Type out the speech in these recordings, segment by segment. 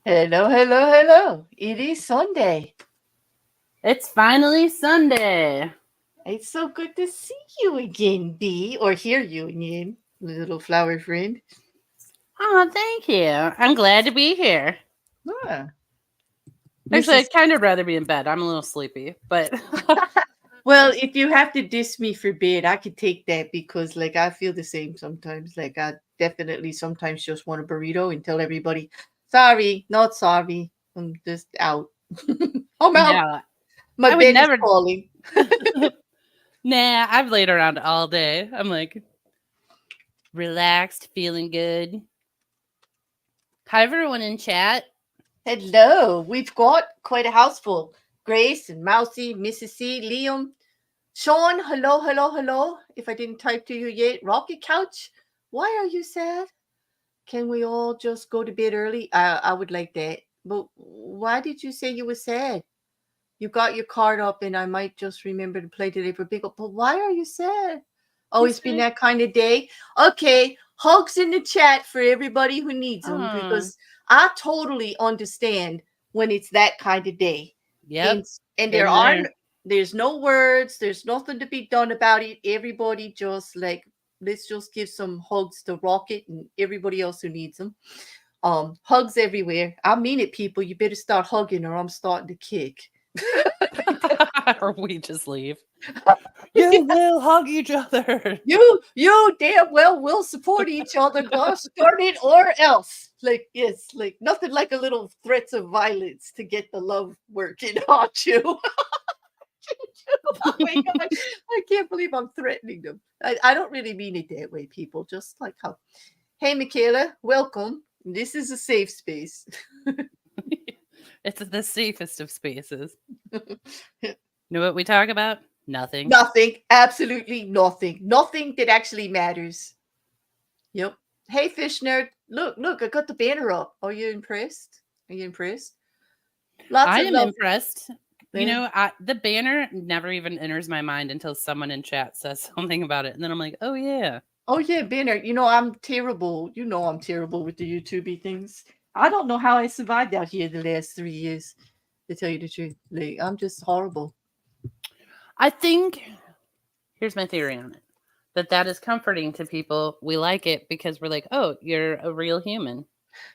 Hello, hello, hello. It is Sunday. It's finally Sunday. It's so good to see you again, Bee, or hear you again, little flower friend. Oh, thank you. I'm glad to be here. Ah, Actually, Mrs. I'd kind of rather be in bed. I'm a little sleepy, but Well, if you have to diss me for bed, I could take that because, like, I feel the same sometimes. Like, I definitely sometimes just want a burrito and tell everybody, sorry, not sorry. I'm just out. I'm out. no, My I would bed is never. calling. Nah, I've laid around all day. I'm like relaxed, feeling good. Hi, everyone in chat. Hello, we've got quite a house full. Grace and Mousy, Mrs. C, Liam, Sean, hello, hello, hello. If I didn't type to you yet, Rocket Couch, why are you sad? Can we all just go to bed early? I would like that. But why did you say you were sad? You got your card up and I might just remember to play today for Big. But why are you sad? Oh, He's it's been great. that kind of day. Okay, hugs in the chat for everybody who needs them Oh, because I totally understand when it's that kind of day. yep. And and there Been aren't there. there's no words, there's nothing to be done about it. Everybody just like let's just give some hugs to Rocket and everybody else who needs them. Hugs everywhere. I mean it, people. You better start hugging or I'm starting to kick. Or we just leave. You will hug each other. You damn well will support each other, gosh darn it, or else. Like, yes, like nothing like a little threats of violence to get the love working on you. Oh my god, I can't believe I'm threatening them. I don't really mean it that way, people. Just like how, hey, Michaela, welcome. This is a safe space. It's the safest of spaces. Know what we talk about? Nothing. Nothing, absolutely nothing. Nothing that actually matters. Yep. Hey, fish nerd. Look, I got the banner up. Are you impressed? Are you impressed? Lots I of am love. impressed. Eh? The banner never even enters my mind until someone in chat says something about it. And then I'm like, oh, yeah. Oh yeah, banner. I'm terrible. I'm terrible with the YouTubey things. I don't know how I survived out here the last 3 years. To tell you the truth, like I'm just horrible. I think here's my theory on it that is comforting to people. We like it because we're like, oh, you're a real human.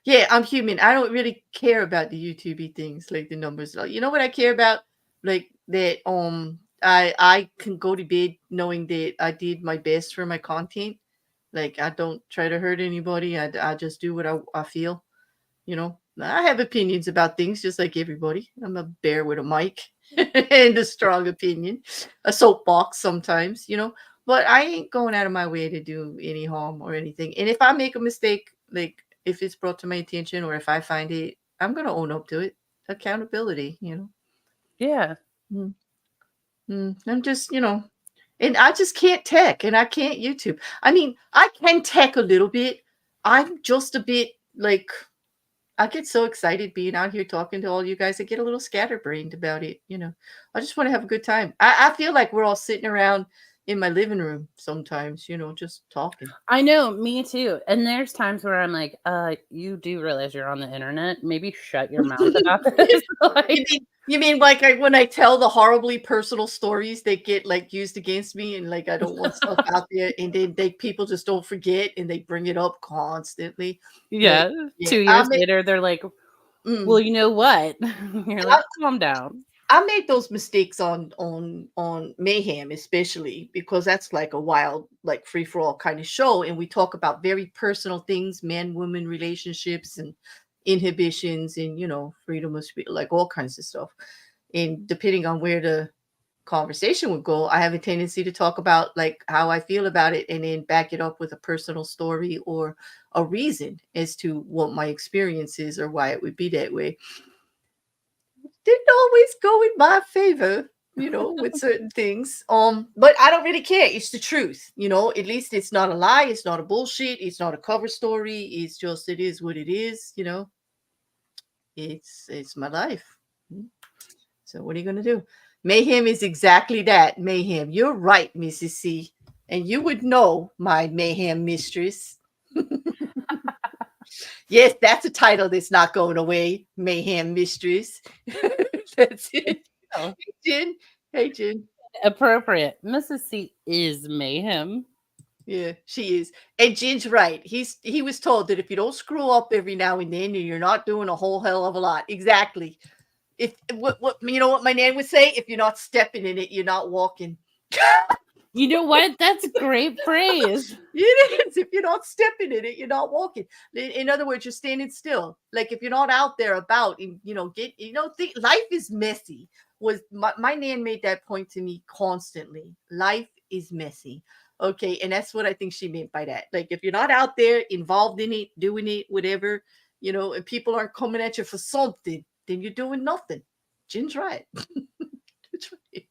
Yeah, I'm human. I don't really care about the YouTubey things, like the numbers. Like, you know what I care about? Like that I can go to bed knowing that I did my best for my content. Like I don't try to hurt anybody. I just do what I feel. I have opinions about things just like everybody. I'm a bear with a mic and a strong opinion, a soapbox sometimes. But I ain't going out of my way to do any harm or anything. And if I make a mistake, like if it's brought to my attention or if I find it, I'm gonna own up to it. Accountability. Yeah. Mm, I'm just. And I just can't tech and I can't YouTube. I mean, I can tech a little bit. I'm just a bit like I get so excited being out here talking to all you guys. I get a little scatterbrained about it. I just want to have a good time. I feel like we're all sitting around in my living room sometimes, just talking. I know, me too. And there's times where I'm like, you do realize you're on the internet. Maybe shut your mouth about this. you Like, mean you mean like when I tell the horribly personal stories that get like used against me and like I don't want stuff out there and then people just don't forget and they bring it up constantly. Like yeah. yeah, 2 years later, they're like, well, mm, you know what? You're like, calm down. I made those mistakes on Mayhem, especially because that's like a wild, like free for all kind of show, and we talk about very personal things, man woman relationships, and inhibitions, and freedom of speech, like all kinds of stuff. And depending on where the conversation would go, I have a tendency to talk about like how I feel about it, and then back it up with a personal story or a reason as to what my experience is or why it would be that way didn't always go in my favor, with certain things. But I don't really care. It's the truth. At least it's not a lie, it's not a bullshit, it's not a cover story. It's just it is what it is. It's my life. Mm. So what are you gonna do? Mayhem is exactly that. Mayhem. You're right, Mrs. C. And you would know, my mayhem mistress. Yes, that's a title that's not going away. Mayhem Mistress. That's it. Oh, Hey, Jen. Hey, Jen. appropriate. Mrs. C is mayhem. Yeah, she is. And Jen's right. He was told that if you don't screw up every now and then, you're not doing a whole hell of a lot. Exactly. If what you know what my nan would say, if you're not stepping in it, you're not walking. You know what? That's great phrase. It is. If you're not stepping in it, you're not walking. In other words, you're standing still. Like if you're not out there about, and life is messy. Was my nan made that point to me constantly. Life is messy. Okay, and that's what I think she meant by that. Like if you're not out there involved in it, doing it, whatever, and people aren't coming at you for something, then you're doing nothing. Jin's right. That's right.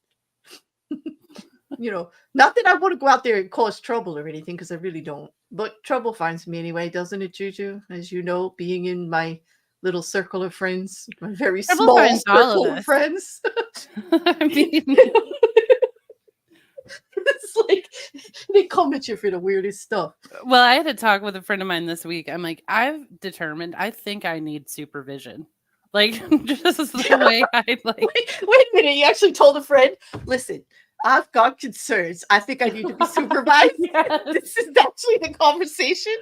Not that I want to go out there and cause trouble or anything, because I really don't. But trouble finds me anyway, doesn't it, Juju? As you know, being in my little circle of friends, my very Trouble small finds all of circle of us. friends. I mean, It's like they come at you for the weirdest stuff. well, I had a talk with a friend of mine this week. I'm like, I've determined I think I need supervision. Like, just the way I like. Wait a minute. You actually told a friend, listen, I've got concerns. I think I need to be supervised. Yes. This is actually the conversation.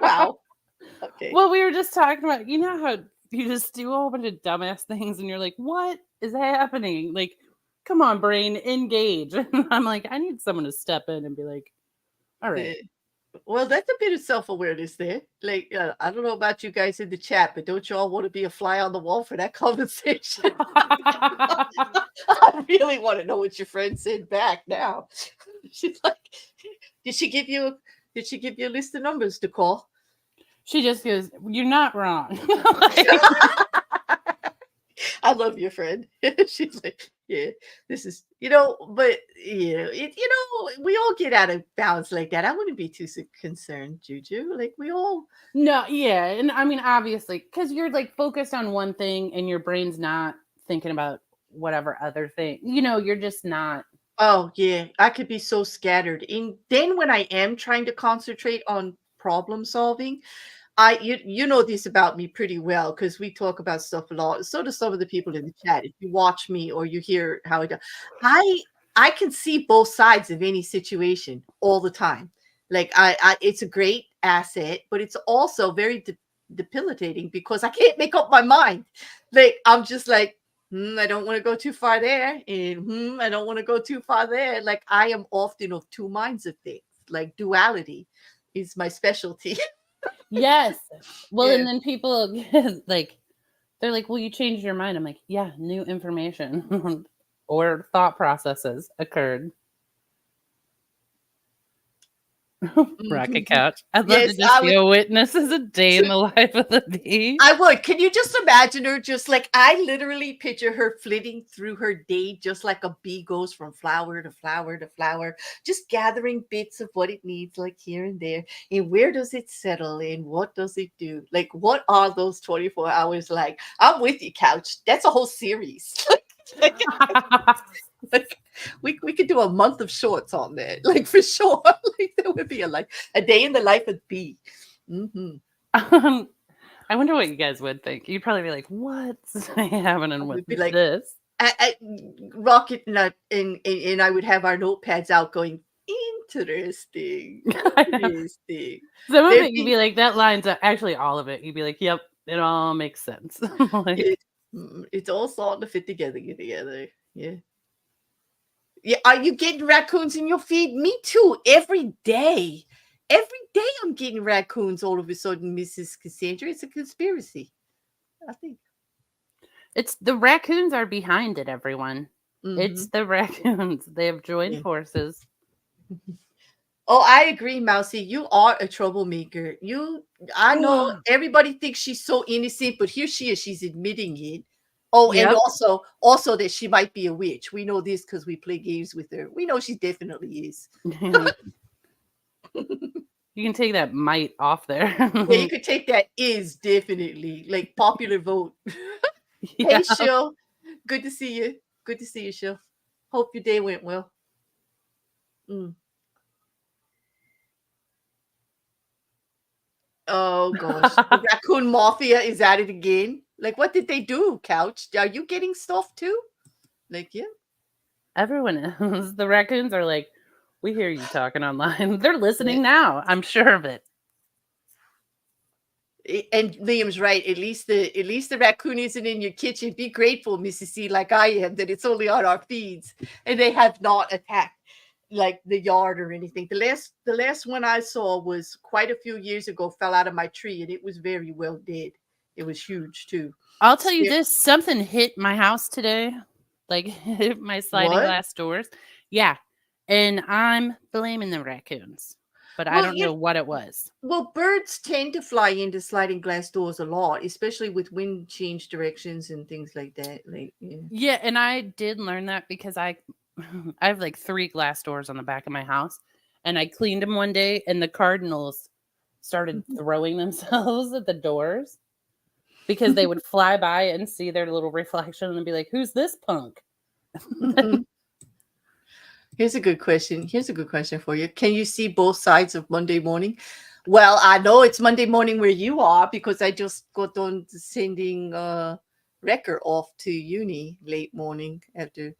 Wow. Okay. Well, we were just talking about, you know how you just do a whole bunch of dumbass things and you're like, what is happening? Like, come on, brain, engage. I'm like, I need someone to step in and be like, all right. Well, that's a bit of self-awareness there. Like, I don't know about you guys in the chat, but don't you all want to be a fly on the wall for that conversation? I really want to know what your friend said back now. She's like, did she give you a list of numbers to call? She just goes, you're not wrong. I love your friend. She's like, yeah, this is, but we all get out of bounds like that. I wouldn't be too concerned, Juju. Like we all. No, yeah. And I mean, obviously, because you're like focused on one thing and your brain's not thinking about whatever other thing, you're just not. Oh yeah, I could be so scattered. And then when I am trying to concentrate on problem solving, you know this about me pretty well because we talk about stuff a lot. So do some of the people in the chat. If you watch me or you hear how I can see both sides of any situation all the time. Like it's a great asset, but it's also very debilitating because I can't make up my mind. Like I'm just like, I don't want to go too far there, and I don't want to go too far there. Like I am often of two minds of things. Like duality is my specialty. Yes. Well, Yeah. and then people like, they're like, well, you changed your mind. I'm like, yeah, new information or thought processes occurred. Rocket couch. I'd love to Yes, just be a witness as a day in the life of the bee. I would. Can you just imagine her just like I literally picture her flitting through her day just like a bee goes from flower to flower to flower, just gathering bits of what it needs, like here and there. And where does it settle in? What does it do? Like, what are those 24 hours like? I'm with you, couch. That's a whole series. Like we could do a month of shorts on that, like for sure. Like there would be a day in the life of bee. I wonder what you guys would think. You'd probably be like, "What's happening with Be like, this?" I Rocket and I would have our notepads out going, interesting. Interesting. Some of it, you'd be like, "That line's actually all of it." You'd be like, "Yep, it all makes sense." Like, it's all starting to fit together. Yeah. Yeah. Are you getting raccoons in your feed? Me too. Every day. Every day I'm getting raccoons all of a sudden, Mrs. Cassandra. It's a conspiracy, I think. it's the raccoons are behind it, everyone. It's Mhm. the raccoons. They have joined Yeah. forces. Oh, I agree, Mousy. You are a troublemaker. I know everybody thinks she's so innocent, but here she is. She's admitting it. Oh, and Yep. also that she might be a witch. We know this because we play games with her. We know she definitely is. You can take that might off there. Yeah, you could take that is definitely like popular vote. Yeah. Hey, Shill. Good to see you. Good to see you, Shill. Hope your day went well. Oh gosh, the raccoon mafia is at it again. Like, what did they do, Couch? Are you getting stuff too? Like, yeah. Everyone is. The raccoons are like, we hear you talking online. They're Yeah. listening now. I'm sure of it. And Liam's right. At least the raccoon isn't in your kitchen. Be grateful, Mrs. C, like I am, that it's only on our feeds and they have not attacked like the yard or anything. The last one I saw was quite a few years ago, fell out of my tree, and it was very well dead. It was huge too. I'll tell you Scare- this, something hit my house today, like hit my sliding What? glass doors. Yeah. And I'm blaming the raccoons, but I Well, don't know what it was. well, birds tend to fly into sliding glass doors a lot, especially with wind change directions and things like that. Like, yeah. Yeah, and I did learn that because I I have like 3 glass doors on the back of my house, and I cleaned them one day and the cardinals started throwing themselves at the doors because they would fly by and see their little reflection and be like, "Who's this punk?" Mhm. Here's a good question. Here's a good question for you. Can you see both sides of Monday morning? Well, I know it's Monday morning where you are because I just got done sending Wrecker off to uni late morning after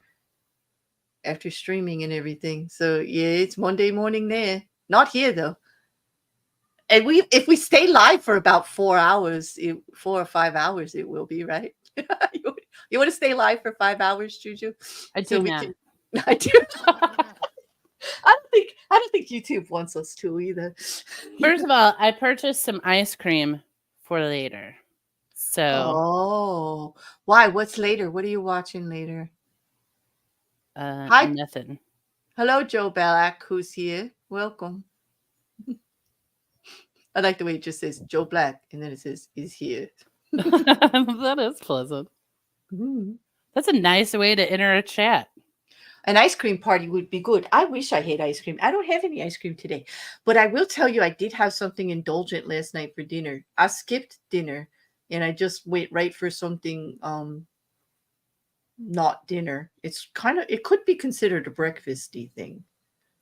streaming and everything. So yeah, it's Monday morning there. Not here though. And if we stay live for about 4 hours, 4 or 5 hours, it will be right. You want to stay live for 5 hours, Juju? I So do we not. can. I do. I don't think YouTube wants us to either. First of all, I purchased some ice cream for later. So, Oh, why? What's later? What are you watching later? Hi, nothing. hello, Joe Ballack, who's here. Welcome. I like the way it just says Joe Black and then it says is here. That is pleasant. Mm. That's a nice way to enter a chat. An ice cream party would be good. I wish I had ice cream. I don't have any ice cream today, but I will tell you, I did have something indulgent last night for dinner. I skipped dinner and I just went right for something not dinner. It could be considered a breakfasty thing.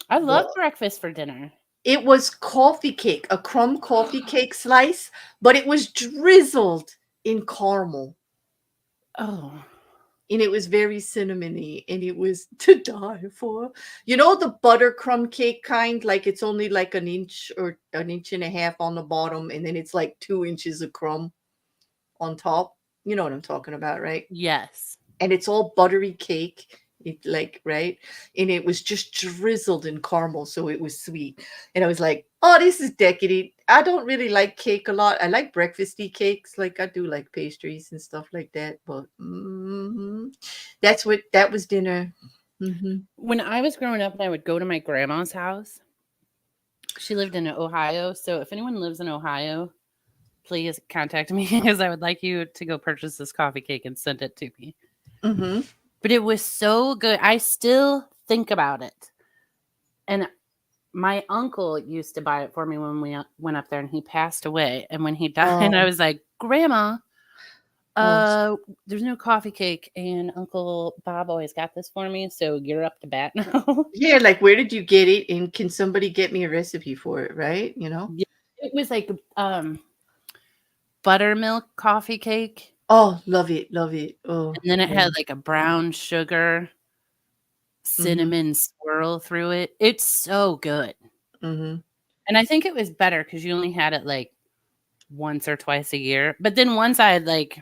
I love But breakfast for dinner. it was coffee cake, a crumb coffee cake slice, but it was drizzled in caramel. Oh, And it was very cinnamony and it was to die for. You know the buttercrumb cake kind, like it's only like an inch or an inch and a half on the bottom, and then it's like 2 inches of crumb on top. You know what I'm talking about, right? yes. And it's all buttery cake. It like right, and it was just drizzled in caramel, so it was sweet. And I was like, "Oh, this is decadent." I don't really like cake a lot. I like breakfasty cakes, like I do like pastries and stuff like that. But that was dinner. Hmm. When I was growing up and I would go to my grandma's house, she lived in Ohio. So if anyone lives in Ohio, please contact me because I would like you to go purchase this coffee cake and send it to me. Hmm. But it was so good. I still think about it. And my uncle used to buy it for me when we went up there and he passed away. And when he died, I Oh, was like, Grandma, oh, there's no coffee cake. And Uncle Bob always got this for me. So you're up to bat now. yeah. Like, where did you get it? And can somebody get me a recipe for it? Right? You know. Yeah, it was like buttermilk coffee cake. Oh, love it, love it. Oh, And then it yeah. had like a brown sugar Hmm. cinnamon swirl through it. It's so good. Hmm. And I think it was better because you only had it like once or twice a year. But then once I had like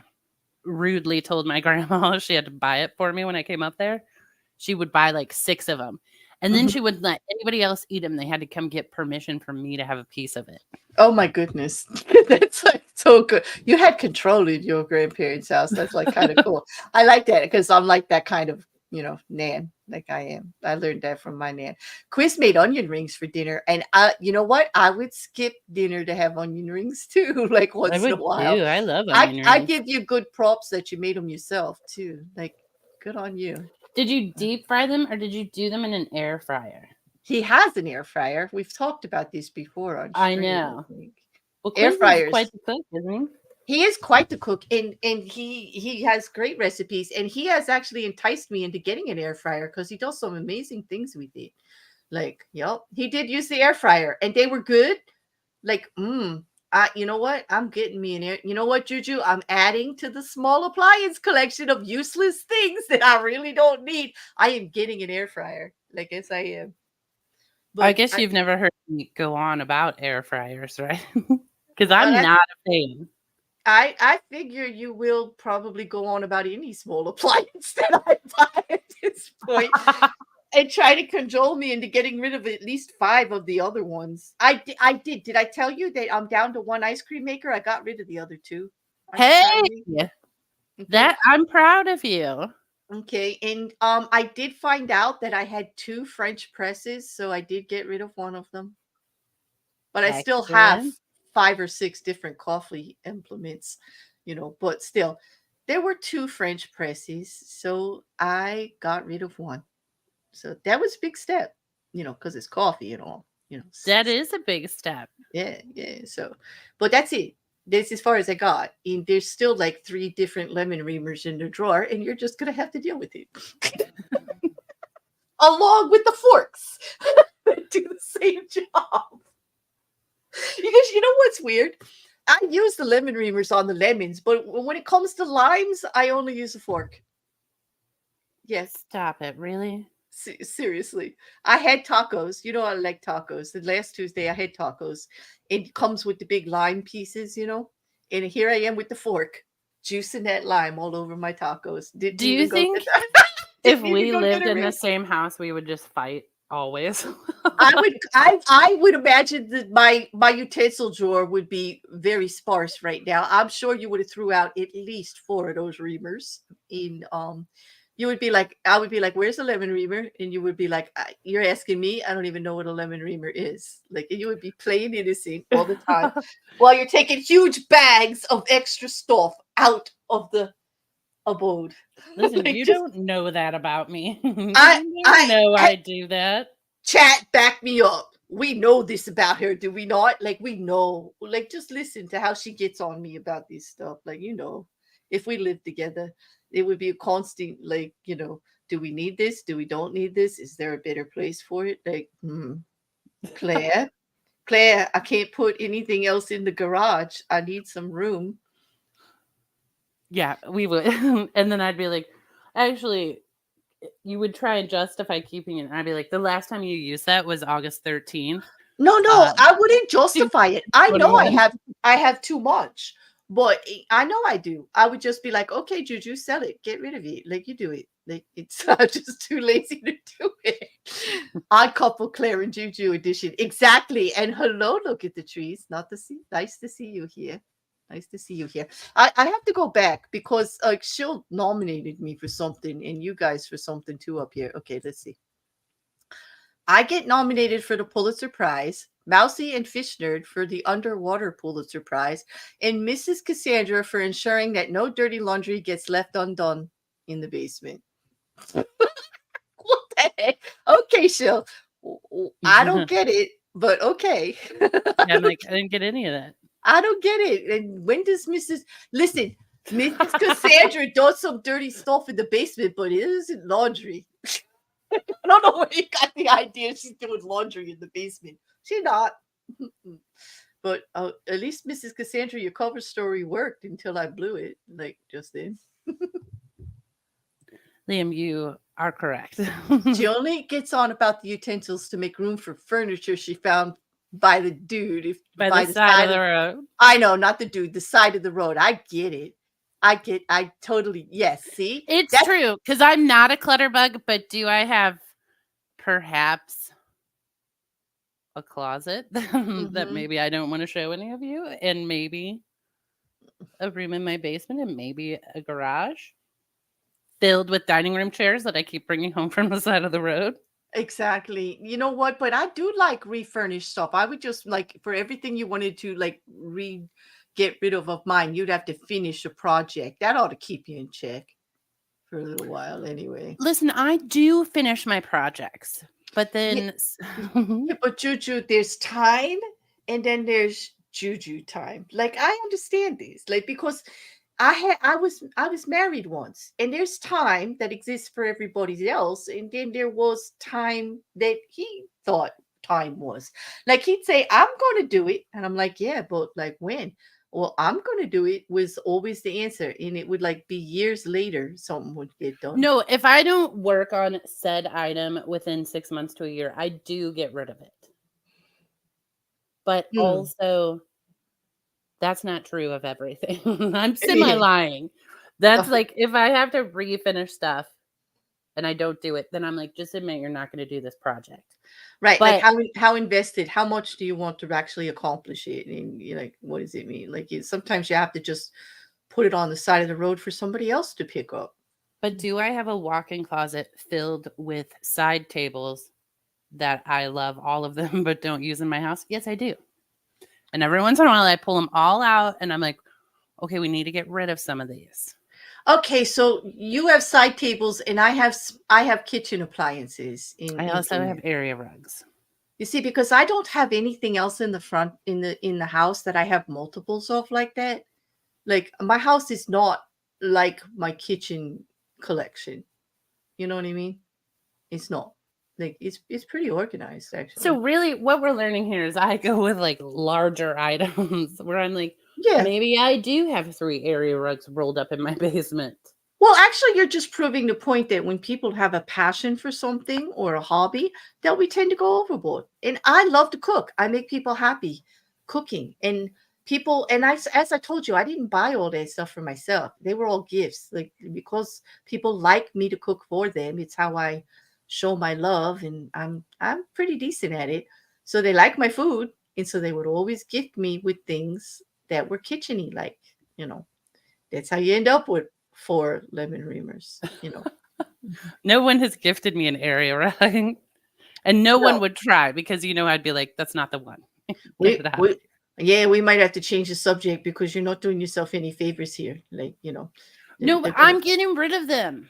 rudely told my grandma she had to buy it for me when I came up there, she would buy like 6 of them. And then Hmm. she wouldn't let anybody else eat them. They had to come get permission from me to have a piece of it. Oh my goodness. That's like so good. You had control in your grandparents' house. That's like kind of cool. I like that because I'm like that kind of, nan, like I am. I learned that from my nan. Quiz made onion rings for dinner. And you know what? I would skip dinner to have onion rings too, like I once in a would while. too. I love I, onion I rings. give you good props that you made them yourself too. Like, good on you. Did you deep fry them or did you do them in an air fryer? He has an air fryer. We've talked about this before on I stream, know. I think. Well, Air Quiz is fryers. quite the cook, isn't He is quite the cook, and he has great recipes, and he has actually enticed me into getting an air fryer because he does some amazing things with it. Like, yep, he did use the air fryer, and they were good. Like, You know what? I'm getting me an air. You know what, Juju? I'm adding to the small appliance collection of useless things that I really don't need. I am getting an air fryer. Like, yes, I am. I But guess you've never heard me go on about air fryers, right? Because well, I'm not a fan. I figure you will probably go on about any small appliance that I buy at this point and try to cajole me into getting rid of at least 5 of the other ones. I did. Did I tell you that I'm down to 1 ice cream maker? I got rid of the other 2. Are you proud of me? Hey, Okay. that I'm proud of you. Okay. And I did find out that I had 2 French presses, so I did get rid of one of them. But I still have Excellent. 5 or 6 different coffee implements, but still, there were 2 French presses, so I got rid of one. So that was a big step, because it's coffee and all, That is a big step. yeah, yeah. So, but that's it. That's as far as I got. And there's still like 3 different lemon reamers in the drawer, and you're just gonna have to deal with it. Along with the forks that do the same job. Because you know what's weird? I use the lemon reamers on the lemons, but when it comes to limes, I only use a fork. Yes, Stop it, really? seriously. I had tacos. You know I like tacos. The last Tuesday I had tacos. It comes with the big lime pieces, and here I am with the fork, juicing that lime all over my tacos. Didn't Do you even go think get that. if Didn't even we go get lived a in the ring. same house, we would just fight always? I would imagine that my utensil drawer would be very sparse right now. I'm sure you would have threw out at least 4 of those reamers. In you would be like, I would be like, "Where's the lemon reamer?" And you would be like, "You're asking me? I don't even know what a lemon reamer is." Like, and you would be playing innocent all the time while you're taking huge bags of extra stuff out of the abode. Listen, Like, you just don't know that about me. I You don't I know I do that. chat, back me up. We know this about her, do we not? Like, we know. Like, just listen to how she gets on me about this stuff. Like, if we lived together, it would be a constant, like, do we need this? Do we don't need this? Is there a better place for it? Like, Claire, Claire, I can't put anything else in the garage. I need some room. Yeah, we would. And then I'd be like, actually, you would try and justify keeping it. And I'd be like, the last time you used that was August 13th, No, uh, I wouldn't justify it. I know 2021. I have too much, but I know I do. I would just be like, okay, Juju, sell it, get rid of it. Like, you do it. Like, it's I'm just too lazy to do it. Odd couple, Claire and Juju edition. Exactly. And hello, look at the trees. Not to see. Nice to see you here. Nice to see you here. I have to go back because she'll nominated me for something and you guys for something too up here. Okay, let's see. I get nominated for the Pulitzer Prize, Mousy and Fish Nerd for the Underwater Pulitzer Prize, and Mrs. Cassandra for ensuring that no dirty laundry gets left undone in the basement. What the heck? Okay, Shill. I don't get it, but okay. I'm like, I didn't get any of that. I don't get it. And when does Listen, Mrs. Cassandra does some dirty stuff in the basement, but it isn't laundry. I don't know where you got the idea she's doing laundry in the basement. She's not. But at least Mrs. Cassandra, your cover story worked until I blew it, like just then. Liam, you are correct. She only gets on about the utensils to make room for furniture she found by the dude. By the side of the road. I know, not the dude, the side of the road. I get it. I totally, yes. See? It's true, because I'm not a clutter bug, but do I have perhaps a closet that maybe I don't want to show any of you, and maybe a room in my basement, and maybe a garage filled with dining room chairs that I keep bringing home from the side of the road? Exactly. You know what? But I do like refurnished stuff. I would just like for everything you wanted to like get rid of mine, you'd have to finish a project. That ought to keep you in check for a little while anyway. Listen, I do finish my projects, but then Yeah, but Juju, there's time and then there's Juju time. Like, I understand this. Like, because I was married once, and there's time that exists for everybody else, and then there was time that he thought time was. Like he'd say, I'm going to do it. And I'm like, yeah, but like when? Well, I'm going to do it was always the answer. And it would like be years later, something would get done. No, if I don't work on said item within 6 months to a year, I do get rid of it. But Hmm. also, that's not true of everything. I'm semi Yeah. lying. That's Uh, like if I have to refinish stuff and I don't do it, then I'm like, just admit you're not going to do this project. right. Like But how invested, how much do you want to actually accomplish it? And you're like, what does it mean? Like sometimes you have to just put it on the side of the road for somebody else to pick up. do I have a walk-in closet filled with side tables that I love all of them but don't use in my house? Yes, I do. And every once in a while I pull them all out and I'm like, okay, we need to get rid of some of these. Okay, so you have side tables, and I have kitchen appliances I also in have there. area rugs. You see, because I don't have anything else in the front in the house that I have multiples of like that. Like my house is not like my kitchen collection. You know what I mean? It's not. Like it's pretty organized So actually. really what we're learning here is I go with like larger items where I'm like, Yeah. maybe I do have 3 area rugs rolled up in my basement. Well, actually, you're just proving the point that when people have a passion for something or a hobby, that we tend to go overboard. And I love to cook. I make people happy cooking. And people, and as I told you, I didn't buy all that stuff for myself. They were all gifts. Like because people like me to cook for them, it's how I show my love, and I'm pretty decent at it. So they like my food, and so they would always gift me with things that were kitcheny, like you know. That's how you end up with 4 lemon reamers, you know. Mhm. No one has gifted me an area rug. And no one No, would try because I'd be like, that's not the one. Get we it out of we yeah, we might have to change the subject because you're not doing yourself any favors here. Like, No, but they're gonna I'm getting rid of them.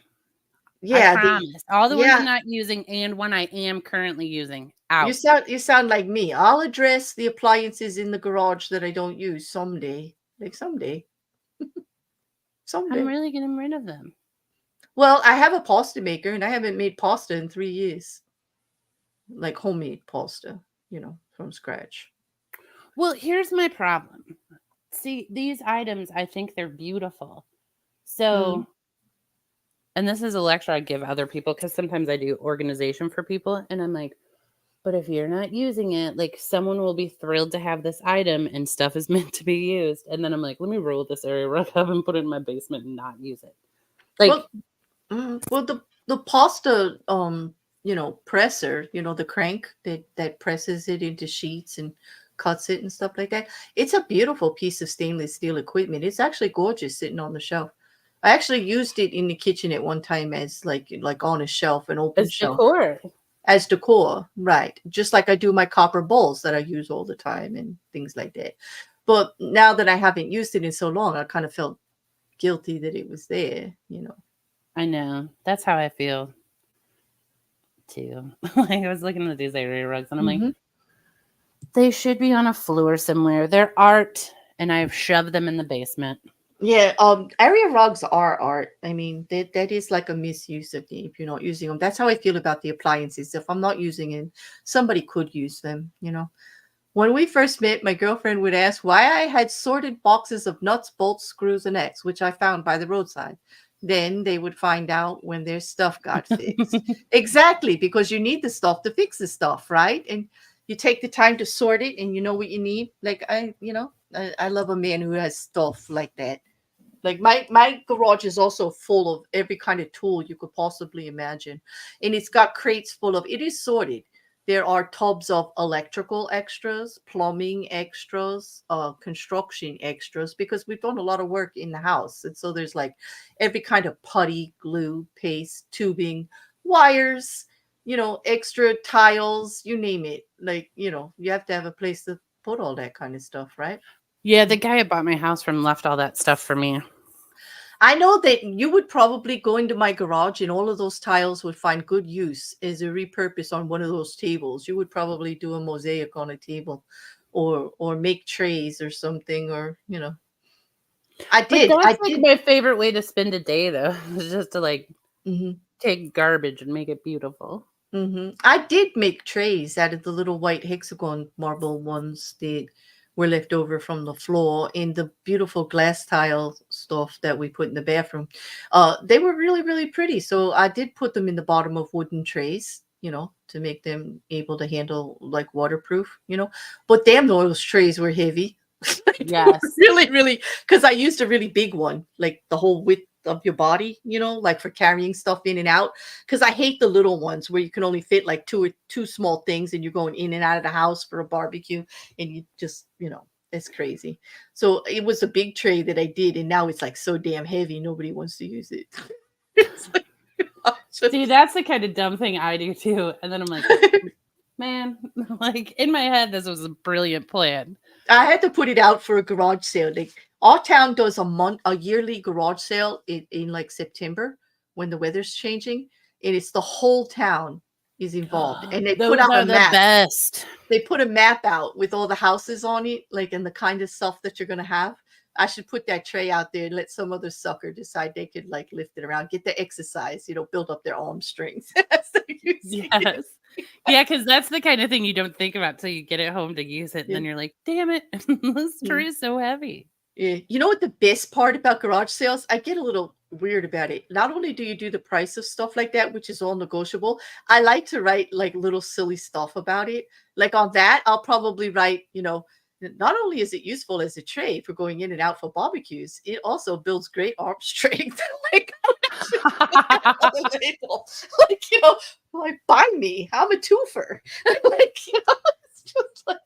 I yeah, promise. All the ones I'm yeah, not using and one I am currently using you out. sound like me. I'll address the appliances in the garage that I don't use someday. Like someday. I'm Someday. really getting rid of them. Well, I have a pasta maker and I haven't made pasta in 3 years. Like homemade pasta, from scratch. Well, here's my problem. See, these items, I think they're beautiful. Mm. So, and this is a lecture I give other people because sometimes I do organization for people. And I'm like, but if you're not using it, like someone will be thrilled to have this item and stuff is meant to be used. And then I'm like, let me roll this area rug up and put it in my basement and not use it. Like, Well, well, the pasta, presser, the crank that presses it into sheets and cuts it and stuff like that. It's a beautiful piece of stainless steel equipment. It's actually gorgeous sitting on the shelf. I actually used it in the kitchen at one time as like on a shelf, an open as shelf, decor. as decor, right? Just like I do my copper bowls that I use all the time and things like that. But now that I haven't used it in so long, I kind of felt guilty that it was there. I know. That's how I feel too. Like I was looking at these area rugs and I'm like, Hmm. they should be on a floor somewhere. They're art, and I've shoved them in the basement. Yeah, area rugs are art. I mean, that is like a misuse of them if you're not using them. That's how I feel about the appliances. If I'm not using it, somebody could use them. When we first met, my girlfriend would ask why I had sorted boxes of nuts, bolts, screws, and X, which I found by the roadside. Then they would find out when their stuff got fixed. Exactly, because you need the stuff to fix the stuff, right? And you take the time to sort it and you know what you need. Like I love a man who has stuff like that. Like my garage is also full of every kind of tool you could possibly imagine, and it's got crates full of. It is sorted. There are tubs of electrical extras, plumbing extras, construction extras, because we've done a lot of work in the house, and so there's like every kind of putty, glue, paste, tubing, wires, extra tiles, you name it. Like you have to have a place to put all that kind of stuff, right? Yeah, the guy who bought my house from left all that stuff for me. I know that you would probably go into my garage and all of those tiles would find good use as a repurpose on one of those tables. You would probably do a mosaic on a table or make trays or something or. I But did. that's I like did. my favorite way to spend a day, though, is just to like Mhm. take garbage and make it beautiful. I did make trays out of the little white hexagon marble ones that were left over from the floor in the beautiful glass tile stuff that we put in the bathroom. They were really, really pretty. So I did put them in the bottom of wooden trays, to make them able to handle like waterproof, But damn, those trays were heavy. Like, they were Yes. really, really, because I used a really big one, like the whole width of your body, like for carrying stuff in and out. Because I hate the little ones where you can only fit like two small things and you're going in and out of the house for a barbecue and you just, it's crazy. So it was a big tray that I did, and now it's like so damn heavy, nobody wants to use it. It's like, See, that's the kind of dumb thing I do too. And then I'm like, man, like in my head, this was a brilliant plan. I had to put it out for a garage sale. Like our town does a yearly garage sale in like September when the weather's changing, and it's the whole town is involved. And they put Those out are a the map. best. They put a map out with all the houses on it, like and the kind of stuff that you're gonna have. I should put that tray out there and let some other sucker decide they could like lift it around, get the exercise, build up their arm strength. Yes. Yeah, because that's the kind of thing you don't think about till you get it home to use it. And then you're like, damn it, this tray is so heavy. Yeah. You know what the best part about garage sales? I get a little weird about it. Not only do you do the price of stuff like that, which is all negotiable, I like to write like little silly stuff about it. Like on that, I'll probably write, not only is it useful as a tray for going in and out for barbecues, it also builds great arm strength. Like, on the label. Like, like buy me. I'm a twofer. Like, it's just like,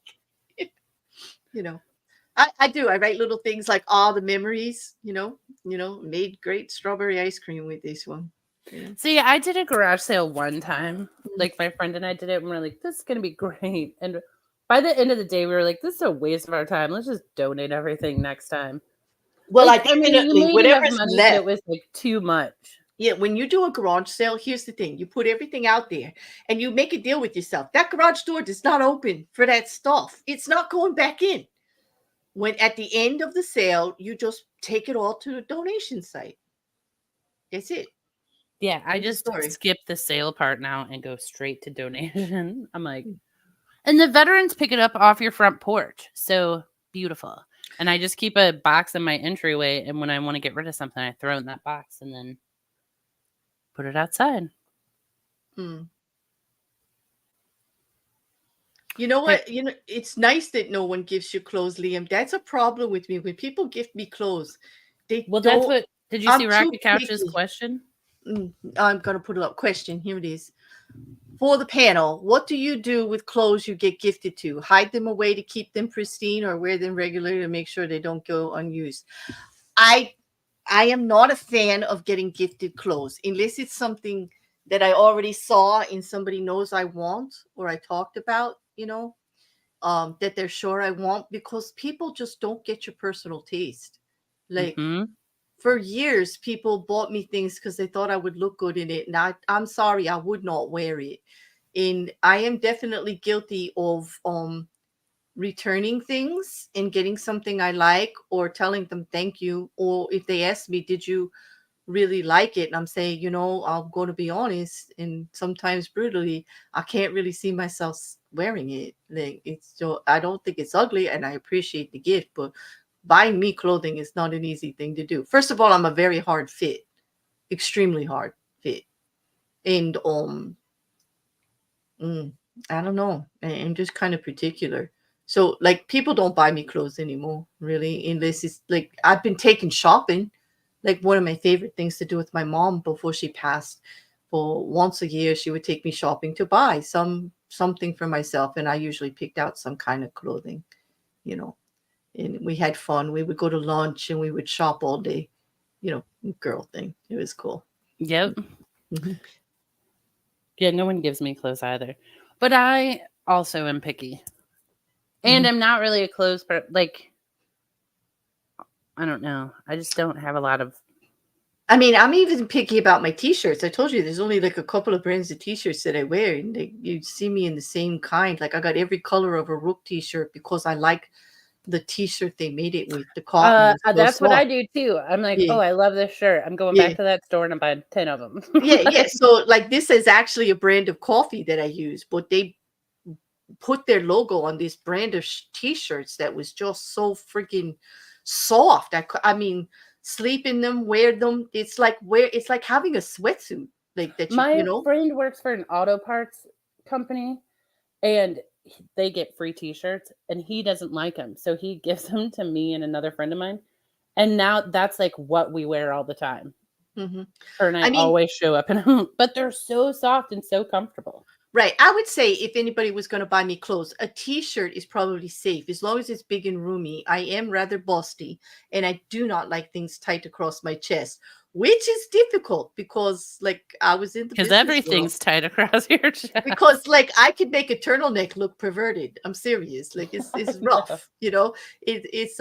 I do. I write little things like all the memories, made great strawberry ice cream with this one. See, I did a garage sale one time. Like my friend and I did it, and we're like, this is gonna be great. And by the end of the day, we were like, this is a waste of our time. Let's just donate everything next time. Well, like, I definitely, you made enough whatever's money, left. but it was like too much. Yeah, when you do a garage sale, here's the thing. You put everything out there and you make a deal with yourself. That garage door does not open for that stuff. It's not going back in. When at the end of the sale, you just take it all to the donation site. That's it. Yeah, I just skip the sale part now and go straight to donation. I'm like, and the veterans pick it up off your front porch. So beautiful. And I just keep a box in my entryway. And when I want to get rid of something, I throw it in that box and then put it outside. You know what? It's nice that no one gives you clothes, Liam. That's a problem with me. When people gift me clothes, that's what. Did you see Rocket Couch's question? I'm going to put it up. Question. Here it is. For the panel, what do you do with clothes you get gifted to? Hide them away to keep them pristine or wear them regularly to make sure they don't go unused? I am not a fan of getting gifted clothes unless it's something that I already saw and somebody knows I want or I talked about, that they're sure I want, because people just don't get your personal taste. Like, for years, people bought me things because they thought I would look good in it. And I'm sorry, I would not wear it. And I am definitely guilty of returning things and getting something I like or telling them thank you. Or if they ask me, did you really like it? And I'm saying, I'm going to be honest, and sometimes brutally, I can't really see myself wearing it. Like, I don't think it's ugly, and I appreciate the gift, but buying me clothing is not an easy thing to do. First of all, I'm a very hard fit, extremely hard fit. And I don't know. I'm just kind of particular. So like, people don't buy me clothes anymore, really, unless it's like I've been taking shopping. Like, one of my favorite things to do with my mom before she passed, for once a year, she would take me shopping to buy something for myself. And I usually picked out some kind of clothing, and we had fun. We would go to lunch and we would shop all day, girl thing. It was cool. Yep. Yeah, no one gives me clothes either. But I also am picky. And I'm not really a clothes person. Like, I don't know. I just don't have a lot of. I mean, I'm even picky about my t-shirts. I told you there's only like a couple of brands of t-shirts that I wear, and you see me in the same kind. Like, I got every color of a Rook t-shirt because I like the t-shirt they made it with. The cotton was so That's what I soft. do too. I'm like, Yeah, oh, I love this shirt. I'm going yeah, back to that store and I'm buying 10 of them. yeah. So like this is actually a brand of coffee that I use, but they put their logo on this brand of t-shirts that was just so freaking soft. I mean, sleep in them, wear them. It's like having a sweatsuit, like that you My know. friend works for an auto parts company and they get free t-shirts and he doesn't like them. So he gives them to me and another friend of mine. And now that's like what we wear all the time. Hmm. Her and I I mean, always show up in them, but they're so soft and so comfortable. right. I would say if anybody was going to buy me clothes, a t-shirt is probably safe as long as it's big and roomy. I am rather busty and I do not like things tight across my chest, which is difficult because like I was in the Because business world. everything's tight across your chest. Because like I could make a turtleneck look perverted. I'm serious. Like it's I know. rough, you know. It's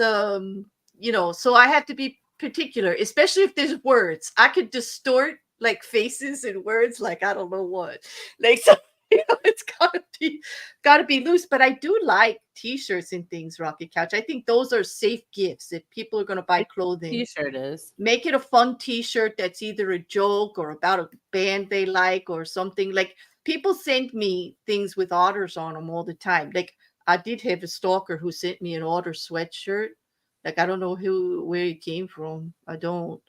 you know, so I have to be particular, especially if there's words. I could distort like faces and words like I don't know what. Like so you know, it's gotta be loose. But I do like t-shirts and things, Rocket Couch. I think those are safe gifts if people are gonna buy clothing. T-shirt is. Make it a fun t-shirt that's either a joke or about a band they like or something. Like people send me things with otters on them all the time. Like I did have a stalker who sent me an otter sweatshirt. Like I don't know where it came from. I don't.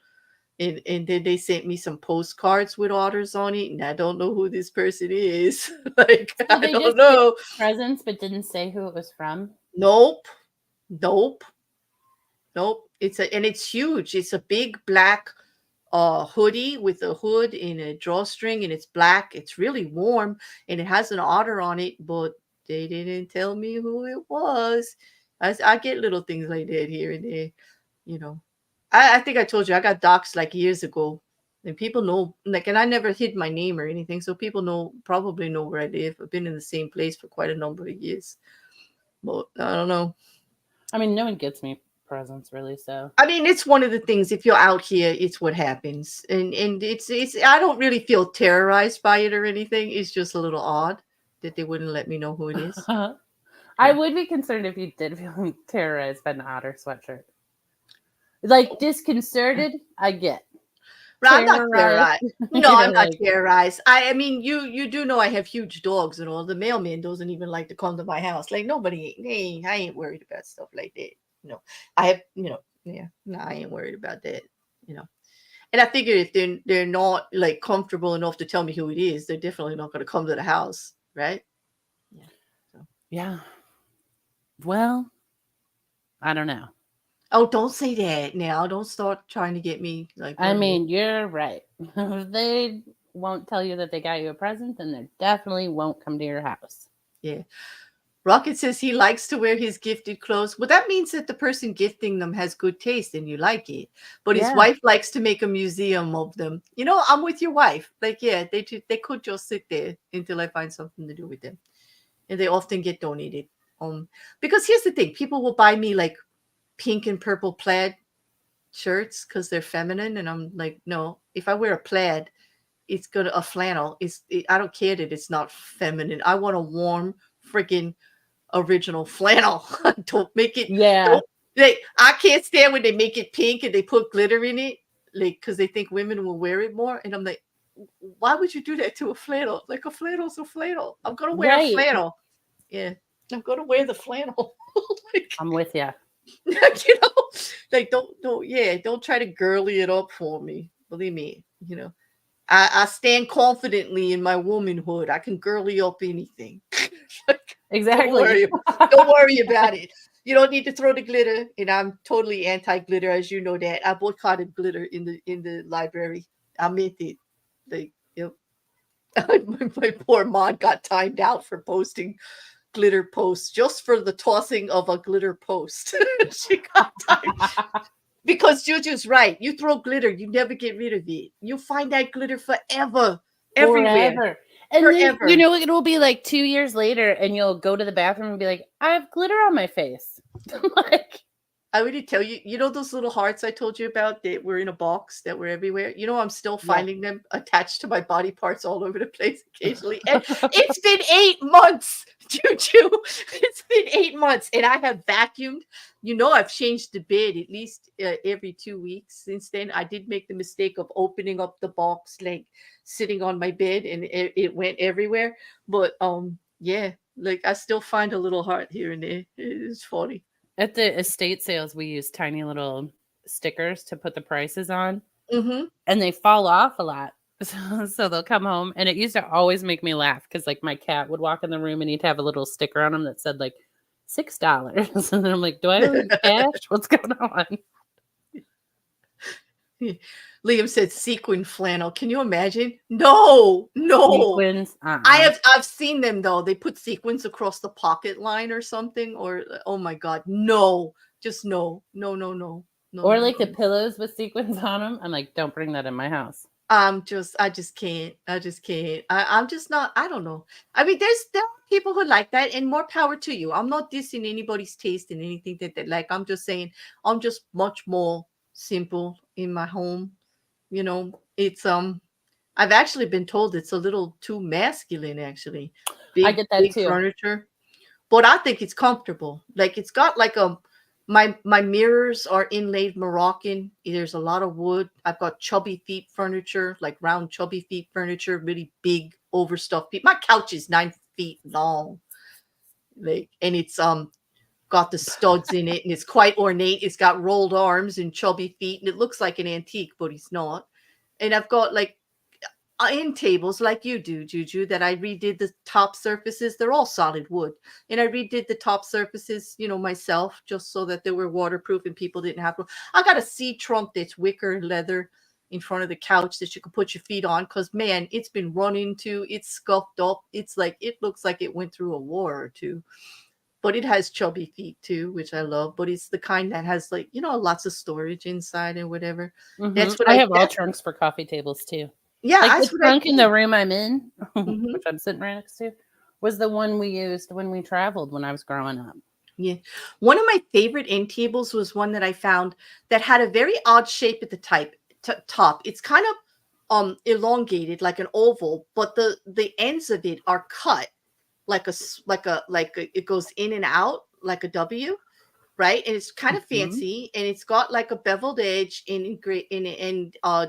And then they sent me some postcards with otters on it, and I don't know who this person is. Like So I they don't just know. presents but didn't say who it was from. Nope. Nope. Nope. It's huge. It's a big black hoodie with a hood and a drawstring, and it's black. It's really warm, and it has an otter on it, but they didn't tell me who it was. I get little things like that here and there, you know. I think I told you I got doxxed like years ago, and people know like, and I never hid my name or anything, so people probably know where I live. I've been in the same place for quite a number of years, but I don't know. I mean, no one gets me presents really, so. I mean, it's one of the things. If you're out here, it's what happens, and it's. I don't really feel terrorized by it or anything. It's just a little odd that they wouldn't let me know who it is. I Yeah. would be concerned if you did feel terrorized by an otter sweatshirt. Like disconcerted, I get. I'm not terrorized. No, You're I'm not like, terrorized. I mean, you do know I have huge dogs and all. The mailman doesn't even like to come to my house. Like nobody, hey, I ain't worried about stuff like that. I have, yeah, no, I ain't worried about that. You know. And I figure if they're not like comfortable enough to tell me who it is, they're definitely not going to come to the house, right? Yeah. So. yeah. Well, I don't know. Oh, don't say that now. Don't start trying to get me like. I mean, you're right. If they won't tell you that they got you a present, then they definitely won't come to your house. Yeah. Rocket says he likes to wear his gifted clothes. Well, that means that the person gifting them has good taste and you like it. But his Yeah. wife likes to make a museum of them. You know, I'm with your wife. Like, yeah, they could just sit there until I find something to do with them. And they often get donated. Because here's the thing, people will buy me like pink and purple plaid shirts because they're feminine, and I'm like, no, if I wear a plaid, it's gonna a flannel. I don't care that it's not feminine. I want a warm freaking original flannel. Don't make it. Yeah. I can't stand when they make it pink and they put glitter in it, like because they think women will wear it more. And I'm like, why would you do that to a flannel? Like a flannel's a flannel. I'm gonna wear a flannel. Yeah, I'm gonna wear the flannel. Like, I'm with you. Like don't try to girly it up for me. Believe me, I stand confidently in my womanhood. I can girly up anything. Like, Exactly. Don't worry about it. You don't need to throw the glitter, and I'm totally anti-glitter, as you know that. I boycotted glitter in the library. I meant it. Like, my poor mom got timed out for posting glitter posts just for the tossing of a glitter post. She got timed. Because JuJu's right. You throw glitter, you never get rid of it. You'll find that glitter forever. Everywhere. Forever. And forever. then, it'll be like 2 years later and you'll go to the bathroom and be like, I have glitter on my face. Like, I already tell you, those little hearts I told you about that were in a box that were everywhere? I'm still finding them attached to my body parts all over the place occasionally. And it's been 8 months, JuJu. It's been 8 8 months, and I have vacuumed. I've changed the bed at least every 2 weeks since then. I did make the mistake of opening up the box, like sitting on my bed, and it went everywhere. But yeah, like I still find a little heart here and there. It's funny. At the estate sales, we use tiny little stickers to put the prices on, Mm-hmm. and they fall off a lot. So theyll come home, and it used to always make me laugh because, like, my cat would walk in the room and he'd have a little sticker on him that said, like, $6. And then I'm like, do I owe you cash? What's going on? Liam said sequin flannel. Can you imagine? No. Sequins? I've seen them though. They put sequins across the pocket line or something. Or oh my god, no, just no. Or like the pillows with sequins on them. I'm like, don't bring that in my house. I just can't. I'm just not. I don't know. I mean, there are people who like that, and more power to you. I'm not dissing anybody's taste in anything that they like. I'm just saying I'm just much more simple in my home. It's I've actually been told it's a little too masculine. Actually, I get that big too. furniture, but I think it's comfortable. Like it's got like my mirrors are inlaid Moroccan. There's a lot of wood. I've got chubby feet furniture, like round chubby feet furniture, really big overstuffed feet. My couch is 9 feet long, and it's got the studs in it, and it's quite ornate. It's got rolled arms and chubby feet, and it looks like an antique, but it's not. And I've got like end tables like you do, Juju, that I redid the top surfaces. They're all solid wood. And I redid the top surfaces, myself, just so that they were waterproof and people didn't have to. I got a seat trunk that's wicker leather in front of the couch that you can put your feet on because, man, it's been run into. It's scuffed up. It's like, it looks like it went through a war or two. But it has chubby feet too, which I love. But it's the kind that has like, lots of storage inside and whatever. Mm-hmm. That's what I have all trunks for coffee tables too. Yeah, like that's the what trunk in the room I'm in, Mhm. which I'm sitting right next to, was the one we used when we traveled when I was growing up. Yeah. One of my favorite end tables was one that I found that had a very odd shape at the top. It's kind of elongated like an oval, but the ends of it are cut like it goes in and out like a W, right? And it's kind of fancy, and it's got like a beveled edge and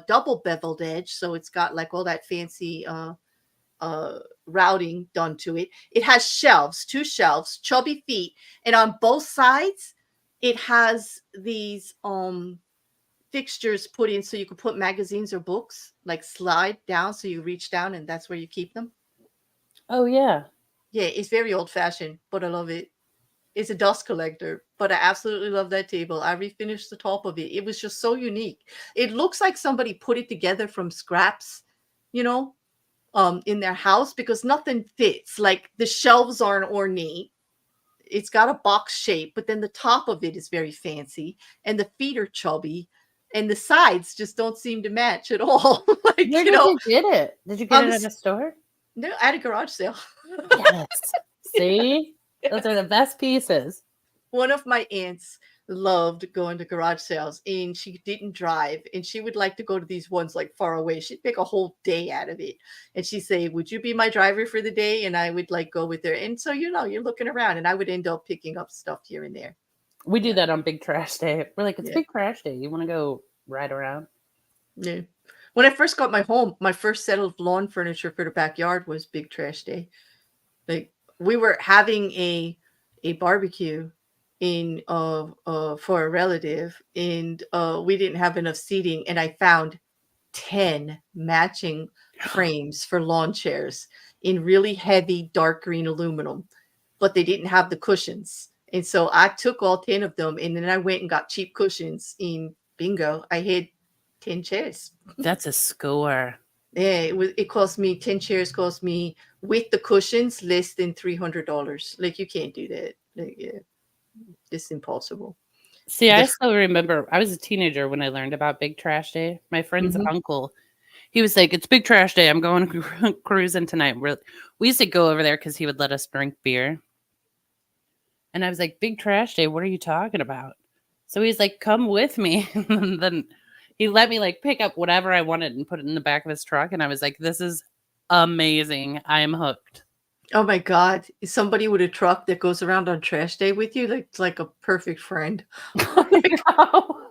double beveled edge, so it's got like all that fancy routing done to it. It has two shelves, chubby feet, and on both sides it has these fixtures put in so you can put magazines or books, like slide down so you reach down and that's where you keep them. Oh yeah. Yeah, it's very old fashioned, but I love it. It's a dust collector, but I absolutely love that table. I refinished the top of it. It was just so unique. It looks like somebody put it together from scraps, in their house because nothing fits. Like the shelves aren't ornate. It's got a box shape, but then the top of it is very fancy, and the feet are chubby, and the sides just don't seem to match at all. Where did you get it? Did you get it at a store? No, at a garage sale. Yes. See? Those are the best pieces. One of my aunts loved going to garage sales, and she didn't drive, and she would like to go to these ones like far away. She'd make a whole day out of it, and she'd say, would you be my driver for the day? And I would like go with her. And so you're looking around, and I would end up picking up stuff here and there. We do that on Big Trash Day. We're like, it's Big Trash Day, you want to go ride around? Yeah. When I first got my home, my first set of lawn furniture for the backyard was Big Trash Day. Like we were having a barbecue in for a relative, and we didn't have enough seating, and I found 10 matching frames for lawn chairs in really heavy dark green aluminum, but they didn't have the cushions. And so I took all 10 of them, and then I went and got cheap cushions. In bingo, I had 10 chairs. That's a score. Yeah, it cost me 10 chairs cost me with the cushions less than $300. Like you can't do that. Like, yeah, it's impossible. See, I still remember I was a teenager when I learned about Big Trash Day. My friend's uncle, he was like, it's Big Trash Day. I'm going cruising tonight. We used to go over there because he would let us drink beer. And I was like, Big Trash Day, what are you talking about? So he's like, come with me. And then he let me like pick up whatever I wanted and put it in the back of his truck. And I was like, this is amazing. I am hooked. Oh my God. Is somebody with a truck that goes around on trash day with you? Like, it's like a perfect friend. No.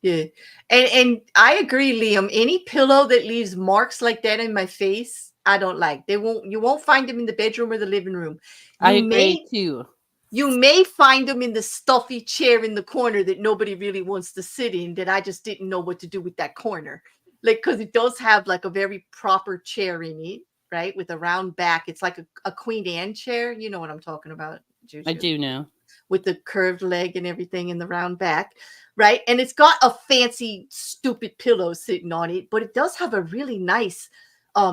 Yeah. And I agree, Liam. Any pillow that leaves marks like that in my face, I don't like. You won't find them in the bedroom or the living room. I You agree may too. you may find them in the stuffy chair in the corner that nobody really wants to sit in, that I just didn't know what to do with that corner. Like, because it does have like a very proper chair in it, right? With a round back. It's like a Queen Anne chair. You know what I'm talking about, I Juju. do know. With the curved leg and everything in the round back, right? And it's got a fancy, stupid pillow sitting on it, but it does have a really nice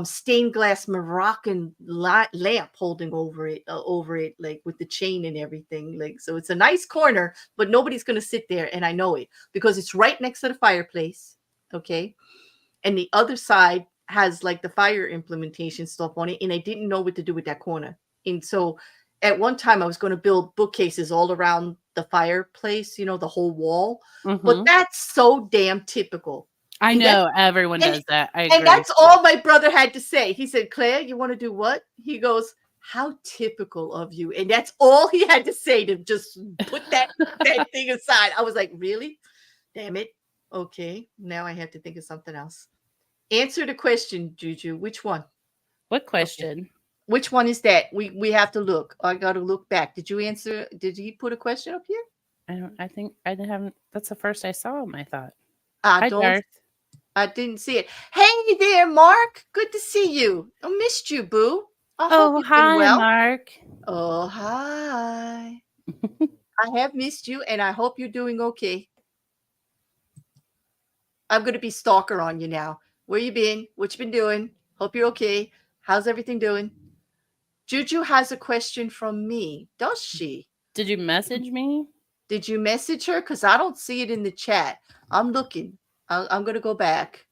stained glass Moroccan lamp holding over it, like with the chain and everything. Like, so it's a nice corner, but nobody's gonna sit there, and I know it because it's right next to the fireplace. Okay. And the other side has like the fire implementation stuff on it, and I didn't know what to do with that corner. And so at one time I was going to build bookcases all around the fireplace, the whole wall. But Mm-hmm. that's so damn typical. I And that know everyone and, does that. I and agree. that's all my brother had to say. He said, "Claire, you want to do what?" He goes, "How typical of you." And that's all he had to say to just put that thing aside. I was like, "Really? Damn it. Okay, now I have to think of something else." Answer the question, Juju. Which one? What Okay. question? Which one is that? We have to look. I got to look back. Did you answer? Did he put a question up here? I don't. I think I haven't. That's the first I saw him. I thought. I Hi, don't. Darth. I didn't see it. Hey there, Mark. Good to see you. I missed you, boo. I hope Oh, you've been hi, well. Mark. Oh, hi. I have missed you, and I hope you're doing okay. I'm going to be stalker on you now. Where you been? What you been doing? Hope you're okay. How's everything doing? Juju has a question from me. Does she? Did you message me? Did you message her? Because I don't see it in the chat. I'm looking. I'm going to go back.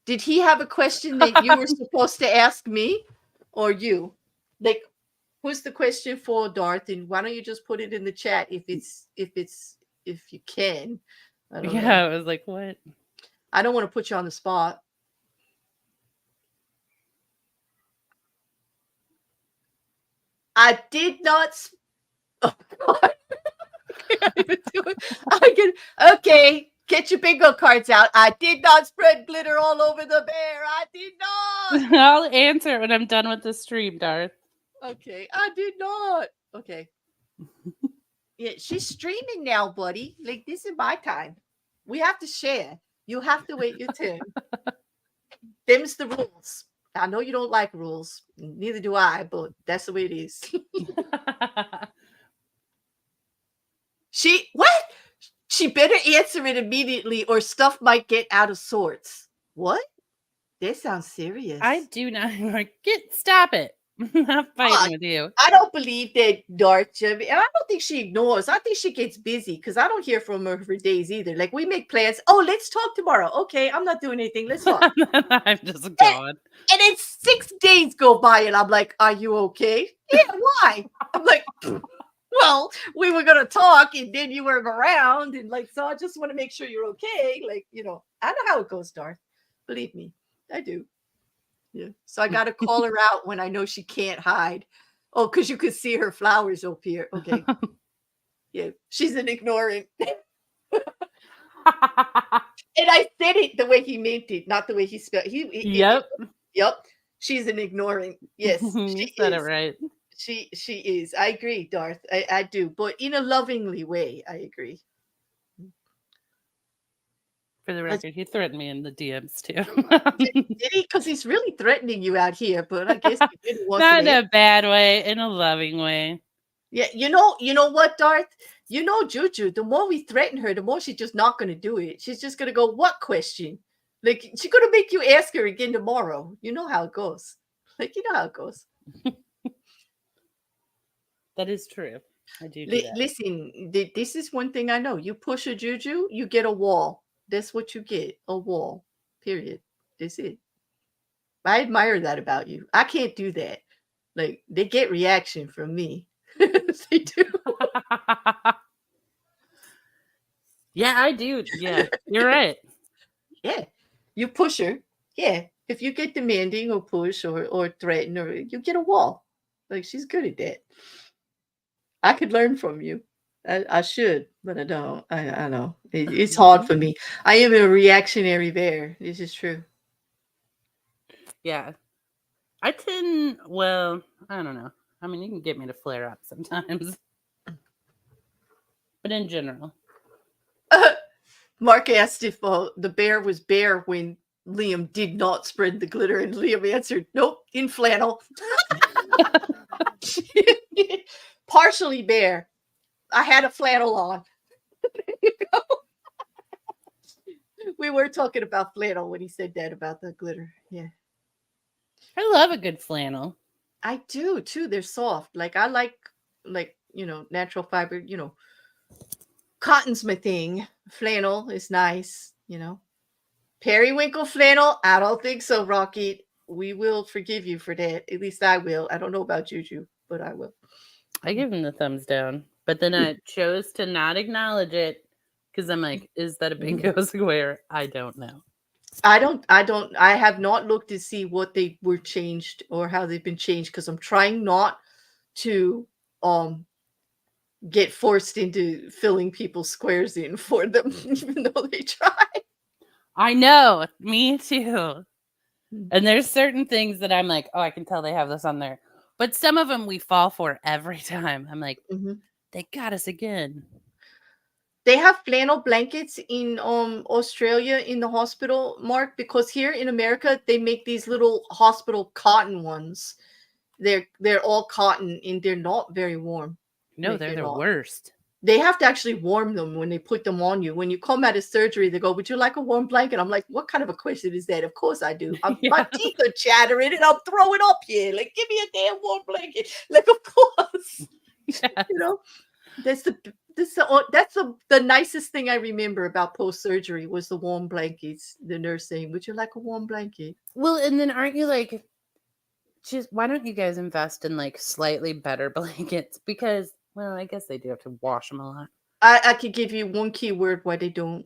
Did he have a question that you were supposed to ask me or you? Like, who's the question for, Darth? And why don't you just put it in the chat if you can? I don't know. Yeah, I was like, what? I don't want to put you on the spot. I did not. Oh, God. I can't even do it. Okay. Get your bingo cards out. I did not spread glitter all over the bear. I did not. I'll answer it when I'm done with the stream, Darth. Okay. I did not. Okay. Yeah, she's streaming now, buddy. Like, this is my time. We have to share. You have to wait your turn. Them's the rules. I know you don't like rules. Neither do I, but that's the way it is. What? She better answer it immediately or stuff might get out of sorts. What? That sounds serious. I do not. Stop it. I'm not fighting with you. I don't believe that Darth. And I don't think she ignores. I think she gets busy because I don't hear from her for days either. Like, we make plans. Oh, let's talk tomorrow. Okay, I'm not doing anything. Let's talk. I'm just gone. And then 6 days go by and I'm like, are you okay? Yeah, why? I'm like, well, we were going to talk and then you weren't around. And like, so I just want to make sure you're okay. Like, I know how it goes, Darth. Believe me, I do. Yeah. So I got to call her out when I know she can't hide. Oh, because you could see her flowers up here. Okay. Yeah. She's an ignorant. And I said it the way he meant it, not the way he spelled. Yep. Yep. She's an ignorant. Yes. You said it right. She is. I agree, Darth. I do, but in a lovingly way. I agree. For the record, he threatened me in the DMs too. Did he? Because he's really threatening you out here, but I guess he didn't want Not to. in a bad way, in a loving way. Yeah, you know what, Darth? Juju, the more we threaten her, the more she's just not going to do it. She's just going to go, what question? Like, she's going to make you ask her again tomorrow. You know how it goes. Like, you know how it goes. That is true. I do that. Listen, this is one thing I know. You push a Juju, you get a wall. That's what you get, a wall, period. That's it. I admire that about you. I can't do that. Like, they get reaction from me. They do. Yeah, I do. Yeah, you're right. Yeah. You push her. Yeah. If you get demanding or push or threaten, or you get a wall. Like, she's good at that. I could learn from you. I should, but I don't. I know. It's hard for me. I am a reactionary bear. This is true. Yeah. I don't know. I mean, you can get me to flare up sometimes. But in general. Mark asked if the bear was bare when Liam did not spread the glitter, and Liam answered, nope, in flannel. Partially bare. I had a flannel on. We were talking about flannel when he said that about the glitter. Yeah. I love a good flannel. I do too. They're soft. Like, I like natural fiber, cotton's my thing. Flannel is nice, Periwinkle flannel, I don't think so, Rocky. We will forgive you for that. At least I will. I don't know about JuJu, but I will. I give him the thumbs down. But then I chose to not acknowledge it because I'm like, is that a bingo square? I don't know. I have not looked to see what they were changed or how they've been changed, because I'm trying not to get forced into filling people's squares in for them, even though they try. I know, me too. And there's certain things that I'm like, oh, I can tell they have this on there. But some of them we fall for every time. I'm like, they got us again. They have flannel blankets in Australia in the hospital, Mark, because here in America they make these little hospital cotton ones. They're all cotton and they're not very warm. No, Like, they're the worst. They have to actually warm them when they put them on you. When you come out of surgery, they go, would you like a warm blanket? I'm like, what kind of a question is that? Of course I do. My teeth are chattering and I'm throwing up here. Like, give me a damn warm blanket. Like, of course. Yes. That's the nicest thing I remember about post-surgery was the warm blankets. The nurse saying, would you like a warm blanket? Well, and then aren't you like, just why don't you guys invest in like slightly better blankets? Because, well, I guess they do have to wash them a lot. I could give you one key word why they don't.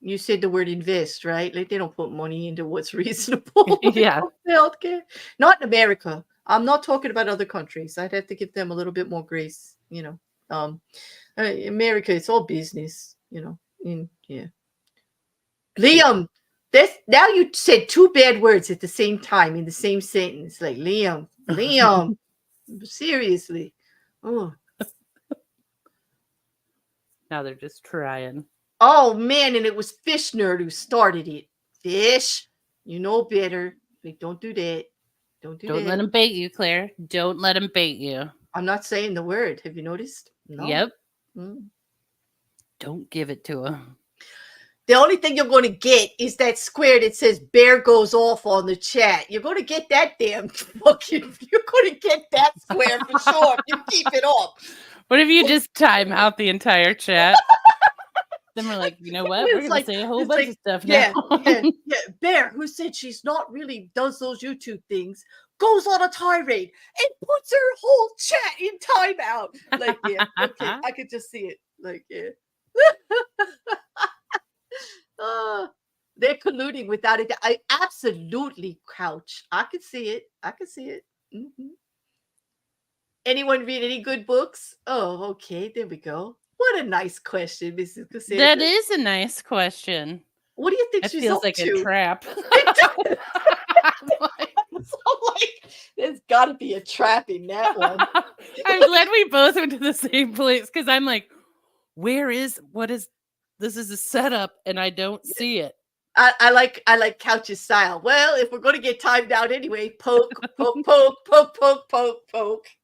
You said the word invest, right? Like, they don't put money into what's reasonable. Yeah. Healthcare. Not in America. I'm not talking about other countries. I'd have to give them a little bit more grace, America, it's all business, yeah. Liam, now you said two bad words at the same time in the same sentence. Like, Liam, seriously. Oh. Now they're just trying. Oh, man, and it was Fish Nerd who started it. Fish, you know better. Like, don't do that. Don't let him bait you, Claire. Don't let him bait you. I'm not saying the word. Have you noticed? No. Yep. Don't give it to him. The only thing you're going to get is that square that says bear goes off on the chat. You're going to get that damn fucking, you're going to get that square for sure. You keep it up. What if you just time out the entire chat? Then we're like, you know what? We're going to say a whole bunch of stuff now. Yeah. Bear, who said she's not really does those YouTube things, goes on a tirade and puts her whole chat in timeout. Like, yeah, okay, I could just see it. Like, yeah. They're colluding without it. I absolutely, Couch. I could see it. Mm-hmm. Anyone read any good books? Oh, okay. There we go. What a nice question, Mrs. Cassandra. That is a nice question. What do you think she's up to? It feels like a trap. There's got to be a trap in that one. I'm glad we both went to the same place, because I'm like, this is a setup and I don't see it. I like Couch's style. Well, if we're going to get timed out anyway, poke.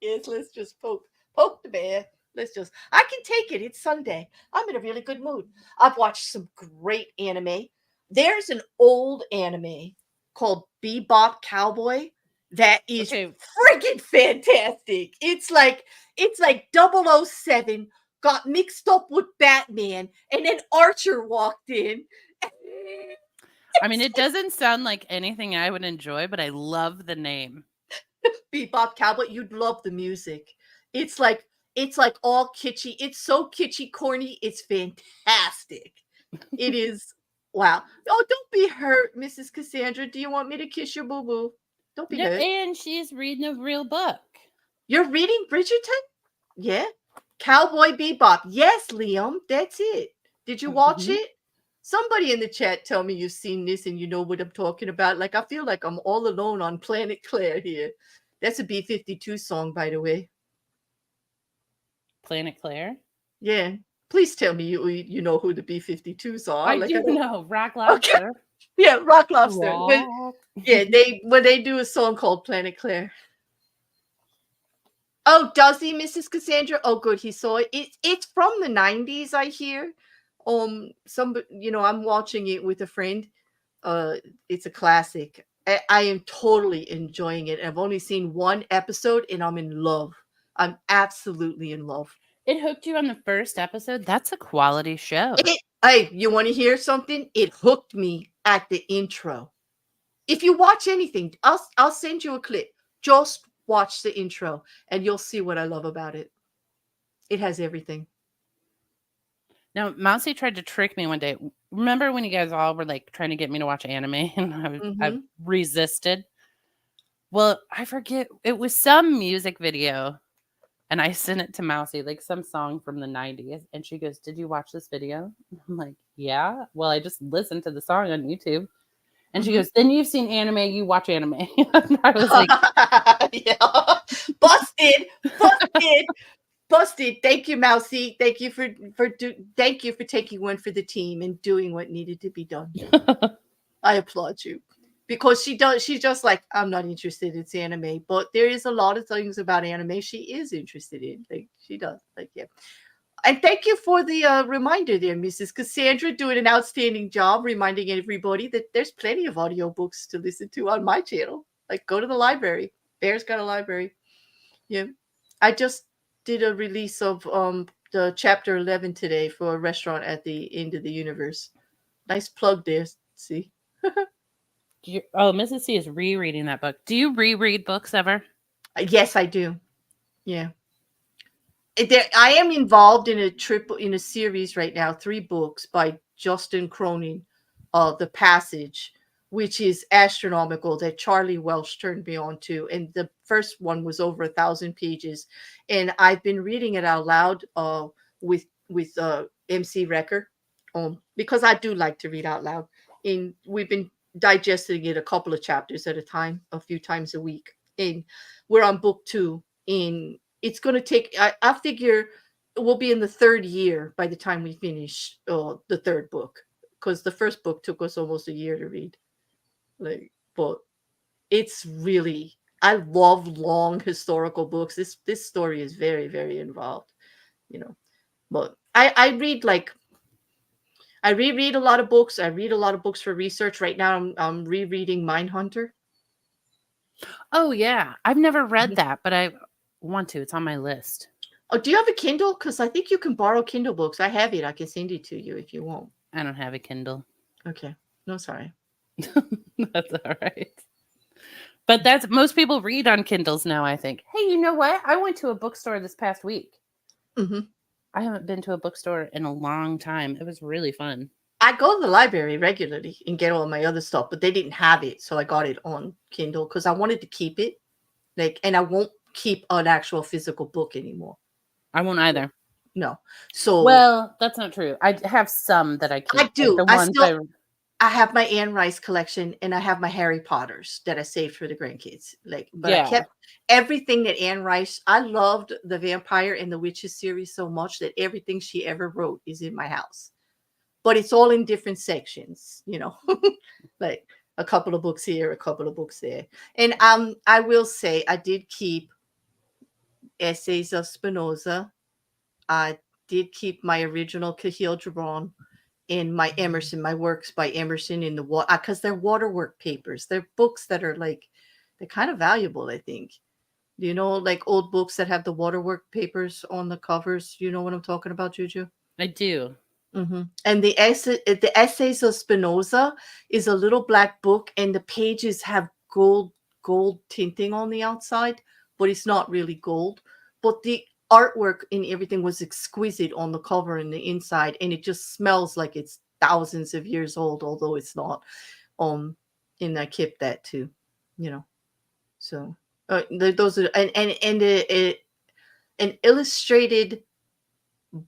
Yes, let's just poke the bear. I can take it. It's Sunday. I'm in a really good mood. I've watched some great anime. There's an old anime called Bebop Cowboy that is friggin' fantastic. It's like 007 got mixed up with Batman, and then Archer walked in. I mean, it doesn't sound like anything I would enjoy, but I love the name. Bebop Cowboy. You'd love the music. It's like all kitschy. It's so kitschy, corny. It's fantastic. It is Wow. Oh, don't be hurt, Mrs. Cassandra. Do you want me to kiss your boo boo? Don't be No, hurt. and she's reading a real book. You're reading Bridgerton? Yeah. Cowboy Bebop. Yes, Liam. That's it. Did you watch Mhm. it? Somebody in the chat tell me you've seen this and you know what I'm talking about. Like, I feel like I'm all alone on Planet Claire here. That's a B-52 song, by the way. Planet Claire. Yeah. Please tell me you know who the B-52s are. I Like, I do don't. know Rock Okay. Lobster. Yeah, Rock Lobster. Rock. Yeah, they do a song called Planet Claire. Oh, does he, Mrs. Cassandra? Oh, good, he saw it. It's from the 90s, I hear. I'm watching it with a friend. Uh, it's a classic. I am totally enjoying it. I've only seen one episode, and I'm in love. I'm absolutely in love. It hooked you on the first episode. That's a quality show. Hey, you want to hear something? It hooked me at the intro. If you watch anything, I'll send you a clip. Just watch the intro, and you'll see what I love about it. It has everything. Now, Mousy tried to trick me one day. Remember when you guys all were like trying to get me to watch anime and I resisted? Well, I forget. It was some music video and I sent it to Mousy, like some song from the 90s. And she goes, "Did you watch this video?" I'm like, "Yeah." Well, I just listened to the song on YouTube. And she goes, "Then you've seen anime, you watch anime." And I was like, yeah. Busted. Busted. Thank you, Mousy. Thank you thank you for taking one for the team and doing what needed to be done. I applaud you. Because she's just like, I'm not interested, it's anime. But there is a lot of things about anime she is interested in. Like she does. Like, yeah. And thank you for the reminder there, Mrs. Cassandra, doing an outstanding job reminding everybody that there's plenty of audiobooks to listen to on my channel. Like, go to the library. Bear's got a library. Yeah. I just did a release of the chapter 11 today for a restaurant at the end of the universe. Nice plug there. See? Mrs. C is rereading that book. Do you reread books ever? Yes, I do. Yeah. I am involved in a series right now, 3 books by Justin Cronin, The Passage, which is astronomical, that Charlie Welsh turned me on to. And the first one was over 1,000 pages. And I've been reading it out loud with MC Recker, because I do like to read out loud. And we've been digesting it a couple of chapters at a time, a few times a week. And we're on book 2. And it's going to take, I figure we'll be in the 3rd year by the time we finish the 3rd book, because the first book took us almost a year to read. Like, but it's really, I love long historical books. This story is very, very involved, but I reread a lot of books. I read a lot of books for research. Right now I'm rereading Mindhunter. Oh yeah, I've never read that, but I want to. It's on my list. Oh, do you have a Kindle? Because I think you can borrow Kindle books. I have it. I can send it to you if you want. I don't have a Kindle. Okay. No, sorry. That's all right. But that's most people read on Kindles now, I think. Hey, you know what? I went to a bookstore this past week. I haven't been to a bookstore in a long time. It was really fun. I go to the library regularly and get all my other stuff, but they didn't have it, so I got it on Kindle because I wanted to keep it. And I won't keep an actual physical book anymore. I won't either. No. So, well, that's not true. I have some that I keep. I do. Like I have my Anne Rice collection, and I have my Harry Potters that I saved for the grandkids. But I kept everything that Anne Rice. I loved the Vampire and the Witches series so much that everything she ever wrote is in my house. But it's all in different sections, like a couple of books here, a couple of books there. And I will say I did keep Essays of Spinoza. I did keep my original Cahill Gibran and my Emerson, my works by Emerson in the water, because they're waterwork papers. They're books that are they're kind of valuable, I think. Like old books that have the waterwork papers on the covers. You know what I'm talking about, JuJu? I do. And the Essays of Spinoza is a little black book, and the pages have gold tinting on the outside, but it's not really gold. But the artwork and everything was exquisite on the cover and the inside, and it just smells like it's thousands of years old, although it's not. And I kept that too, you know. So those are an illustrated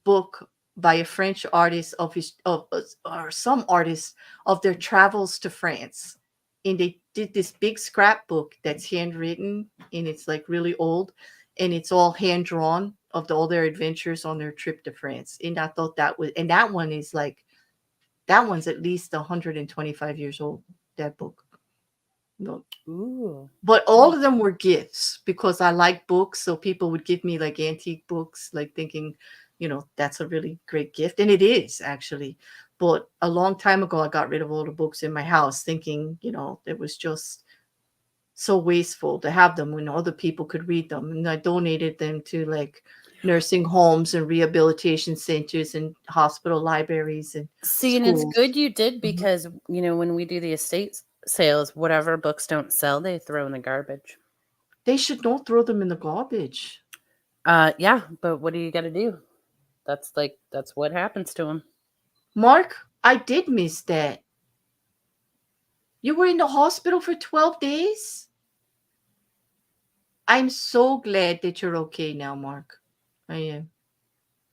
book by a French artist of his of or some artists of their travels to France. And they did this big scrapbook that's handwritten and it's like really old and it's all hand drawn of all their adventures on their trip to France. And I thought that was, and that one is like, that one's at least 125 years old, that book. No. Ooh. But all of them were gifts because I like books. So people would give me like antique books, like thinking, that's a really great gift. And it is actually. But a long time ago, I got rid of all the books in my house thinking, it was just so wasteful to have them when other people could read them. And I donated them to like nursing homes and rehabilitation centers and hospital libraries and See, and it's good you did because, when we do the estate sales, whatever books don't sell, they throw in the garbage. They should not throw them in the garbage. Yeah, but what do you got to do? That's what happens to them. Mark, I did miss that. You were in the hospital for 12 days? I'm so glad that you're okay now, Mark. I am.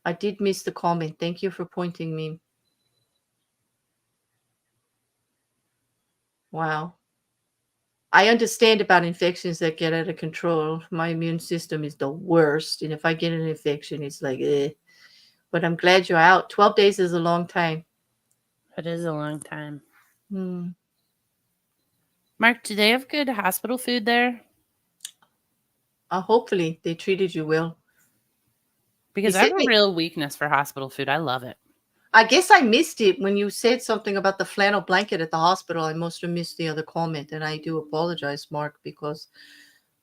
I did miss the comment. Thank you for pointing me. Wow. I understand about infections that get out of control. My immune system is the worst. And if I get an infection, it's like, eh. But I'm glad you're out. 12 days is a long time. It is a long time. Mark, do they have good hospital food there? Hopefully they treated you well. Because I have a real weakness for hospital food. I love it. I guess I missed it when you said something about the flannel blanket at the hospital. I must have missed the other comment, and I do apologize, Mark, because,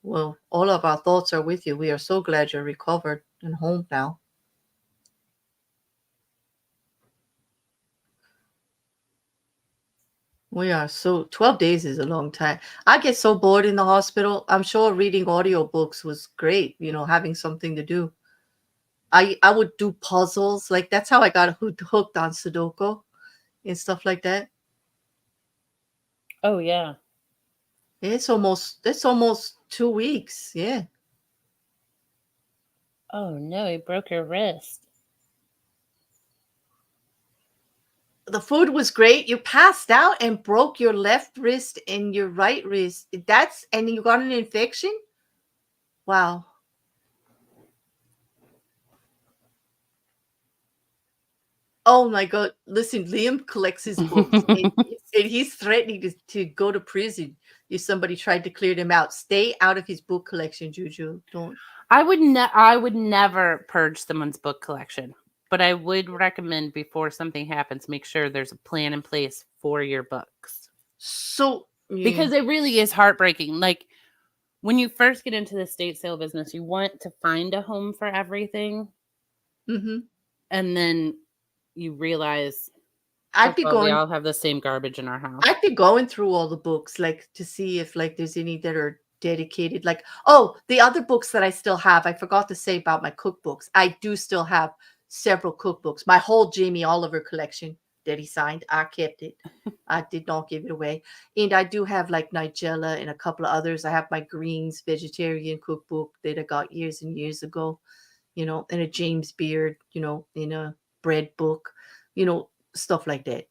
well, all of our thoughts are with you. We are so glad you're recovered and home now. We are 12 days is a long time. I get so bored in the hospital. I'm sure reading audiobooks was great, having something to do. I would do puzzles. Like that's how I got hooked on Sudoku and stuff like that. Oh yeah. It's almost 2 weeks. Yeah. Oh no, he broke your wrist. The food was great. You passed out and broke your left wrist and your right wrist. And you got an infection? Wow. Oh my God. Listen, Liam collects his books and he's threatening to go to prison if somebody tried to clear them out. Stay out of his book collection, JuJu. Don't. I would never purge someone's book collection, but I would recommend before something happens, make sure there's a plan in place for your books. So, yeah. Because it really is heartbreaking. Like when you first get into the estate sale business, you want to find a home for everything. Mm-hmm. And then you realize we all have the same garbage in our house. I'd be going through all the books, like to see if like there's any that are dedicated. Like, oh, the other books that I still have, I forgot to say about my cookbooks. I do still have several cookbooks. My whole Jamie Oliver collection that he signed, I kept it. I did not give it away. And I do have like Nigella and a couple of others. I have my greens vegetarian cookbook that I got years and years ago, and a James Beard, in a bread book, stuff like that.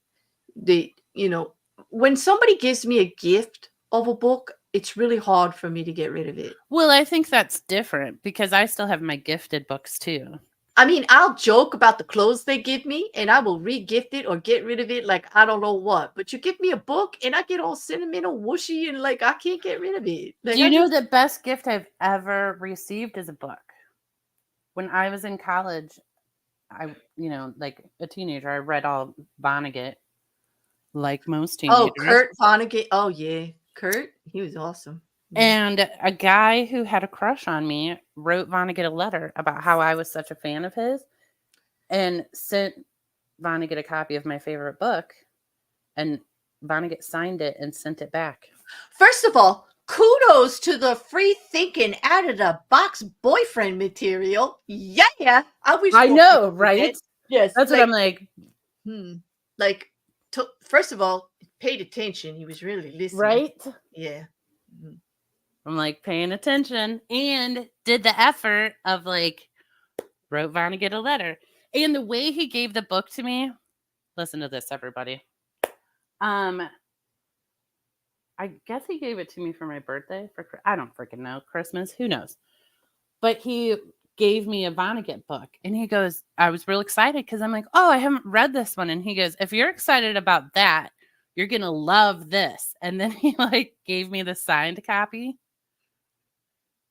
When somebody gives me a gift of a book, it's really hard for me to get rid of it. Well, I think that's different because I still have my gifted books too. I mean, I'll joke about the clothes they give me and I will re-gift it or get rid of it like I don't know what. But you give me a book and I get all sentimental, whooshy, and like I can't get rid of it. Like, do you know the best gift I've ever received is a book? When I was in college, I, like a teenager, I read all Vonnegut, like most teenagers. Oh, Kurt Vonnegut. Oh, yeah. Kurt, he was awesome. And a guy who had a crush on me wrote Vonnegut a letter about how I was such a fan of his and sent Vonnegut a copy of my favorite book. And Vonnegut signed it and sent it back. First of all, kudos to the free thinking out of the box boyfriend material. Yeah. I know, right? Yes. That's what I'm like. Like, first of all, paid attention. He was really listening. Right? Yeah. Mhm. I'm like paying attention and did the effort of like wrote Vonnegut a letter. And the way he gave the book to me, listen to this, everybody. I guess he gave it to me for my birthday. I don't freaking know. Christmas, who knows? But he gave me a Vonnegut book, and he goes, I was real excited because I'm like, oh, I haven't read this one. And he goes, if you're excited about that, you're gonna love this. And then he like gave me the signed copy.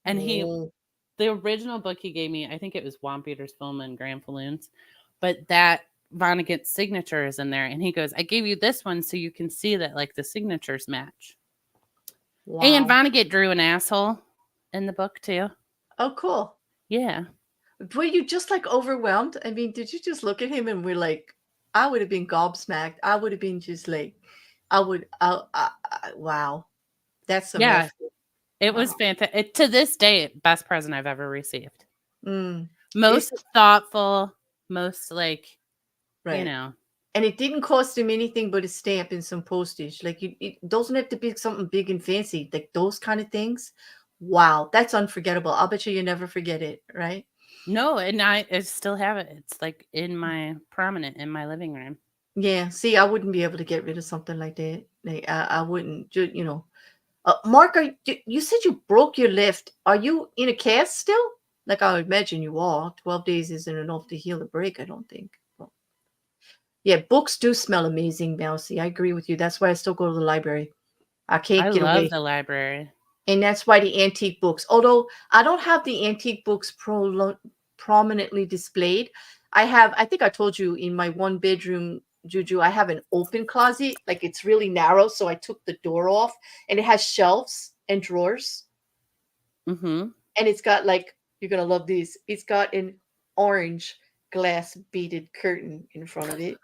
And Oh, the original book he gave me, I think it was Wampeter's Film and Grand Falloons, but that Vonnegut signature is in there. And he goes, I gave you this one so you can see that like the signatures match. wow. And Vonnegut drew an asshole in the book too. Oh, cool. Yeah. Were you just like overwhelmed? I mean, did you just look at him and we're like, I would have been gobsmacked. I would have been just like, wow. That's some Yeah. effort. It was Wow. fantastic. To this day, best present I've ever received. Mm. Most It's thoughtful, most like, right. you know. And it didn't cost him anything but a stamp and some postage. Like it doesn't have to be something big and fancy. Like those kind of things. Wow, that's unforgettable. I'll bet you never forget it, right? No, and I still have it. It's like prominent in my living room. Yeah. See, I wouldn't be able to get rid of something like that. Like I wouldn't. Mark, you said you broke your left. Are you in a cast still? Like I would imagine you are. 12 days isn't enough to heal the break, I don't think. Well, yeah, books do smell amazing, Mousy. I agree with you. That's why I still go to the library. I can't I get love away. the library. And that's why the antique books, although I don't have the antique books prominently displayed. I think I told you in my one bedroom, JuJu, I have an open closet. Like it's really narrow. So I took the door off and it has shelves and drawers. Mm-hmm. And it's got like, you're going to love these. It's got an orange glass beaded curtain in front of it.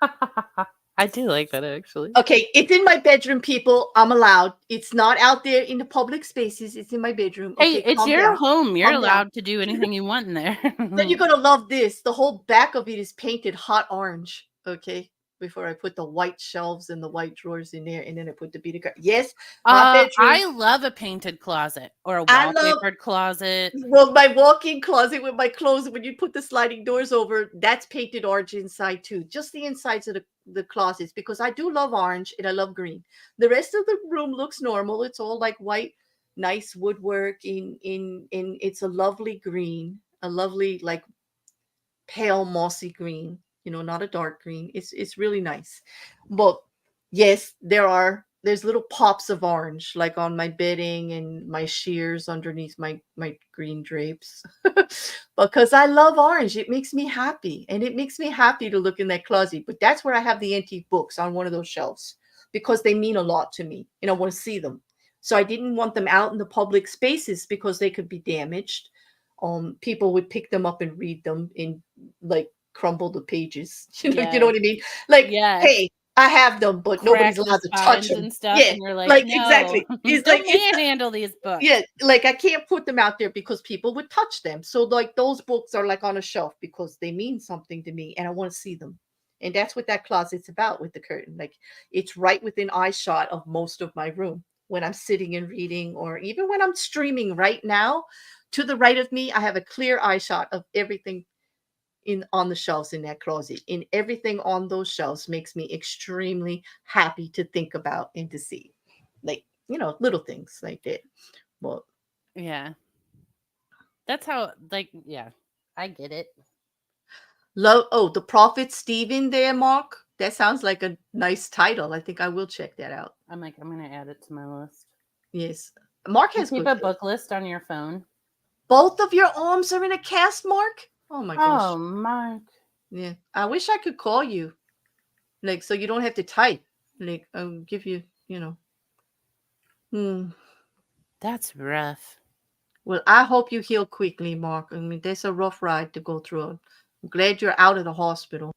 I do like that actually. Okay, it's in my bedroom, people. I'm allowed. It's not out there in the public spaces. It's in my bedroom. Hey, Okay, it's calm your down. home. You're Calm down. allowed to do anything you want in there. Then you're gonna love this. The whole back of it is painted hot orange. Okay, before I put the white shelves and the white drawers in there, and then I put the beaded curtain. Yes, my bedroom. I love a painted closet or a I love wallpapered closet. well my walk-in closet with my clothes. When you put the sliding doors over, that's painted orange inside too. Just the insides of the closets because I do love orange and I love green. The rest of the room looks normal. It's all like white, nice woodwork in it's a lovely green, a lovely like pale mossy green, not a dark green. It's really nice. But yes, there's little pops of orange like on my bedding and my shears underneath my green drapes. Because I love orange. It makes me happy. And it makes me happy to look in that closet. But that's where I have the antique books on one of those shelves because they mean a lot to me and I want to see them. So I didn't want them out in the public spaces because they could be damaged. People would pick them up and read them and like crumble the pages. You know what I mean? Like, Yes. hey, I have them, but nobody's Crack allowed the to touch spines them. and stuff, Yeah, and you're like no, exactly. It's don't like manhandle these books. yeah, like I can't put them out there because people would touch them. So like those books are like on a shelf because they mean something to me and I want to see them. And that's what that closet's about with the curtain. Like it's right within eye shot of most of my room when I'm sitting and reading, or even when I'm streaming right now. To the right of me, I have a clear eye shot of everything on the shelves in that closet. And everything on those shelves makes me extremely happy to think about and to see. Like, little things like that. Well, Yeah. That's how, like, yeah, I get it. the Prophet Stephen there, Mark. That sounds like a nice title. I think I will check that out. I'm going to add it to my list. Yes. Mark has keep good a book list on your phone. Both of your arms are in a cast, Mark? Oh my gosh. Oh, Mark. Yeah. I wish I could call you. Like, so you don't have to type. Like, I'll give you, That's rough. Well, I hope you heal quickly, Mark. I mean, that's a rough ride to go through. I'm glad you're out of the hospital.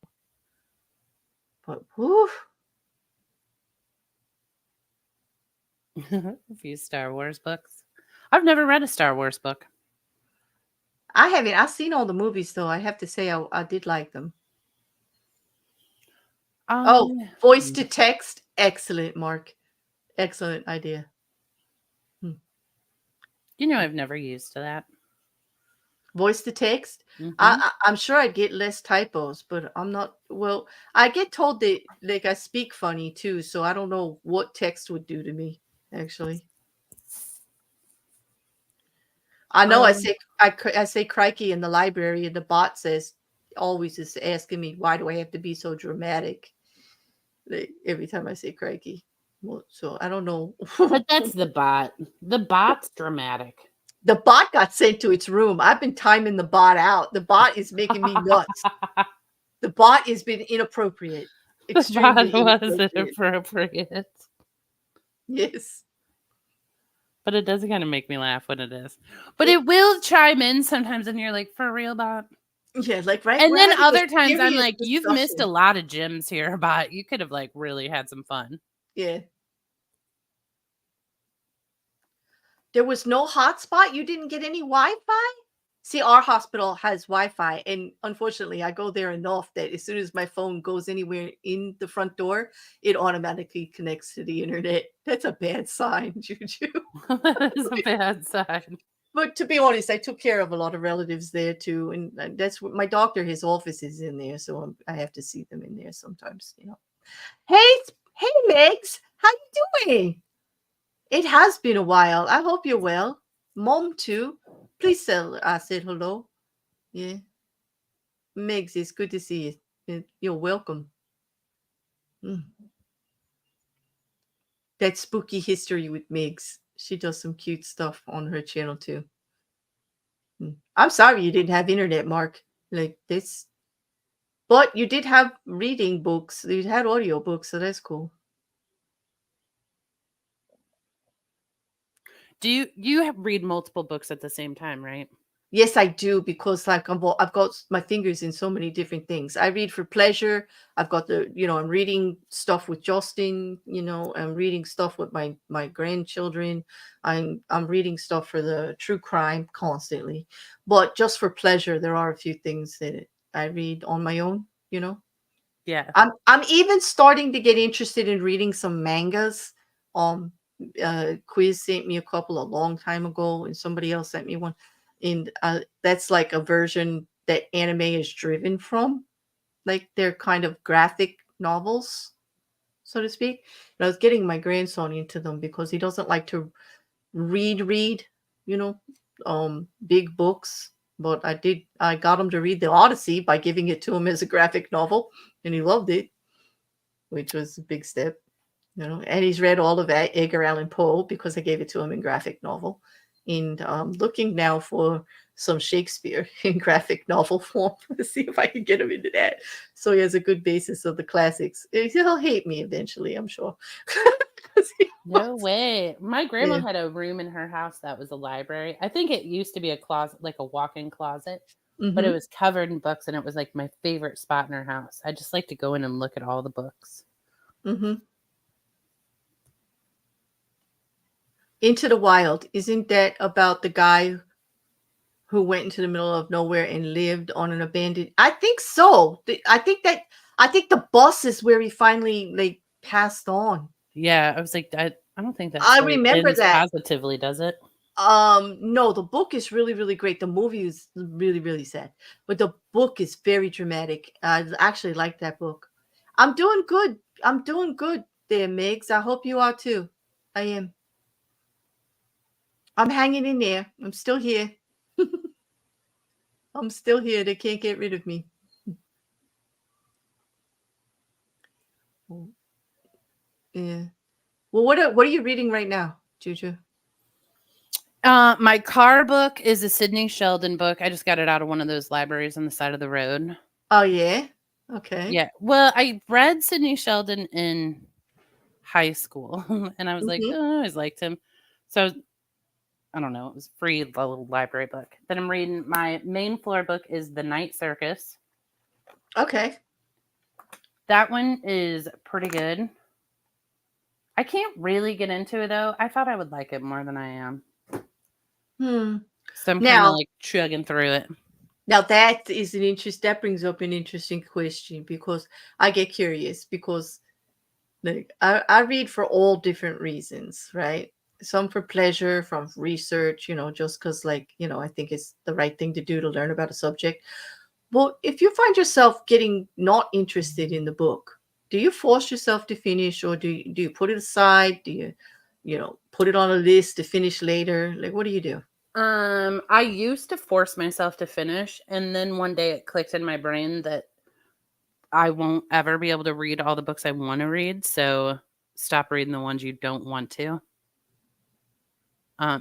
But, whew. A few Star Wars books. I've never read a Star Wars book. I haven't. I've seen all the movies, though. I have to say I did like them. Oh, voice Hmm. to text. Excellent, Mark. Excellent idea. Hmm. You know, I've never used that. Voice to text. Hmm. I'm sure I'd get less typos, but I'm not. Well, I get told that like I speak funny too, so I don't know what text would do to me. Actually, I know Um, I say crikey in the library, and the bot says always is asking me why do I have to be so dramatic like, every time I say crikey. Well, so I don't know. but that's the bot. The bot's dramatic. The bot got sent to its room. I've been timing the bot out. The bot is making me nuts. The bot has been inappropriate, The bot extremely was inappropriate. inappropriate. Yes. But it does kind of make me laugh when it is. But It it will chime in sometimes, and you're like, for real, bot? yeah, like right, And we're then having a other times I'm serious like, you've missed a discussion. lot of gems here, bot. You could have like really had some fun. Yeah. There was no hotspot. You didn't get any Wi-Fi? See, our hospital has Wi-Fi, and unfortunately, I go there enough that as soon as my phone goes anywhere in the front door, it automatically connects to the internet. That's a bad sign, Juju. That is a bad sign. But to be honest, I took care of a lot of relatives there too, and that's what my doctor. His office is in there, so I have to see them in there sometimes. You know. Hey, hey, Megs, how you doing? It has been a while. I hope you're well. Mom too. Please tell I said hello. Yeah, Megs, it's good to see you. You're welcome. Mm. That spooky history with Megs. She does some cute stuff on her channel too. Mm. I'm sorry you didn't have internet, Mark. Like this. But you did have reading books. You had audio books, so that's cool. Do you read multiple books at the same time, right? Yes, I do because like I've got my fingers in so many different things. I read for pleasure. I've got I'm reading stuff with Justin. I'm reading stuff with my grandchildren. I'm reading stuff for the true crime constantly, but just for pleasure, there are a few things that I read on my own. Yeah. I'm even starting to get interested in reading some mangas. Um, Quiz sent me a couple a long time ago, and somebody else sent me one, and that's like a version that anime is driven from. Like they're kind of graphic novels, so to speak. And I was getting my grandson into them because he doesn't like to read, you know, big books. But I got him to read the Odyssey by giving it to him as a graphic novel, and he loved it, which was a big step. And he's read all of Edgar Allan Poe because I gave it to him in graphic novel. And looking now for some Shakespeare in graphic novel form to see if I can get him into that. So he has a good basis of the classics. He'll hate me eventually, I'm sure. 'Cause No way. My grandma yeah. had a room in her house that was a library. I think it used to be a closet, like a walk-in closet, but it Hmm. was covered in books and it was like my favorite spot in her house. I just like to go in and look at all the books. Hmm. Into the Wild. Isn't that about the guy who went into the middle of nowhere and lived on an abandoned? I think so. I think the bus is where he finally like passed on. Yeah, I was like, I don't think that I story remember ends that. positively, does it? No, the book is really, really great. The movie is really, really sad, but the book is very dramatic. I actually like that book. I'm doing good. I'm doing good there, Migs. I hope you are too. I am. I'm hanging in there. I'm still here. I'm still here. They can't get rid of me. Oh, yeah. Well, what are you reading right now, Juju? My car book is a Sidney Sheldon book. I just got it out of one of those libraries on the side of the road. Oh yeah. Okay. Yeah. Well, I read Sidney Sheldon in high school and I was like, Hmm. oh, I always liked him. So I don't know, it was free little library book. Then I'm reading my main floor book is The Night Circus. Okay. That one is pretty good. I can't really get into it though. I thought I would like it more than I am. Hmm. So I'm kind of Now, like chugging through it. Now that is an interest that brings up an interesting question because I get curious because like I read for all different reasons, right? Some for pleasure, from research, just because like, I think it's the right thing to do to learn about a subject. Well, if you find yourself getting not interested in the book, do you force yourself to finish or do you put it aside? Do you put it on a list to finish later? Like, what do you do? I used to force myself to finish, and then one day it clicked in my brain that I won't ever be able to read all the books I want to read, so stop reading the ones you don't want to.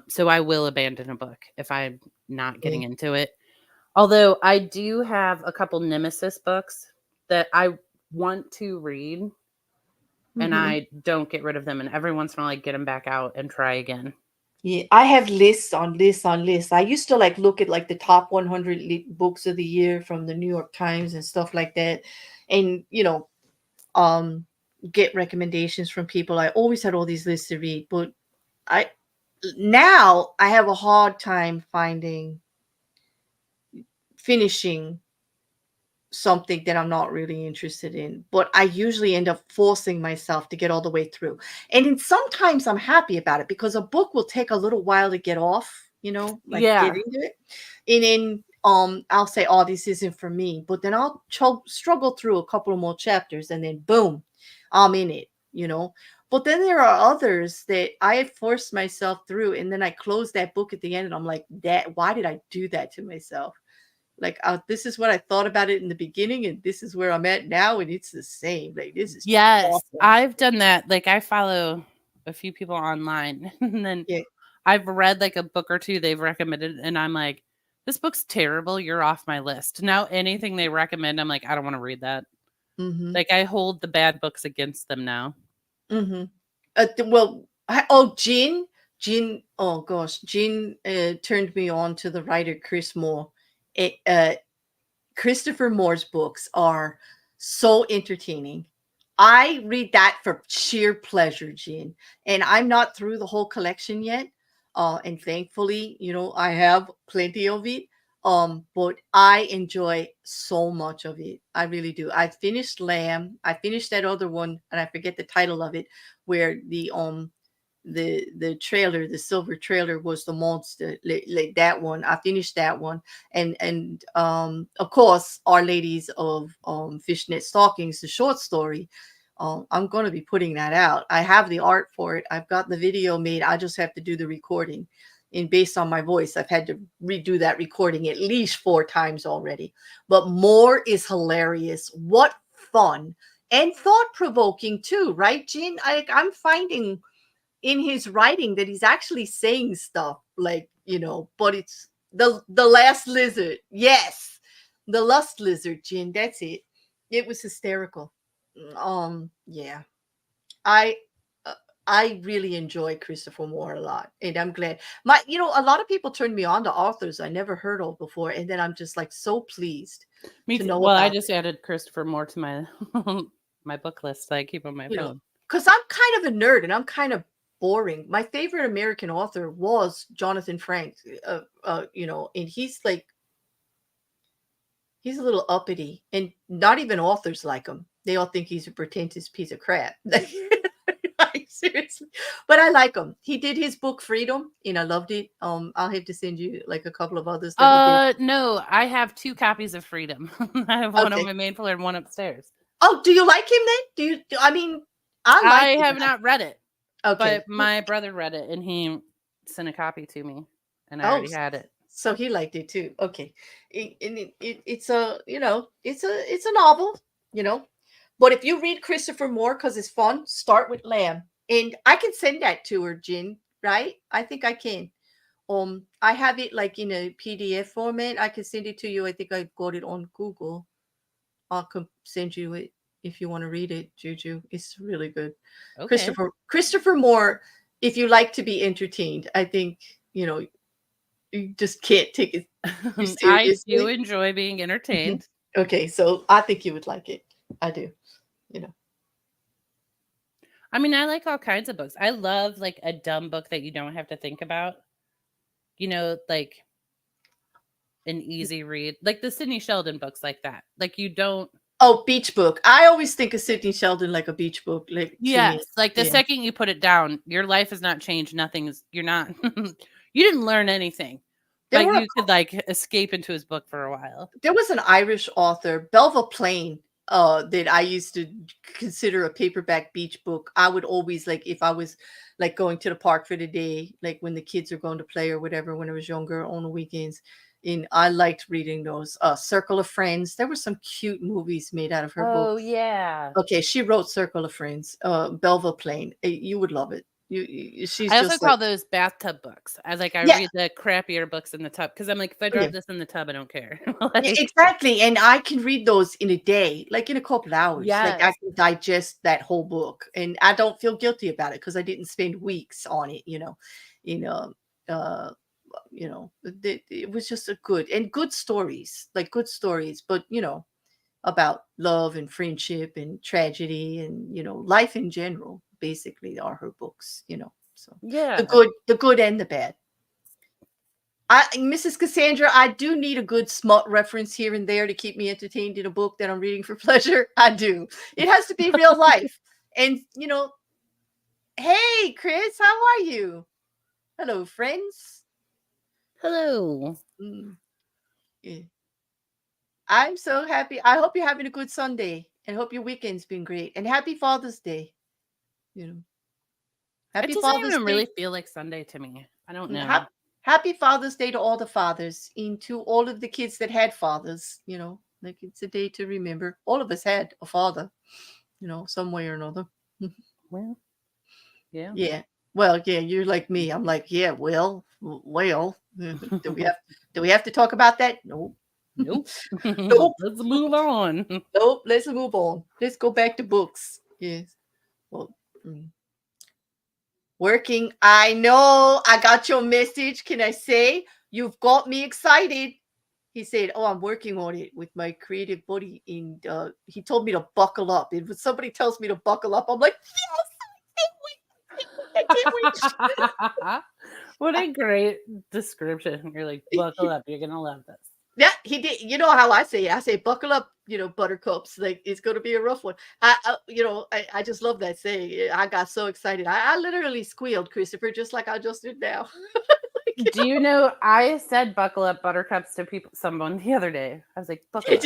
So I will abandon a book if I'm not getting Yeah. into it. Although I do have a couple Nemesis books that I want to read, and Hmm. I don't get rid of them, and every once in a while I get them back out and try again. Yeah, I have lists on lists on lists. I used to like look at like the top 100 books of the year from the New York Times and stuff like that, and um, get recommendations from people. I always had all these lists to read, but I now I have a hard time finishing something that I'm not really interested in, but I usually end up forcing myself to get all the way through. And then sometimes I'm happy about it because a book will take a little while to get off, like get Yeah. into it. And then I'll say, "Oh, this isn't for me." But then I'll struggle through a couple of more chapters and then boom, I'm in it. But then there are others that I have forced myself through and then I close that book at the end and I'm like, "That why did I do that to myself?" Like, this is what I thought about it in the beginning, and this is where I'm at now, and it's the same. Like, this is Yes, awful. I've done that. Like, I follow a few people online, and then Yeah. I've read like a book or two they've recommended, and I'm like, this book's terrible. You're off my list. Now, anything they recommend, I'm like, I don't want to read that. Mm-hmm. Like, I hold the bad books against them now. Mm-hmm. Well, oh, Jin. Oh gosh, Jin turned me on to the writer Chris Moore. It, Christopher Moore's books are so entertaining. I read that for sheer pleasure, Jean. And I'm not through the whole collection yet. And thankfully, I have plenty of it. But I enjoy so much of it. I really do. I finished Lamb. I finished that other one, and I forget the title of it, where the trailer, the silver trailer, was the monster. Like that one, I finished that one. And of course, Our Ladies of Fishnet Stockings, the short story. I'm going to be putting that out. I have the art for it. I've got the video made. I just have to do the recording. And based on my voice, I've had to redo that recording at least 4 times already. But Moore is hilarious. What fun and thought provoking too, right, Jean? I'm finding in his writing that he's actually saying stuff like, but it's the last lizard. Yes. The lust lizard, Jin. That's it. It was hysterical. Yeah. I uh, I really enjoy Christopher Moore a lot, and I'm glad. A lot of people turned me on to authors I never heard of before, and then I'm just like so pleased Me to too. know Well, I about just added Christopher Moore to my my book list that I keep on my phone. because I'm kind of a nerd and I'm kind of boring. My favorite American author was Jonathan Frank, and he's a little uppity, and not even authors like him. They all think he's a pretentious piece of crap. Like, seriously, but I like him. He did his book Freedom, and I loved it. I'll have to send you like a couple of others that he did. No, I have 2 copies of Freedom. I have one on Okay. my main floor and one upstairs. Oh, do you like him then? I mean, I like I the have guy. not read it, Okay. but my brother read it and he sent a copy to me, and I Oh, already had it. so he liked it too. Okay. It's it's a novel, you know. But if you read Christopher Moore because it's fun, start with Lamb. And I can send that to her, Jin, right? I think I can. I have it like in a PDF format. I can send it to you. I think I got it on Google. I can send you it if you want to read it, Juju. It's really good. Okay. Christopher Moore, if you like to be entertained, I think, you just can't take it too I do seriously. enjoy being Mhm. entertained. Okay, so I think you would like it. I do. You know. I mean, I like all kinds of books. I love like a dumb book that you don't have to think about. Like an easy read, like the Sidney Sheldon books, like that. Like you don't. Oh, beach book. I always think of Sidney Sheldon like a beach book, like to me. Yes, like the Yeah. second you put it down, your life has not changed. Nothing's. You're not. You didn't learn anything, There but were you could like escape into his book for a while. there was an Irish author, Belva Plain, that I used to consider a paperback beach book. I would always like if I was like going to the park for the day, like when the kids are going to play or whatever, when I was younger on the weekends. And I liked reading those. Circle of Friends. There were some cute movies made out of her Oh books. yeah. Okay, she wrote Circle of Friends. Belva Plain. You would love it. She's I also just like, call those bathtub books. I yeah, read the crappier books in the tub because I'm like, if I oh, yeah. drop this in the tub, I don't care. Yeah, Like, exactly. And I can read those in a day, like in a couple of hours. Like I yes. can digest that whole book, and I don't feel guilty about it because I didn't spend weeks on it. You know, uh, it was just a good stories, like good stories, but about love and friendship and tragedy and life in general. Basically, are her books. So Yeah. the good and the bad. Mrs. Cassandra, I do need a good smut reference here and there to keep me entertained in a book that I'm reading for pleasure. I do. It has to be real life. And, hey, Chris, how are you? Hello, friends. Hello. Mm, yeah. I'm so happy. I hope you're having a good Sunday and hope your weekend's been great. And happy Father's Day. You know, It happy doesn't Father's even Day. really feel like Sunday to me. I don't Mm, know. Happy Father's Day to all the fathers and to all of the kids that had fathers. Like it's a day to remember. All of us had a father, some way or another. Well, yeah. Yeah. Well, yeah, you're like me. I'm like, yeah, well, do we have to talk about that? No. Nope. Nope. Let's move on. Nope. Let's move on. Let's go back to books. Yes. Well, mm. Working. I know. I got your message. Can I say you've got me excited? He said, "Oh, I'm working on it with my creative buddy." And he told me to buckle up. And when somebody tells me to buckle up, I'm like, "Yes, I can't wait! What a great description. You're like, I can't buckle wait!" up. You're going to love this. Yeah, he did. You know how I say it. I say, "Buckle up, buttercups. Like it's going to be a rough one." I just love that saying. I got so excited. I literally squealed, Christopher, just like I just did now. Do you know, I said buckle up buttercups to someone the other day. I was like, buckle up.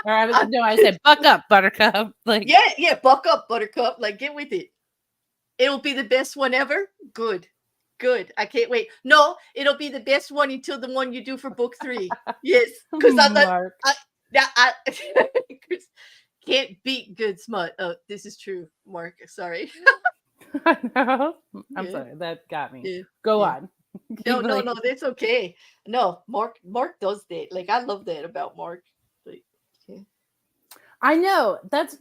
Or I said, buck up, buttercup. Like, Yeah, buck up, buttercup. Like, get with it. It'll be the best one ever. Good. I can't wait. No, it'll be the best one until the one you do for book 3. Yes, because Mark. I Chris, can't beat good smut. Oh, this is true, Mark. Sorry. I know. I'm Yeah, sorry. That got me. yeah, Go yeah. on. No, Keep, like, that's okay. No, Mark does that. Like, I love that about Mark. Like, yeah. I know. That's,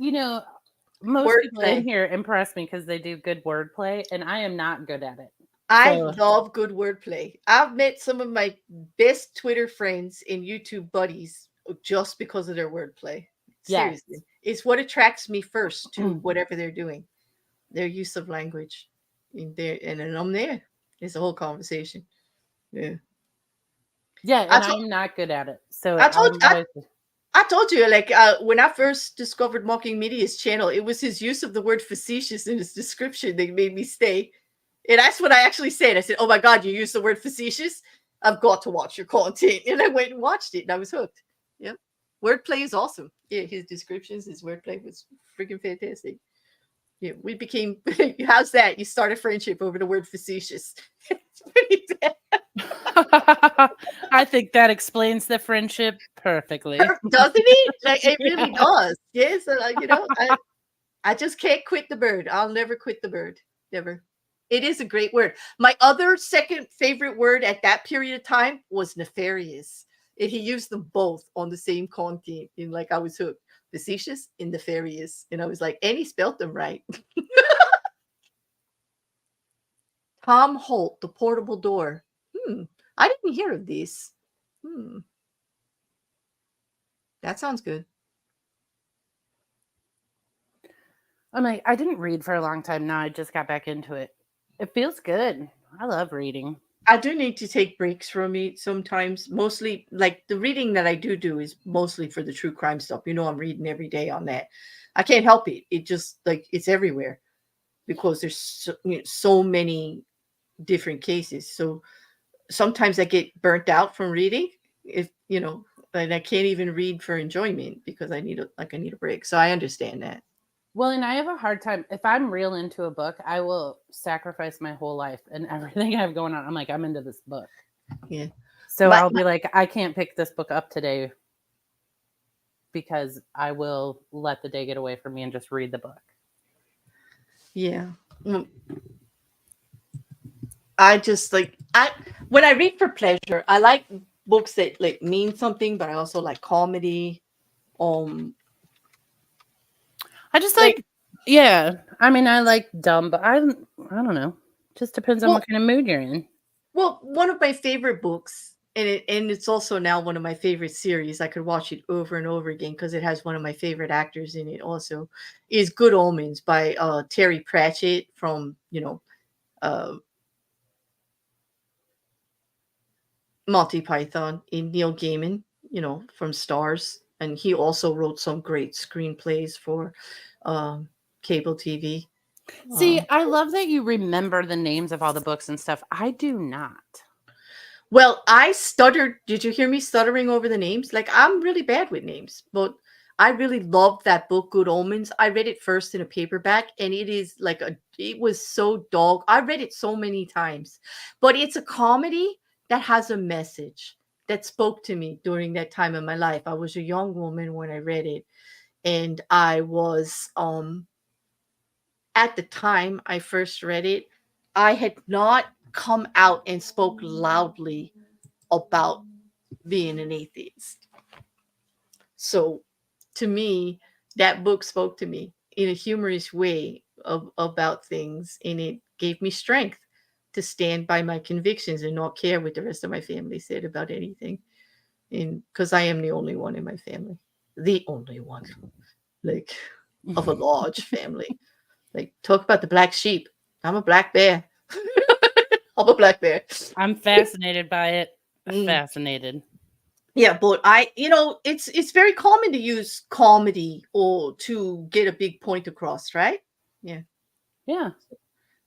most people in Wordplay. here impress me because they do good wordplay, and I am not good at it. I So, love good wordplay. I've met some of my best Twitter friends and YouTube buddies just because of their wordplay. yes. Seriously. It's what attracts me first to whatever they're doing. Their use of language. And then I'm there. It's a whole conversation. Yeah. Yeah, I and told I'm not good at it. So I told I'm always I told you, like, when I first discovered Mocking Media's channel, it was his use of the word facetious in his description that made me stay. And that's what I actually said. I said, "Oh my God, you used the word facetious? I've got to watch your content." And I went and watched it and I was hooked. Yep. Wordplay is awesome. Yeah, his descriptions, his wordplay was freaking fantastic. Yeah, we became, how's that? You start a friendship over the word facetious. It's pretty bad. I think that explains the friendship perfectly. Doesn't it? Like, it really does. Yes. I just can't quit the bird. I'll never quit the bird. Never. It is a great word. My other second favorite word at that period of time was nefarious. And he used them both on the same content. And like I was hooked. Facetious and nefarious. And I was like, and he spelt them right. Tom Holt, the portable door. I didn't hear of this. That sounds good. I'm like, I didn't read for a long time. Now I just got back into it. It feels good. I love reading. I do need to take breaks from it sometimes. Mostly, like the reading that I do is mostly for the true crime stuff. I'm reading every day on that. I can't help it. It just like it's everywhere because there's so many different cases. So sometimes I get burnt out from reading. If and I can't even read for enjoyment because I need a break. So I understand that. Well, and I have a hard time if I'm real into a book, I will sacrifice my whole life and everything I have going on. I'm like, I'm into this book. Yeah. So My, I'll be like, I can't pick this book up today because I will let the day get away from me and just read the book. yeah. Mm, I just like I when I read for pleasure, I like books that like mean something, but I also like comedy. Um I just like like, yeah. I mean, I like dumb, but I don't know. Just depends on well what kind of mood you're in. one of my favorite books, and it's also now one of my favorite series. I could watch it over and over again because it has one of my favorite actors in it also, is Good Omens by Terry Pratchett from, uh Monty Python, and Neil Gaiman, from Stars. And he also wrote some great screenplays for um cable TV. See, Um I love that you remember the names of all the books and stuff. I do not. Well, I stuttered. Did you hear me stuttering over the names? Like, I'm really bad with names, but I really loved that book, Good Omens. I read it first in a paperback, and it was so dog. I read it so many times, but it's a comedy that has a message that spoke to me during that time in my life. I was a young woman when I read it, and I was, at the time I first read it, I had not come out and spoke loudly about being an atheist. So to me, that book spoke to me in a humorous way about things, and it gave me strength to stand by my convictions and not care what the rest of my family said about anything. And because I am the only one in my family, the only one, like, of a large family. Like, talk about the black sheep. I'm a black bear. I'm a black bear. I'm fascinated by it. Mm. Fascinated. Yeah, but it's very common to use comedy or to get a big point across, right? Yeah. Yeah.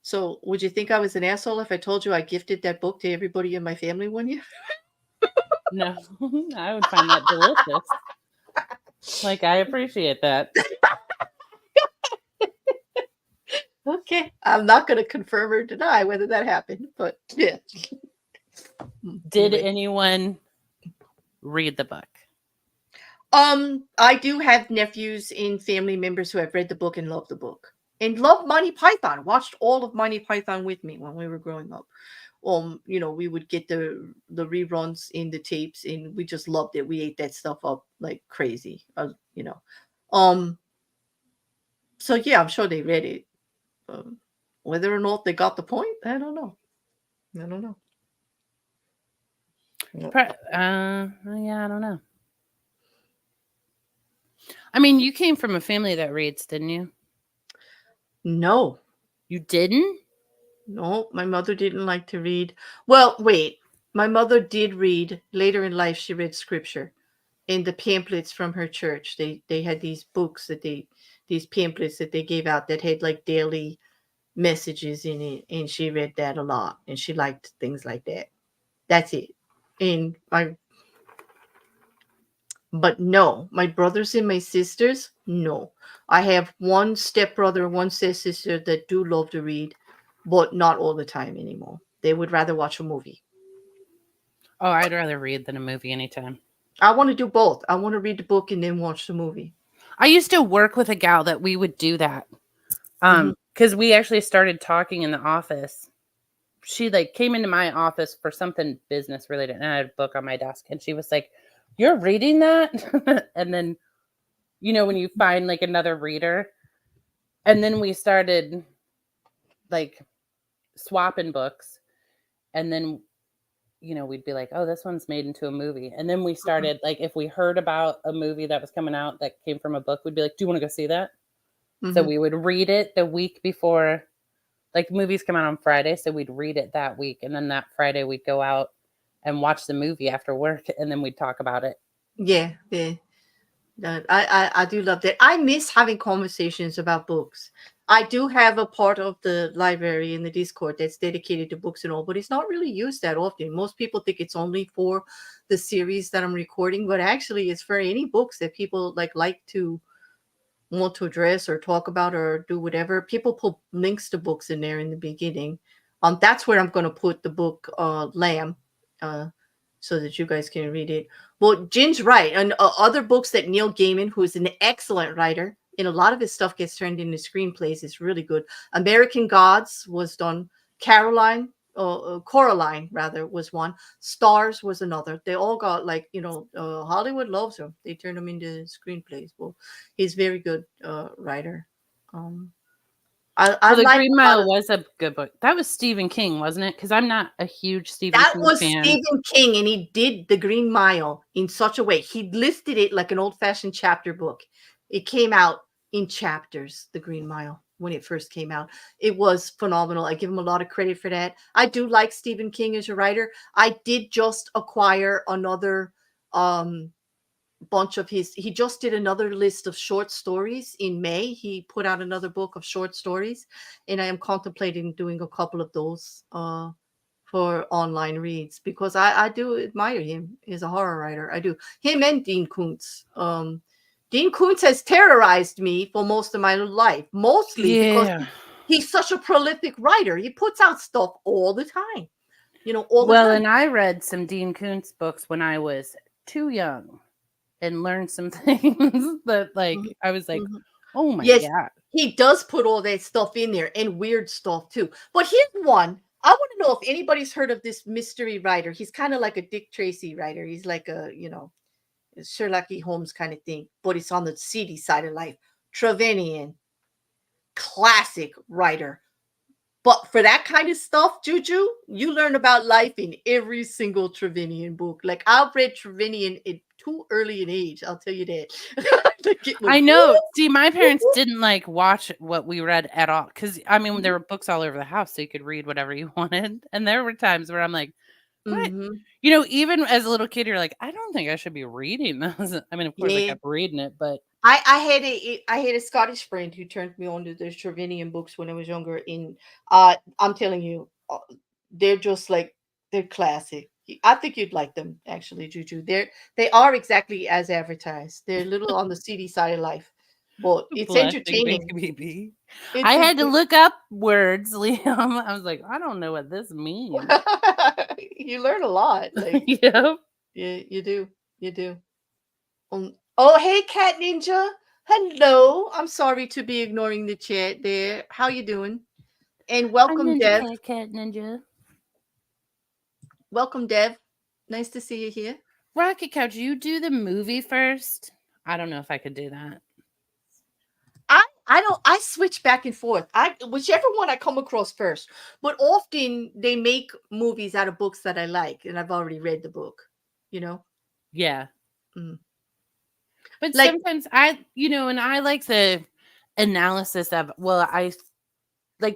So, would you think I was an asshole if I told you I gifted that book to everybody in my family one year? No, I would find that delicious. Like, I appreciate that. Okay, I'm not going to confirm or deny whether that happened, but yeah. Did Anyway, anyone read the book? I do have nephews and family members who have read the book and love the book and love Monty Python. Watched all of Monty Python with me when we were growing up. We would get the reruns in the tapes, and we just loved it. We ate that stuff up like crazy. Um. So yeah, I'm sure they read it. Um, Whether or not they got the point, I don't know. I don't know. No. Yeah, I don't know. I mean, you came from a family that reads, didn't you? No, You didn't? no, my mother didn't like to read. Well, wait. My mother did read later in life. She read scripture in the pamphlets from her church. They had these books these pamphlets that they gave out that had like daily messages in it, and she read that a lot, and she liked things like that. That's it. And I But no, my brothers and my sisters, no. I have one stepbrother, one stepsister that do love to read, but not all the time anymore. They would rather watch a movie. Oh, I'd rather read than a movie anytime. I want to do both. I want to read the book and then watch the movie. I used to work with a gal that we would do that. Hmm. Because we actually started talking in the office. She like came into my office for something business related, and I had a book on my desk, and she was like, "You're reading that?" And then, when you find like another reader, and then we started like swapping books, and then we'd be like, "Oh, this one's made into a movie," and then we started like if we heard about a movie that was coming out that came from a book, we'd be like, "Do you want to go see that?" So Hmm. we would read it the week before like movies come out on Friday, so we'd read it that week, and then that Friday we'd go out and watch the movie after work, and then we'd talk about it. Yeah, yeah. I do love that. I miss having conversations about books. I do have a part of the library in the Discord that's dedicated to books and all, but it's not really used that often. Most people think it's only for the series that I'm recording, but actually it's for any books that people like to want to address or talk about or do whatever. People put links to books in there in the beginning. That's where I'm going to put the book Lamb, so that you guys can read it. Well, Jin's right. And other books that Neil Gaiman, who is an excellent writer, and a lot of his stuff gets turned into screenplays. It's really good. American Gods was done. Coraline rather was one. Stars was another. They all got Hollywood loves them. They turn them into screenplays. Well, he's a very good writer. The Green Mile was a good book. That was Stephen King, wasn't it? Because I'm not a huge Stephen King fan. That was Stephen King, and he did The Green Mile in such a way. He listed it like an old-fashioned chapter book. It came out in chapters, The Green Mile, when it first came out. It was phenomenal. I give him a lot of credit for that. I do like Stephen King as a writer. I did just acquire another bunch of he just did another list of short stories in May. He put out another book of short stories, and I am contemplating doing a couple of those for online reads, because I do admire him as a horror writer. I do. Him and Dean Koontz. Dean Koontz has terrorized me for most of my life, mostly because he's such a prolific writer. He puts out stuff all the time, all the time. And I read some Dean Koontz books when I was too young and learned some things that I was like, oh my God. He does put all that stuff in there, and weird stuff too. But here's one. I want to know if anybody's heard of this mystery writer. He's kind of like a Dick Tracy writer. He's like a, Sherlock Holmes kind of thing, but it's on the seedy side of life. Trevanian, classic writer. But for that kind of stuff, JuJu, you learn about life in every single Trevanian book. Like, I've read Trevanian at too early an age, I'll tell you that. I know. See, my parents didn't watch what we read at all. Because, there were books all over the house, so you could read whatever you wanted. And there were times where I'm like, what? Even as a little kid, you're like, I don't think I should be reading this. Of course, I kept reading it, but I had a Scottish friend who turned me on to the Trevanian books when I was younger. I'm telling you, they're just they're classic. I think you'd like them, actually, JuJu. They are exactly as advertised. They're a little on the seedy side of life, but it's entertaining. I had to look up words, Liam. I was like, I don't know what this means. You learn a lot. Yeah, you do. You do. Oh, hey, Cat Ninja. Hello. I'm sorry to be ignoring the chat there. How you doing? And welcome, Dev. Cat Ninja. Welcome, Dev. Nice to see you here. Rocket Couch, you do the movie first? I don't know if I could do that. I switch back and forth. Whichever one I come across first. But often they make movies out of books that I like, and I've already read the book. Yeah. Mm. But sometimes and I like the analysis of,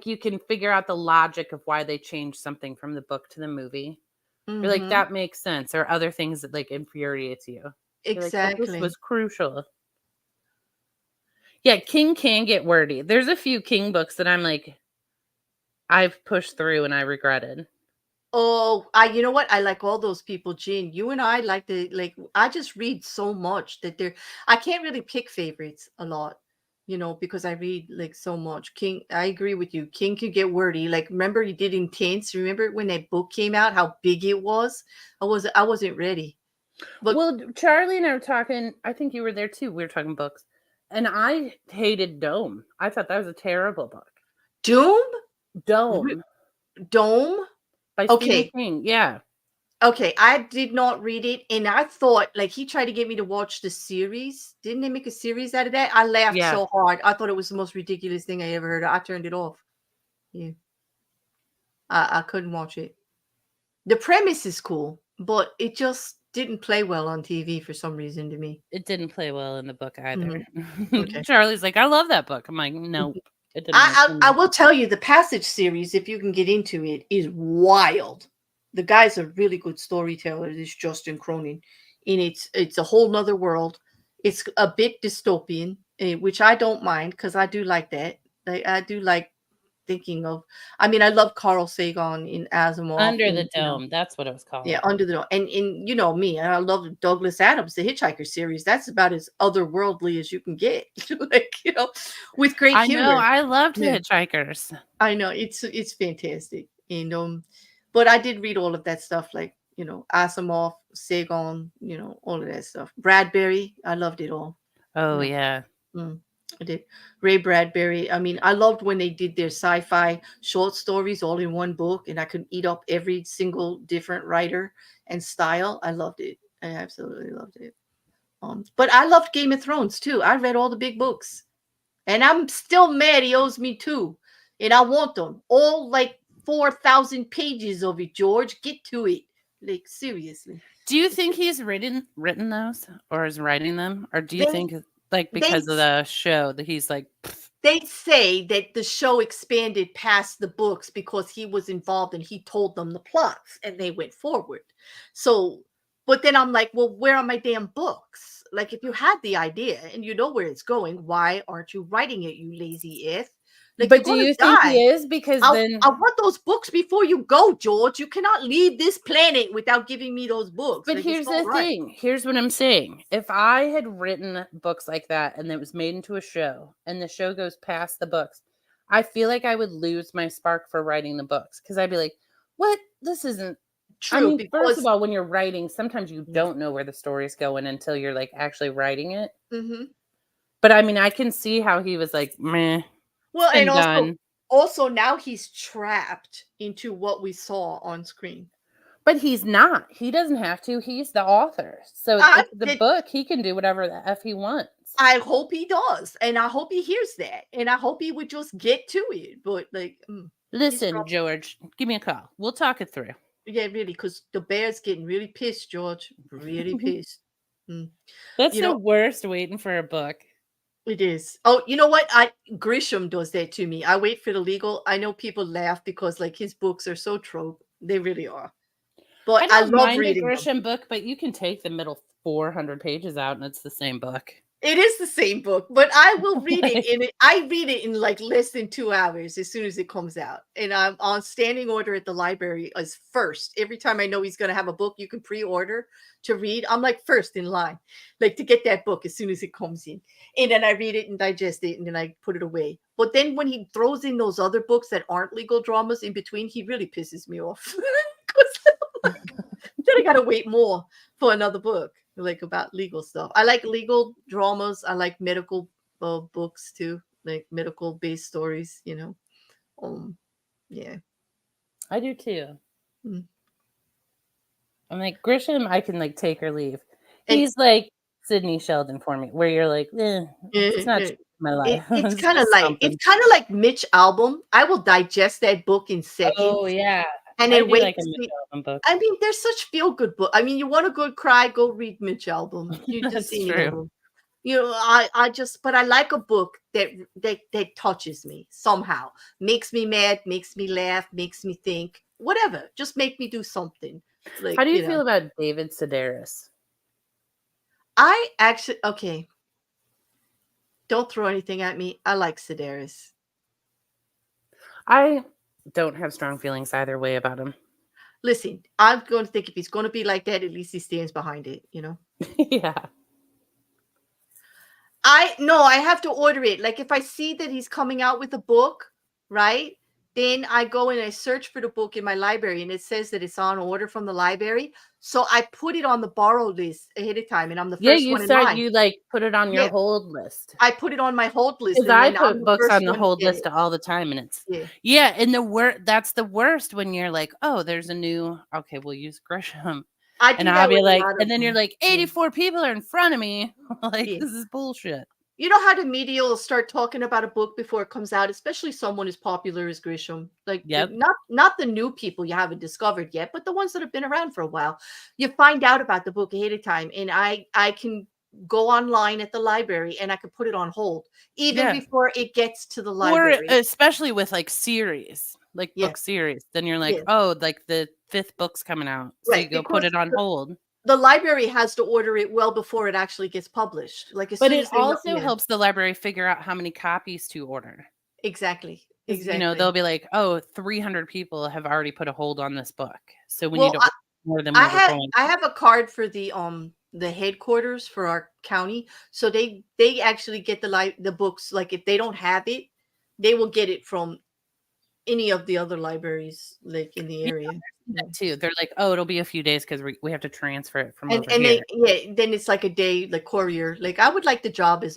you can figure out the logic of why they changed something from the book to the movie. You're like, that makes sense. Or other things that infuriates you. Exactly. This was crucial. Yeah, King can get wordy. There's a few King books that I'm like, I've pushed through and I regretted. Oh, you know what? I like all those people, Jin. You and I I just read so much that I can't really pick favorites a lot, because I read so much. King, I agree with you. King could get wordy. Remember he did Intense? Remember when that book came out, how big it was? I wasn't ready. But Charlie and I were talking, I think you were there too. We were talking books. And I hated Dome. I thought that was a terrible book. Dome? By Stephen King. Yeah. Okay, I did not read it, and I thought he tried to get me to watch the series. Didn't they make a series out of that? I laughed so hard. I thought it was the most ridiculous thing I ever heard. I turned it off. Yeah. I couldn't watch it. The premise is cool, but it just didn't play well on TV for some reason to me. It didn't play well in the book either. Okay. Charlie's like, I love that book. I'm like, nope. It didn't work for I me. will tell you, the Passage series, if you can get into it, is wild. The guy's a really good storyteller. This Justin Cronin, and it's a whole nother world. It's a bit dystopian, which I don't mind because I do like that. I do like thinking of. I mean, I love Carl Sagan in Asimov, Under the and Dome. That's what it was called. yeah, Under the Dome, and you know me, I love Douglas Adams, the Hitchhiker series. That's about as otherworldly as you can get, like with great I know. humor. I loved Yeah. Hitchhikers. I know it's fantastic, and but I did read all of that stuff, like Asimov, Sagan, all of that stuff. Bradbury, I loved it all. Oh, Yeah, yeah. I did. Ray Bradbury. I mean, I loved when they did their sci-fi short stories all in one book, and I could eat up every single different writer and style. I loved it. I absolutely loved it. But I loved Game of Thrones too. I read all the big books. And I'm still mad he owes me two. And I want them. All like 4,000 pages of it, George. Get to it. Like, seriously. Do you think he's written those or is writing them? Or do you They think like they because of the show that he's like pff, they say that the show expanded past the books because he was involved and he told them the plots and they went forward. So, but then I'm like, well, where are my damn books? Like, if you had the idea and you know where it's going, why aren't you writing it, you lazy if? Like, you're but do going to you think die. he is? Because then I want those books before you go, George. You cannot leave this planet without giving me those books. but Like, here's it's not the right. thing. Here's what I'm saying. If I had written books like that and it was made into a show and the show goes past the books, I feel like I would lose my spark for writing the books because I'd be like, what? This isn't. I True, mean, first of because all, when you're writing, sometimes you don't know where the story's going until you're like actually writing it. Mhm. But I mean, I can see how he was like, meh, it's Well, and been done. also now he's trapped into what we saw on screen. But he's not. He doesn't have to. He's the author. So I it's the did, book. He can do whatever the F he wants. I hope he does, and I hope he hears that, and I hope he would just get to it. But like, he's Listen, probably, George, give me a call. We'll talk it through. yeah, really, because the bear's getting really pissed, George, really pissed. Mm. That's You the know, worst waiting for a book. it is. Oh, you know what? Grisham does that to me. I wait for the legal. I know people laugh because like his books are so trope. They really are. But I I don't love mind a reading them. Grisham book, but you can take the middle 400 pages out and it's the same book. It is the same book, but I will read it Like, in it. I read it in like less than 2 hours as soon as it comes out. And I'm on standing order at the library as first. Every time I know he's going to have a book you can pre-order to read, I'm like first in line, like to get that book as soon as it comes in. And then I read it and digest it and then I put it away. But then when he throws in those other books that aren't legal dramas in between, he really pisses me off. 'Cause then I got to wait more for another book like about legal stuff. I like legal dramas. I like medical books too, like medical based stories. Yeah. I do too. Mm. I'm like, Grisham, I can like take or leave. And He's like Sidney Sheldon for me, where you're like, it's not uh, my life. it's It's kind of just like something. Mitch Albom. I will digest that book in Oh, seconds yeah. and I then do wait like to a Mitch see. Albom book. I mean, there's such feel good book. I mean, you want a good cry, go read Mitch Albom. You just That's any of true. them. But I like a book that touches me somehow, makes me mad, makes me laugh, makes me think, whatever. Just make me do something. Like, How do you feel about David Sedaris? I actually, okay, don't throw anything at me. I like Sedaris. I don't have strong feelings either way about him. Listen, I'm going to think if he's going to be like that, at least he stands behind it, Yeah. I have to order it. Like if I see that he's coming out with a book, right? Then I go and I search for the book in my library and it says that it's on order from the library. So I put it on the borrow list ahead of time and I'm the first one in line. You like put it on your Yeah. hold list. I put it on my hold list. Because And I then I'm put the books first on the one to hold get list it. all the time, and it's Yeah. and that's the worst when you're like, oh, there's a new we'll use Grisham. I do And that I'll be with a like, lot of and then you're them. like, 84 people are in front of me. Like, Yeah. this is bullshit. You know how the media will start talking about a book before it comes out, especially someone as popular as Grisham. Like Yep. not the new people you haven't discovered yet, but the ones that have been around for a while. You find out about the book ahead of time, and I can go online at the library and I could put it on hold even Yeah. before it gets to the Or library. especially with like series, like Yeah. book series, then you're like, Yeah. oh, like the 5th book's coming out. So you Right. go put Because it on hold. the library has to order it well before it actually gets published. Like as But soon it as they know. also Yeah. helps the library figure out how many copies to order. Exactly. Because, you know, they'll be like, oh, 300 people have already put a hold on this book. So we need Well, to order more than what we're going. I have a card for the headquarters for our county, so they actually get the books. Like if they don't have it, they will get it from any of the other libraries like in the Yeah, area. that too. They're like, oh, it'll be a few days because we have to transfer it from And over and here. then it's like a day like courier. Like I would like the job as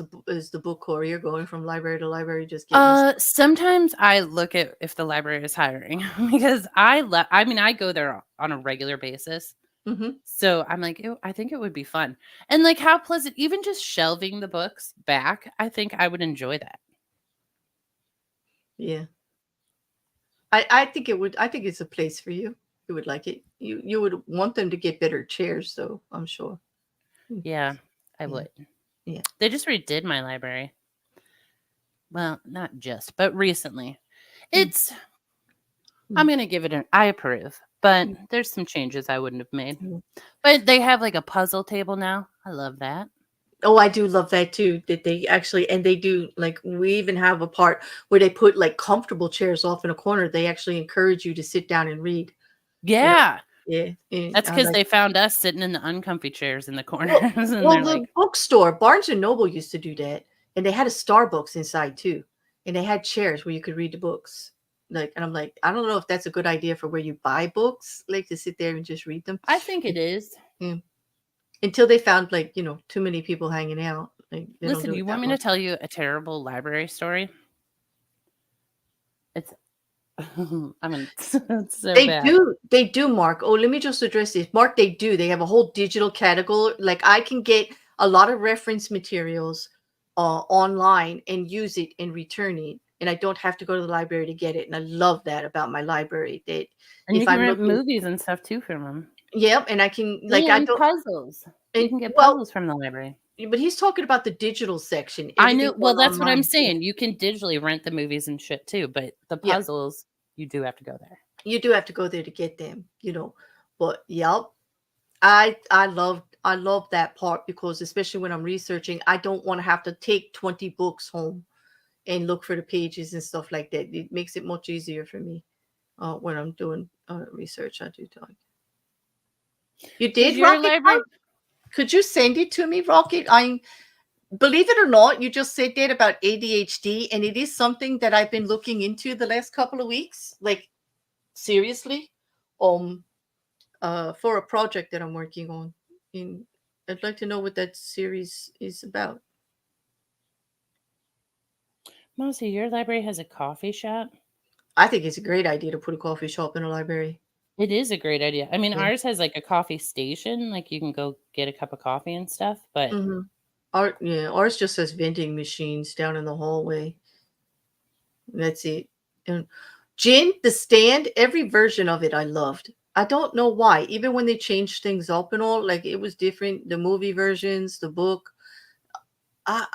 the book courier, going from library to library, just getting stuff. Sometimes I look at if the library is hiring because I mean, I go there on a regular basis. Mhm. So I'm like, "Ew, I think it would be fun. And like how pleasant, even just shelving the books back, I think I would enjoy that. Yeah. I think it would. I think it's a place for you. You would like it. You would want them to get better chairs, though. I'm sure. Yeah, I Yeah. would. Yeah. They just redid my library. Well, not just, but recently. It's, I'm going to give it I approve, but there's some changes I wouldn't have made. But they have like a puzzle table now. I love that. Oh, I do love that too. That they actually, and they do, like, we even have a part where they put like comfortable chairs off in a corner. They actually encourage you to sit down and read. Yeah. Yeah. And That's I because like. they found us sitting in the uncomfy chairs in the corners. Well, And well, they're the like, bookstore, Barnes and Noble used to do that, and they had a Starbucks inside too, and they had chairs where you could read the books. Like, and I'm like, I don't know if that's a good idea for where you buy books, like to sit there and just read them. I think it is. Yeah. Until they found like too many people hanging out. Like they don't Listen, do it you that want me much. to tell you a terrible library story? It's, I mean, it's so bad. They do, Mark. Oh, let me just address this. Mark, they do. They have a whole digital category. Like I can get a lot of reference materials online and use it and return it. And I don't have to go to the library to get it. And I love that about my library. That And you if can I'm rent looking, movies and stuff too from them. yep, and I can like I And don't puzzles. You and can get well, puzzles from the library. but he's talking about the digital section. I knew. Everything's Well, going that's what I'm online. saying. You can digitally rent the movies and shit too, but the Yeah. puzzles, you do have to go there. You do have to go there to get them, But yep, I love that part because especially when I'm researching, I don't want to have to take 20 books home and look for the pages and stuff like that. It makes it much easier for me when I'm doing research. I do talk. You did Your Rocket? library? Could you send it to me, Rocket? Believe it or not, you just said that about ADHD, and it is something that I've been looking into the last couple of weeks. Like seriously, for a project that I'm working on. And I'd like to know what that series is about. Mostly, your library has a coffee shop. I think it's a great idea to put a coffee shop in a library. It is a great idea. I mean, Yeah. ours has like a coffee station, like you can go get a cup of coffee and stuff. But Ours just has vending machines down in the hallway. That's it. And Gin, the stand, every version of it I loved. I don't know why. Even when they changed things up and all, like it was different. The movie versions, the book. I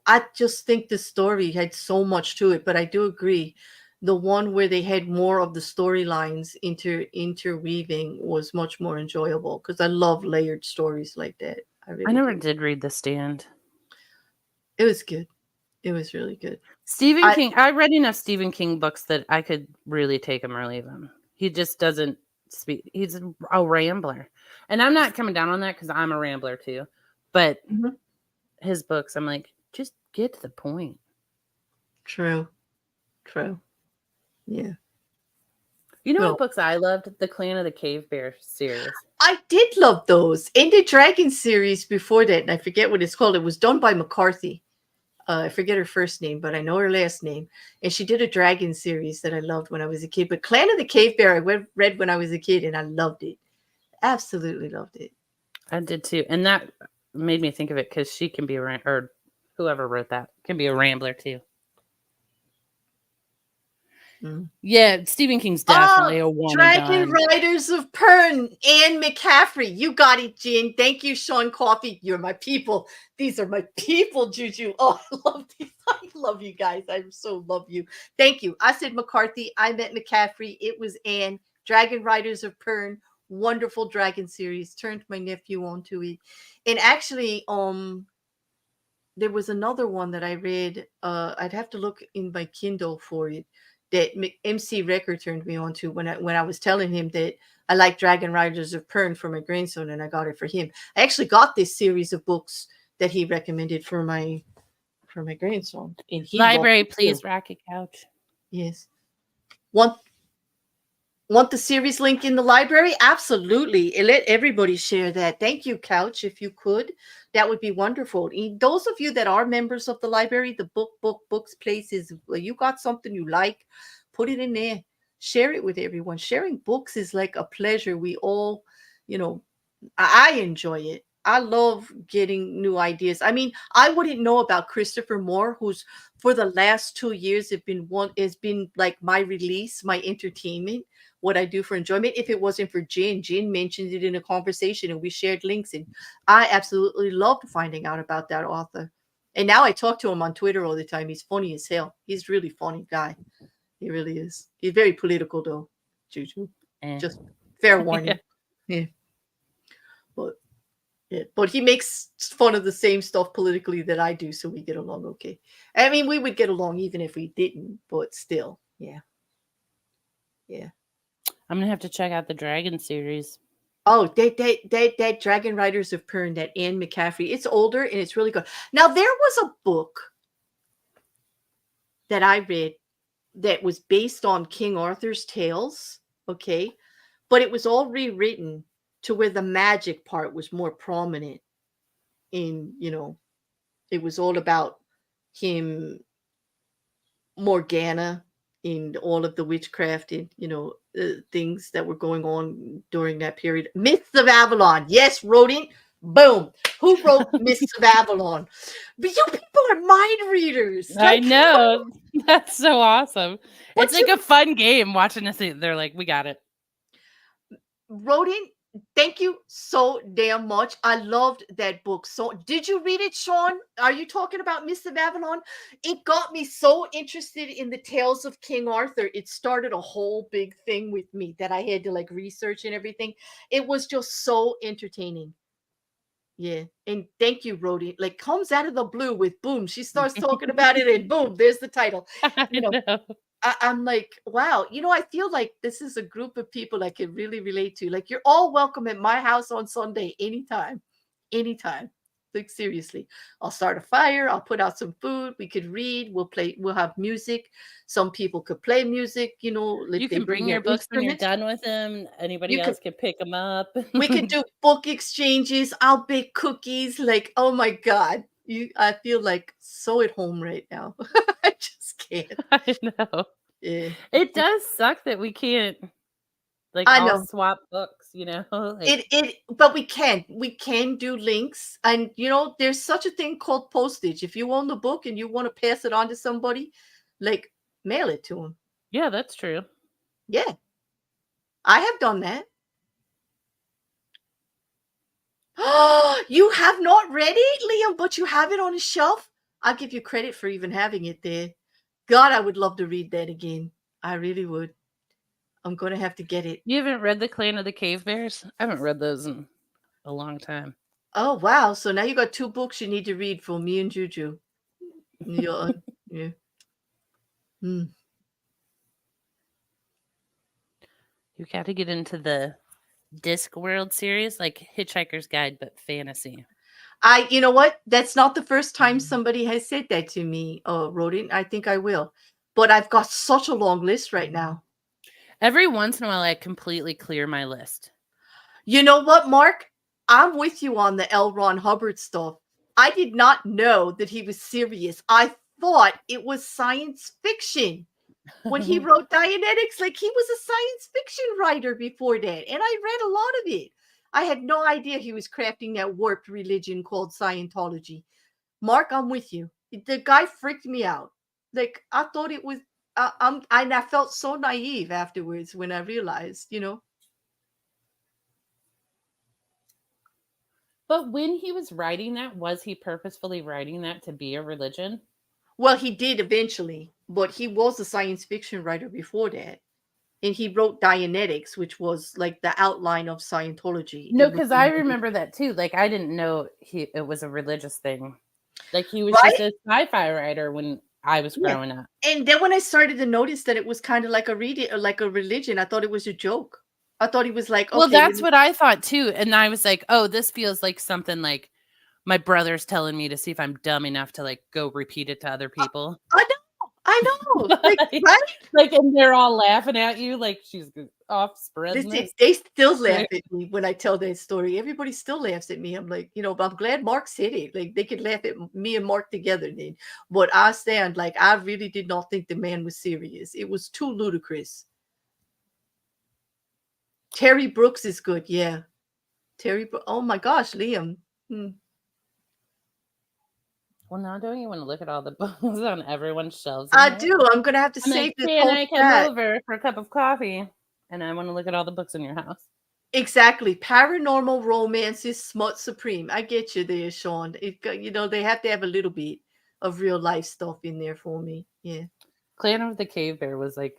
I just think the story had so much to it, but I do agree. The one where they had more of the storylines interweaving was much more enjoyable because I love layered stories like that. I I really never do. did read The Stand. It was good. It was really good. Stephen King. I read enough Stephen King books that I could really take him or leave him. He just doesn't speak. He's a rambler, and I'm not coming down on that because I'm a rambler too. But his books, I'm like, just get to the point. True. Yeah. You know what books I loved? The Clan of the Cave Bear series. I did love those. And the Dragon series before that, and I forget what it's called. It was done by McCarthy. I forget her first name, but I know her last name. And she did a Dragon series that I loved when I was a kid. But Clan of the Cave Bear, I read when I was a kid, and I loved it. Absolutely loved it. I did too. And that made me think of it because she can be or whoever wrote that can be a rambler too. Mm. Yeah, Stephen King's Oh, definitely a one and Dragon done. Riders of Pern, Anne McCaffrey. You got it, Jen. Thank you, Sean Coffey. You're my people. These are my people, Juju. Oh, I love these. I love you guys. I so love you. Thank you. I said McCarthy. I meant McCaffrey. It was Anne. Dragon Riders of Pern. Wonderful dragon series. Turned my nephew onto it. And actually, there was another one that I read. I'd have to look in my Kindle for it. That MC Record turned me on to when I was telling him that I like Dragon Riders of Pern for my grandson, and I got it for him. I actually got this series of books that he recommended for my grandson, and he loved Library, it too. please, Rocket Couch. Yes. Want the series link in the library? Absolutely. And let everybody share that. Thank you, Couch. If you could, that would be wonderful. Those of you that are members of the library, the books places, you got something you like, put it in there. Share it with everyone. Sharing books is like a pleasure. We all, I enjoy it. I love getting new ideas. I mean, I wouldn't know about Christopher Moore, who's for the last 2 years has been like my release, my entertainment, what I do for enjoyment. If it wasn't for Jen, Jen mentioned it in a conversation and we shared links, and I absolutely loved finding out about that author. And now I talk to him on Twitter all the time. He's funny as hell. He's a really funny guy. He really is. He's very political though, Juju. Just fair warning. Yeah. But he makes fun of the same stuff politically that I do, so we get along okay. I mean, we would get along even if we didn't, but still, yeah. I'm gonna have to check out the Dragon series. Oh, that Dragon Riders of Pern, that Anne McCaffrey. It's older and it's really good. Now, there was a book that I read that was based on King Arthur's tales, okay? But it was all rewritten to where the magic part was more prominent in, it was all about him, Morgana, in all of the witchcraft and things that were going on during that period. Myths of Avalon. Yes, Rodent. Boom. Who wrote Myths of Avalon? But you people are mind readers. I know. That's so awesome. It's like a fun game watching this. They're like, we got it. Rodent, thank you so damn much. I loved that book. So, did you read it, Sean? Are you talking about Myths of Avalon? It got me so interested in the tales of King Arthur. It started a whole big thing with me that I had to like research and everything. It was just so entertaining. Yeah. And thank you, Rhodey. Like, comes out of the blue with boom. She starts talking about it and boom, there's the title. I know. I'm like, wow, I feel like this is a group of people I can really relate to. Like, you're all welcome at my house on Sunday, anytime. Like, seriously, I'll start a fire. I'll put out some food. We could read. We'll have music. Some people could play music, You can bring your books when you're done with them. Anybody else can pick them up. We could do book exchanges. I'll bake cookies. Like, oh my God. I feel like so at home right now. I just can't. I know. Yeah. It does suck that we can't all swap books, But we can do links, and there's such a thing called postage. If you own the book and you want to pass it on to somebody, like, mail it to them. Yeah, that's true. Yeah, I have done that. Oh, you have not read it, Liam, but you have it on a shelf. I'll give you credit for even having it there. God, I would love to read that again. I really would. I'm going to have to get it. You haven't read The Clan of the Cave Bears? I haven't read those in a long time. Oh, wow. So now you got 2 books you need to read for me and Juju. Yeah. You got to get into the Discworld series, like Hitchhiker's Guide, but fantasy. You know what? That's not the first time somebody has said that to me, Rodent. I think I will. But I've got such a long list right now. Every once in a while, I completely clear my list. You know what, Mark? I'm with you on the L. Ron Hubbard stuff. I did not know that he was serious. I thought it was science fiction when he wrote Dianetics. Like, he was a science fiction writer before that. And I read a lot of it. I had no idea he was crafting that warped religion called Scientology. Mark, I'm with you. The guy freaked me out. Like, I thought it was I felt so naive afterwards when I realized, But when he was writing that, was he purposefully writing that to be a religion? Well, he did eventually, but he was a science fiction writer before that. And he wrote Dianetics, which was like the outline of Scientology. No, It was because I remember that too. Like, I didn't know it was a religious thing. Like, he was just right? a sci-fi writer when I was Yeah. growing up. And then when I started to notice that it was kind of like a like a religion, I thought it was a joke. I thought he was like, Well, okay, that's what I thought too. And I was like, oh, this feels like something like my brother's telling me to see if I'm dumb enough to like go repeat it to other people. I know, like, Like, right? and they're all laughing at you like she's off spreading this. They still laugh at me when I tell that story. Everybody still laughs at me. I'm like, but I'm glad Mark said it. Like, they could laugh at me and Mark together then. But I stand, like, I really did not think the man was serious. It was too ludicrous. Terry Brooks is good, yeah. Oh my gosh, Liam. Well, now don't you want to look at all the books on everyone's shelves? I do. I'm gonna have to I'm save like, this can whole I come chat. over for a cup of coffee? And I want to look at all the books in your house. Exactly. Paranormal romance is smut supreme. I get you there, Sean. They have to have a little bit of real life stuff in there for me. Yeah. Clan of the Cave Bear was like,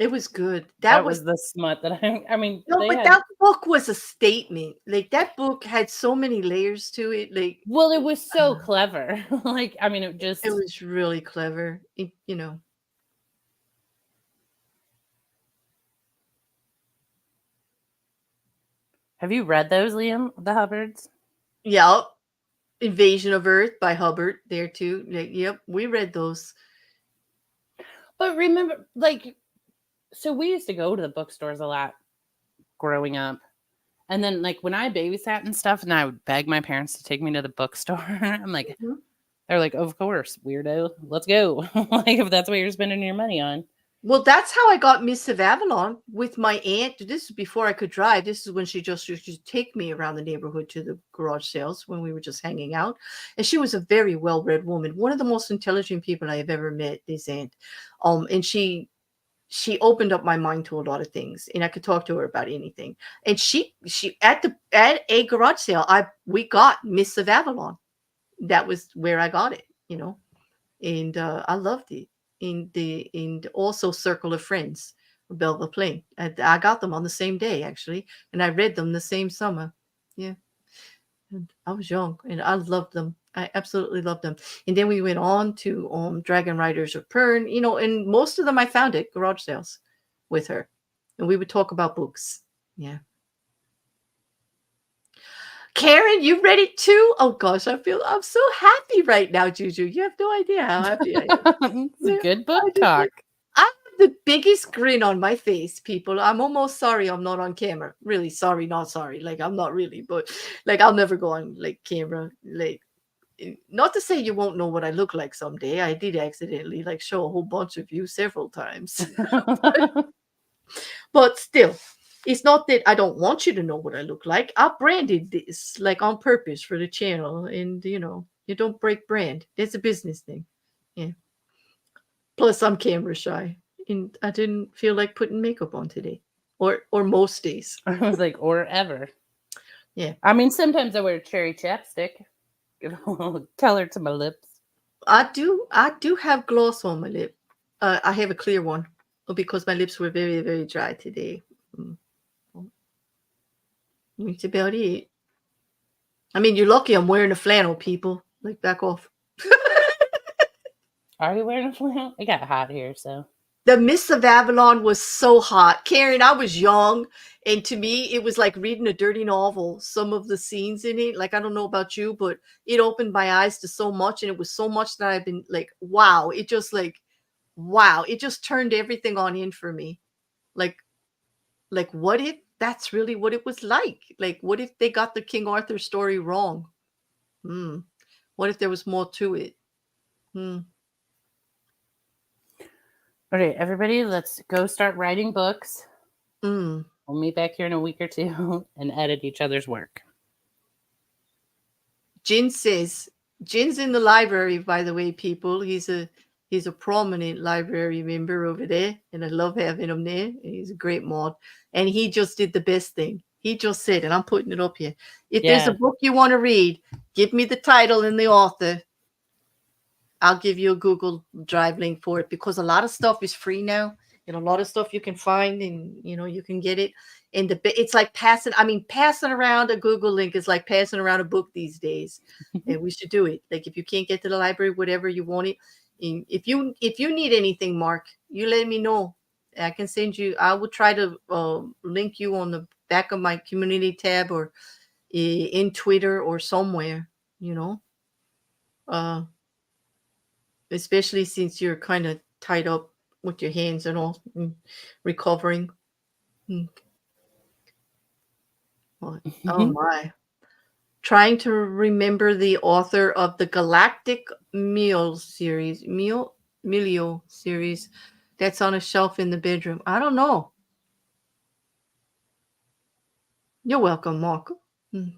It was good. that was the smut that I mean, no, but that book was a statement. Like, that book had so many layers to it. Like, well, it was so clever. Like, I mean, it was really clever. Have you read those, Liam, the Hubbards? Yep. Invasion of Earth by Hubbard there too. Yep, we read those. But remember, like, so we used to go to the bookstores a lot growing up. And then, like, when I babysat and stuff, and I would beg my parents to take me to the bookstore, I'm like, they're like, of course, weirdo, let's go. Like, if that's what you're spending your money on. Well, that's how I got Miss of Avalon with my aunt. This is before I could drive. This is when she just used to take me around the neighborhood to the garage sales when we were just hanging out. And she was a very well-read woman, one of the most intelligent people I have ever met, this aunt. And she opened up my mind to a lot of things, and I could talk to her about anything. And she at a garage sale, we got Miss of Avalon. That was where I got it, and I loved it. And also Circle of Friends, Belva Plain. I got them on the same day actually, and I read them the same summer. Yeah, and I was young, and I loved them. I absolutely loved them. And then we went on to Dragon Riders of Pern, and most of them I found at garage sales with her, and we would talk about books. Yeah. Karen, you ready too? Oh gosh, I'm so happy right now, JuJu. You have no idea how happy I am. It's a good book talk. I have the biggest grin on my face, people. I'm almost sorry I'm not on camera. Really sorry, not sorry. Like, I'm not really, but like, I'll never go on like camera. Like, not to say you won't know what I look like someday. I did accidentally like show a whole bunch of you several times. But still, it's not that I don't want you to know what I look like. I branded this like on purpose for the channel, and you don't break brand. That's a business thing. Yeah. Plus, I'm camera shy, and I didn't feel like putting makeup on today, or most days. I was like, or ever. Yeah. I mean, sometimes I wear cherry chapstick, give a little color to my lips. I do have gloss on my lip. I have a clear one because my lips were very, very dry today. That's about it. I mean, you're lucky I'm wearing a flannel, people. Like, back off. Are you wearing a flannel? It got hot here, so. The Miss of Avalon was so hot. Karen, I was young, and to me, it was like reading a dirty novel. Some of the scenes in it, like, I don't know about you, but it opened my eyes to so much, and it was so much that I've been like, wow. It just wow. It just turned everything on in for me. Like, what if that's really what it was like? Like, what if they got the King Arthur story wrong? What if there was more to it? Okay, everybody, let's go start writing books. We'll meet back here in a week or two and edit each other's work. Jin's in the library, by the way, people. He's a He's a prominent library member over there, and I love having him there. He's a great mod. And he just did the best thing. He just said, and I'm putting it up here. If there's a Yeah. book you want to read, give me the title and the author. I'll give you a Google Drive link for it, because a lot of stuff is free now, and a lot of stuff you can find, and you can get it. And it's like passing around a Google link is like passing around a book these days. And we should do it. Like, if you can't get to the library, whatever you want it. And if you need anything, Mark, you let me know. I can send you. I will try to link you on the back of my community tab, or in Twitter or somewhere. Uh, Especially since you're kind of tied up with your hands and all, recovering. Oh my. Trying to remember the author of the Galactic Meal series, Milio series, that's on a shelf in the bedroom. I don't know. You're welcome, Mark. I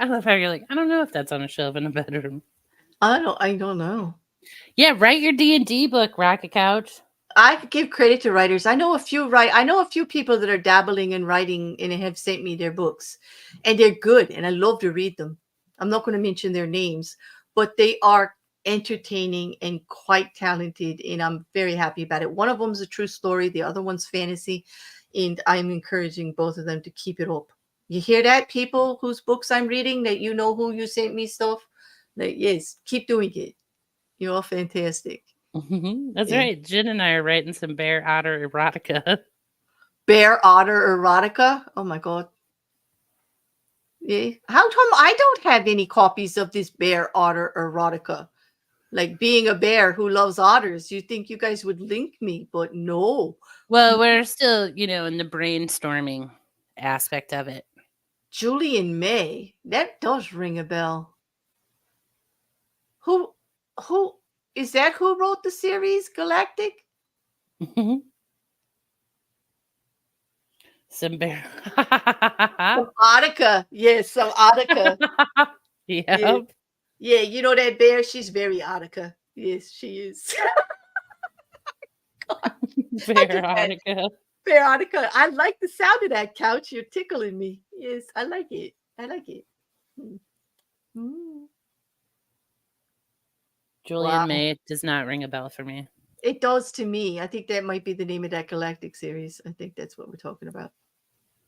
love how you're like, I don't know if that's on a shelf in a bedroom. I don't know. Yeah, write your D&D book, Rocket Couch. I give credit to writers. I know a few people that are dabbling in writing and have sent me their books, and they're good, and I love to read them. I'm not going to mention their names, but they are entertaining and quite talented, and I'm very happy about it. One of them is a true story, the other one's fantasy, and I'm encouraging both of them to keep it up. You hear that, people whose books I'm reading, that who you sent me stuff? Like, yes, keep doing it. You're all fantastic. That's right. Jen and I are writing some bear otter erotica. Bear otter erotica? Oh my god. Yeah. How come I don't have any copies of this bear otter erotica? Like, being a bear who loves otters, you think you guys would link me, but no. Well, we're still, in the brainstorming aspect of it. Julian May. That does ring a bell. Who is that? Who wrote the series Galactic? Some bear. Some Attica. Yes, some Attica. Yep. Yeah, you know that bear? She's very Attica. Yes, she is. Bear Attica. Bear Attica. I like the sound of that, Couch. You're tickling me. Yes, I like it. I like it. Julian May does not ring a bell for me. It does to me. I think that might be the name of that Galactic series. I think that's what we're talking about.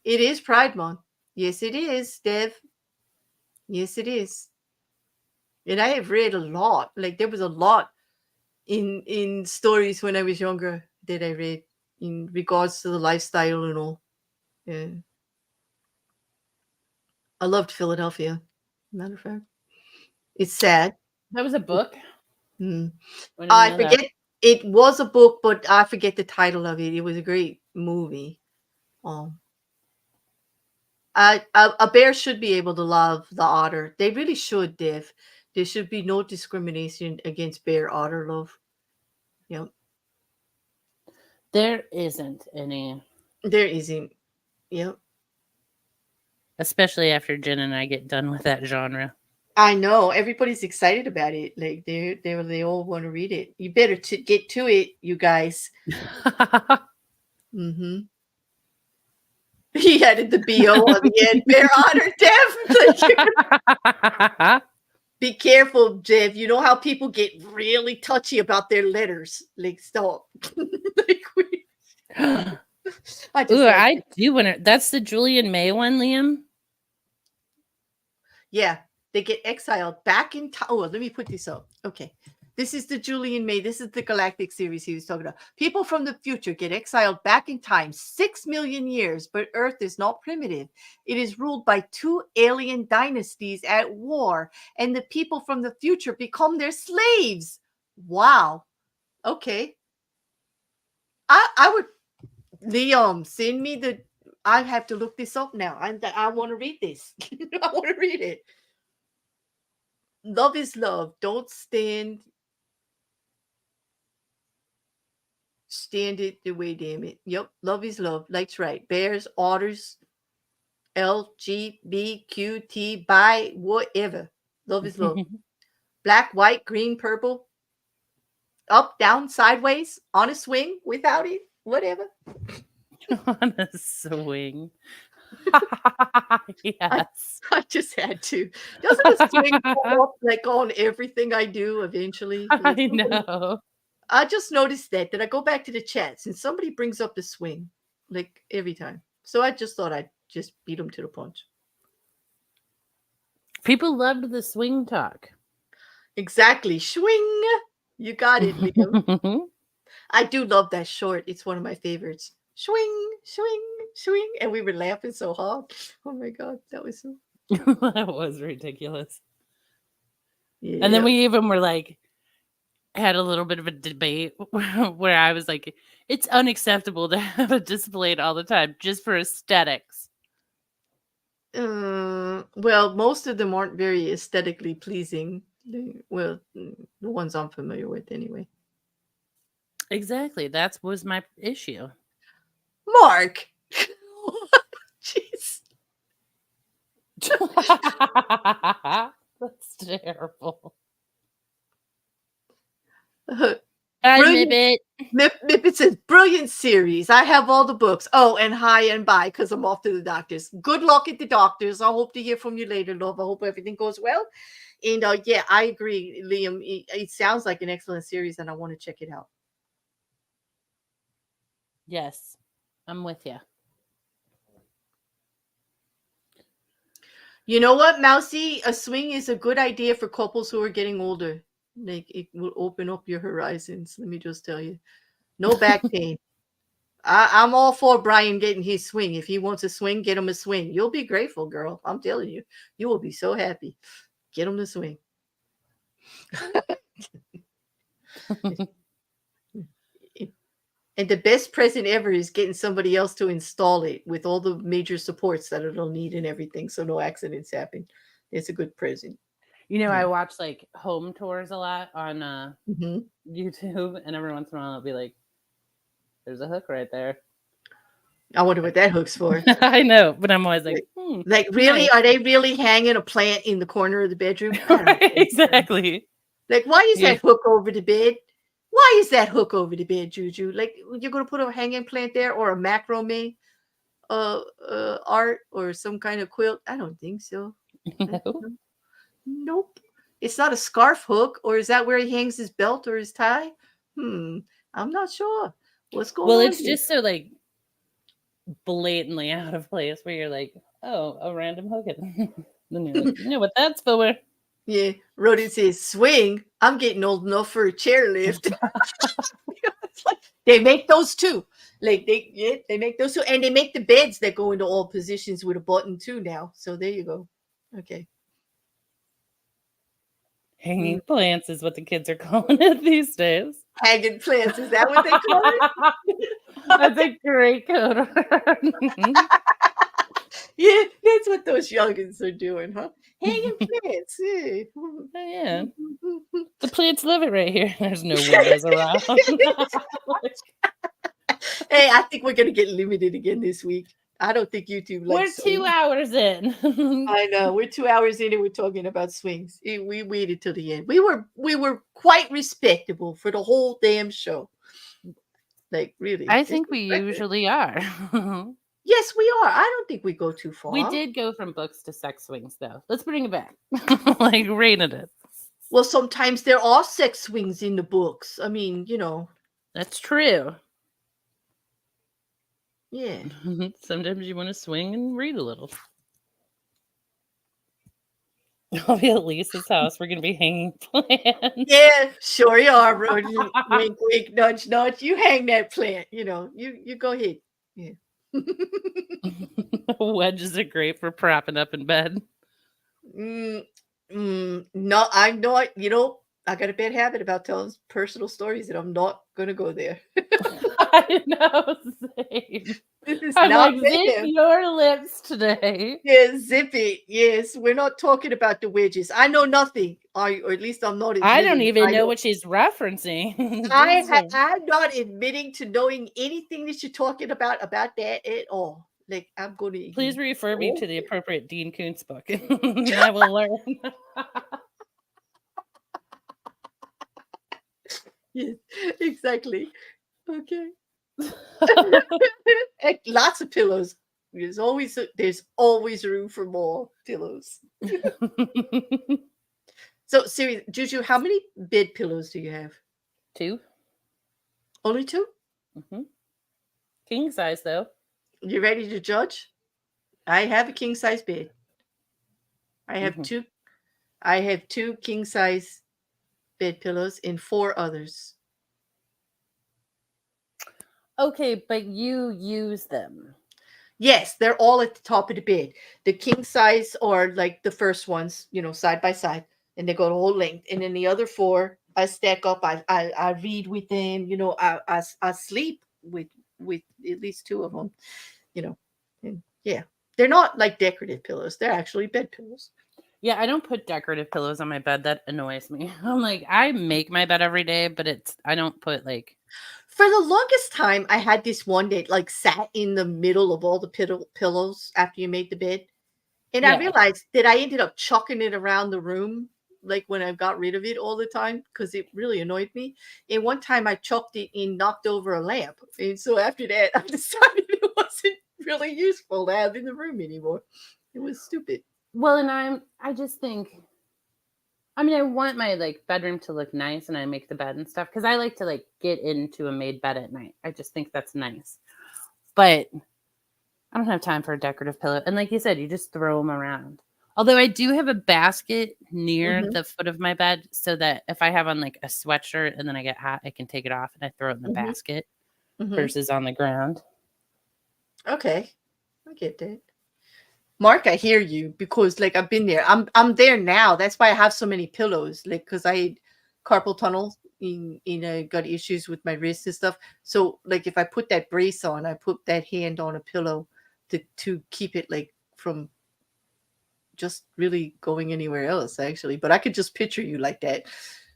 It is Pride Month. Yes, it is, Dev. Yes, it is. And I have read a lot. Like, there was a lot in stories when I was younger that I read in regards to the lifestyle and all. Yeah. I loved Philadelphia. Matter of fact, it's sad. That was a book. I forget. It was a book, but I forget the title of it. It was a great movie. A bear should be able to love the otter. They really should, Dev. There should be no discrimination against bear otter love. Yep. There isn't any. There isn't. Yep. Especially after Jen and I get done with that genre. I know. Everybody's excited about it. Like, they all want to read it. You better get to it, you guys. He added the BO on the end. Bear otter, Dev. Be careful, Jeff. You know how people get really touchy about their letters. Like, stop. I do want to. That's the Julian May one, Liam. Yeah, they get exiled back in time. Oh, let me put this up. Okay. This is the Julian May. This is the Galactic series he was talking about. People from the future get exiled back in time 6 million years, but Earth is not primitive. It is ruled by 2 alien dynasties at war, and the people from the future become their slaves. Wow. Okay. I would, Liam, send me the, I have to look this up now. I want to read this. I want to read it. Love is love. Don't stand it the way, damn it. Yep, love is love. That's right. Bears, otters, LGBTQT, by whatever. Love is love. black, white, green, purple, up, down, sideways, on a swing, without it, whatever. On a swing. I, Yes. I just had to. Doesn't a swing come up like on everything I do eventually? I know. I just noticed that I go back to the chats and somebody brings up the swing like every time. So I just thought I'd just beat them to the punch. People loved the swing talk. Exactly. Swing. You got it, Liam. I do love that short. It's one of my favorites. Swing, swing, swing. And we were laughing so hard. Oh my God. That was so. That was ridiculous. Yeah. And then we even were like, had a little bit of a debate where I was like, it's unacceptable to have it displayed all the time just for aesthetics. Well, most of them aren't very aesthetically pleasing. Well, the ones I'm familiar with anyway. Exactly. That was my issue. Mark. Jeez. That's terrible. Brilliant. It says brilliant series. I have all the books. Oh, and hi and bye because I'm off to the doctors. Good luck at the doctors. I hope to hear from you later, love. I hope everything goes well. And yeah, I agree, Liam. It sounds like an excellent series, and I want to check it out. Yes, I'm with you. You know what, Mousy? A swing is a good idea for couples who are getting older. Like it will open up your horizons. Let me just tell you. No back pain. I'm all for Brian getting his swing. If he wants a swing, get him a swing. You'll be grateful, girl. I'm telling you. You will be so happy. Get him the swing. And the best present ever is getting somebody else to install it with all the major supports that it'll need and everything, so no accidents happen. It's a good present. You know, I watch like home tours a lot on YouTube, and every once in a while I'll be like, there's a hook right there. I wonder what that hook's for. I know, but I'm always like, like really? Nice. Are they really hanging a plant in the corner of the bedroom? Exactly. Like, why is that hook over the bed? Why is that hook over the bed, Juju? Like, you're going to put a hanging plant there or a macrame art or some kind of quilt? I don't think so. No. Nope. It's not a scarf hook, or is that where he hangs his belt or his tie? I'm not sure. What's going on? Well, it's just so like blatantly out of place where you're like, oh, a random hook. Then you're like, you know what that's for? Yeah, Rodin says, swing. I'm getting old enough for a chairlift. It's like, they make those too. Like they make those too. And they make the beds that go into all positions with a button too now. So there you go. Okay. Hanging plants is what the kids are calling it these days. Hanging plants, is that what they call it? That's a great code. Yeah, that's what those youngins are doing, huh? Hanging plants. Yeah. The plants love it right here. There's no windows around. Hey, I think we're going to get limited again this week. I don't think YouTube likes We're 2 hours in. I know. We're 2 hours in and we're talking about swings. We waited till the end. We were quite respectable for the whole damn show. Like, really. I think we usually are. Yes, we are. I don't think we go too far. We did go from books to sex swings, though. Let's bring it back. Like, rated it. Well, sometimes there are sex swings in the books. I mean, you know. That's true. Yeah. Sometimes you want to swing and read a little. I'll be at Lisa's house. We're going to be hanging plants. Yeah, sure you are, Brody. Wink, wink, nudge, nudge. You hang that plant. You know, you go ahead. Yeah. Wedges are great for propping up in bed. No, I'm not. You know, I got a bad habit about telling personal stories, and I'm not going to go there. I know. Same. This is I'm not like, zip your lips today. Yeah, zip it. Yes, we're not talking about the wedges. I know nothing, or at least I'm not. I don't even know what she's referencing. I'm not admitting to knowing anything that you're talking about that at all. Like, I'm going to. Please refer me to the appropriate Dean Koontz book. I will learn. Yes, exactly. Okay. And lots of pillows. There's always room for more pillows. So, seriously, Juju, how many bed pillows do you have? 2. Only two? Hmm. King size though. You ready to judge? I have a king size bed. I have Hmm. two. I have two king size bed pillows and four others. Okay, but you use them. Yes, they're all at the top of the bed. The king size are like the first ones, side by side, and they go the whole length. And then the other four, I stack up. I read with them. I sleep with at least two of them. You know, and yeah, they're not like decorative pillows. They're actually bed pillows. Yeah, I don't put decorative pillows on my bed. That annoys me. I'm like, I make my bed every day, but I don't put like. For the longest time, I had this one that like sat in the middle of all the pillows after you made the bed. And I Yeah. realized that I ended up chucking it around the room, like when I got rid of it all the time, because it really annoyed me. And one time I chucked it and knocked over a lamp. And so after that, I decided it wasn't really useful to have in the room anymore. It was stupid. Well, and I just think, I mean, I want my like bedroom to look nice, and I make the bed and stuff because I like to like get into a made bed at night. I just think that's nice, but I don't have time for a decorative pillow. And like you said, you just throw them around. Although I do have a basket near Hmm. the foot of my bed so that if I have on like a sweatshirt and then I get hot, I can take it off and I throw it in the Hmm. basket Hmm. versus on the ground. Okay, I get that. Mark, I hear you because like I've been there. I'm there now. That's why I have so many pillows. Like because I had carpal tunnel in I got issues with my wrist and stuff. So like if I put that brace on, I put that hand on a pillow to keep it like from just really going anywhere else actually. But I could just picture you like that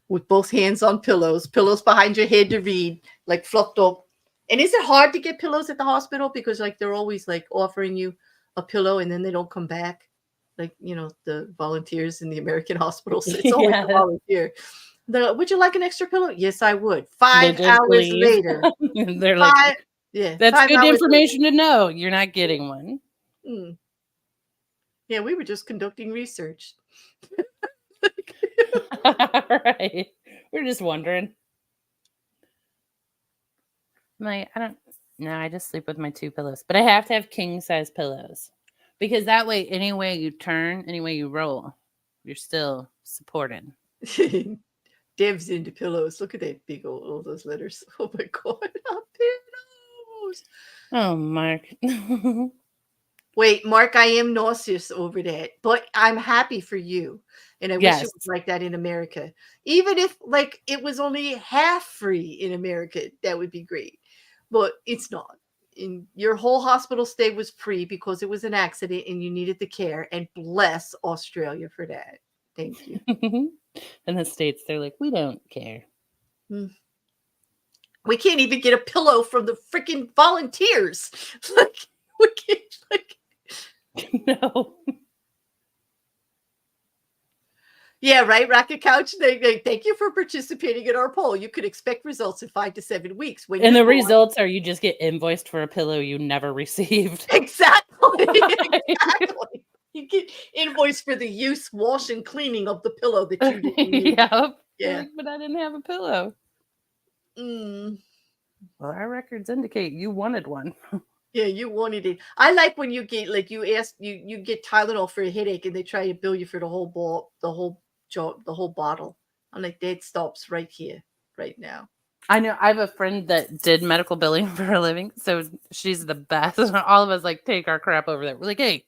with both hands on pillows behind your head to read, like fluffed up. And is it hard to get pillows at the hospital because like they're always like offering you a pillow and then they don't come back? Like, the volunteers in the American hospitals, it's always a Yeah. volunteer. Would you like an extra pillow? Yes, I would. They 5 just hours leave. later. They're like, Five, yeah, that's five good hours later. information to know. You're not getting one. Hmm. Yeah, we were just conducting research. Right. We're just wondering. I'm like, I don't no, I just sleep with my 2 pillows. But I have to have king size pillows. Because that way, any way you turn, any way you roll, you're still supported. Dev's into pillows. Look at that big old all those letters. Oh my god, pillows. Oh, Mark. Wait, Mark, I am nauseous over that, but I'm happy for you. And I wish it Yes. was like that in America. Even if like it was only half free in America, that would be great. But it's not. In your whole hospital stay was free because it was an accident and you needed the care. And bless Australia for that. Thank you. In the States, they're like, we don't care. Mm. We can't even get a pillow from the freaking volunteers. Like we can't like No. yeah, right. Rocket Couch. They thank you for participating in our poll. You could expect results in 5 to 7 weeks. When And you the go on, results are you just get invoiced for a pillow you never received. exactly, exactly. You get invoice for the use, wash, and cleaning of the pillow that you didn't use. Yep. You're Yeah. like, but I didn't have a pillow. Mm. Well, our records indicate you wanted one. Yeah, you wanted it. I like when you get like you get Tylenol for a headache and they try to bill you for the whole ball, the whole bottle. I'm like, that stops right here, right now. I know I have a friend that did medical billing for a living, so she's the best. All of us like take our crap over there. We're like, hey,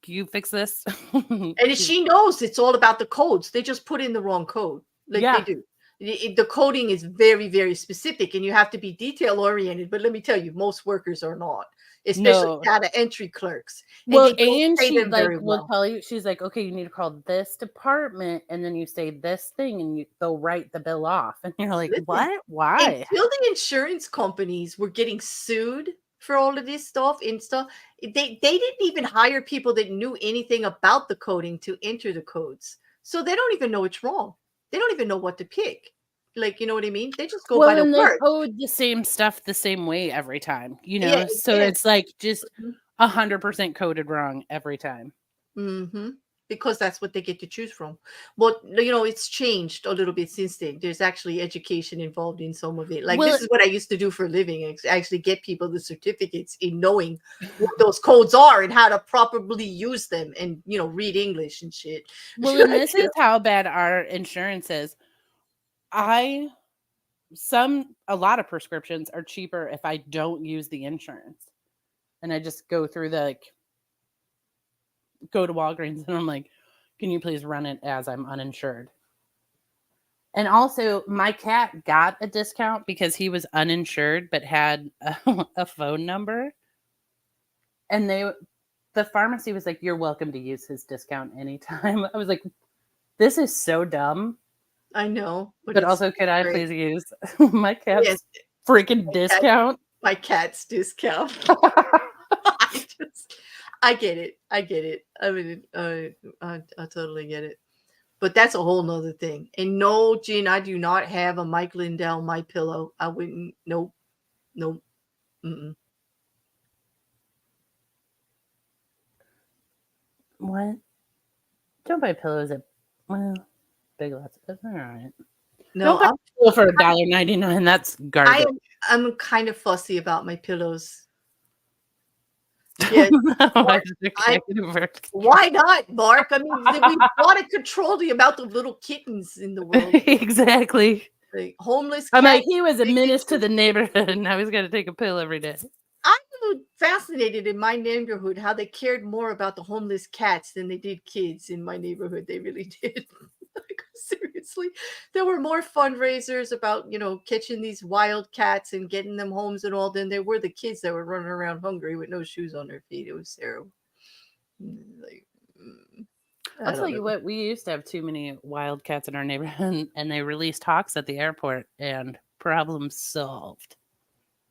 can you fix this? And she knows it's all about the codes. They just put in the wrong code, like they Yeah. do. The coding is very, very specific, and you have to be detail oriented. But let me tell you, most workers are not, especially No. data entry clerks, and Well, they don't and say she them like very will well. tell you, she's like, okay, you need to call this department, and then you say this thing, and they'll write the bill off, and you're like, Listen, what? Why? until the insurance companies were getting sued for all of this stuff and stuff, they didn't even hire people that knew anything about the coding to enter the codes, so they don't even know it's wrong. They don't even know what to pick. Like, you know what I mean? They just go Well, by the and they word. code the same stuff the same way every time, Yeah, So yeah. it's like just 100% coded wrong every time. Mm-hmm. Because that's what they get to choose from. But it's changed a little bit since then. There's actually education involved in some of it. Like Well, this is what I used to do for a living, actually get people the certificates in knowing what those codes are and how to properly use them, and read English and shit. well, and this is how bad our insurance is. A lot of prescriptions are cheaper if I don't use the insurance. And I just go through go to Walgreens and I'm like, can you please run it as I'm uninsured? And also, my cat got a discount because he was uninsured but had a phone number. And the pharmacy was like, you're welcome to use his discount anytime. I was like, this is so dumb. I know. But also, could I please use my cat's freaking discount? My cat's discount. I get it. I mean, I totally get it. But that's a whole nother thing. And no, Jean, I do not have a Mike Lindell My Pillow. I wouldn't. Nope. Mm-mm. What? Don't buy pillows at Big Lots. That's all right. No, I'm for $1.99. That's garbage. I'm kind of fussy about my pillows. Yeah. Why not, Mark? I mean, we want to control the amount of little kittens in the world. Exactly. Like homeless. I'm like, he was a menace to the neighborhood, and now he's got to take a pill every day. I'm fascinated in my neighborhood how they cared more about the homeless cats than they did kids in my neighborhood. They really did. Like, seriously, there were more fundraisers about catching these wild cats and getting them homes and all than there were the kids that were running around hungry with no shoes on their feet. It was terrible. Like, I'll tell you what, we used to have too many wild cats in our neighborhood, and they released hawks at the airport, and problem solved.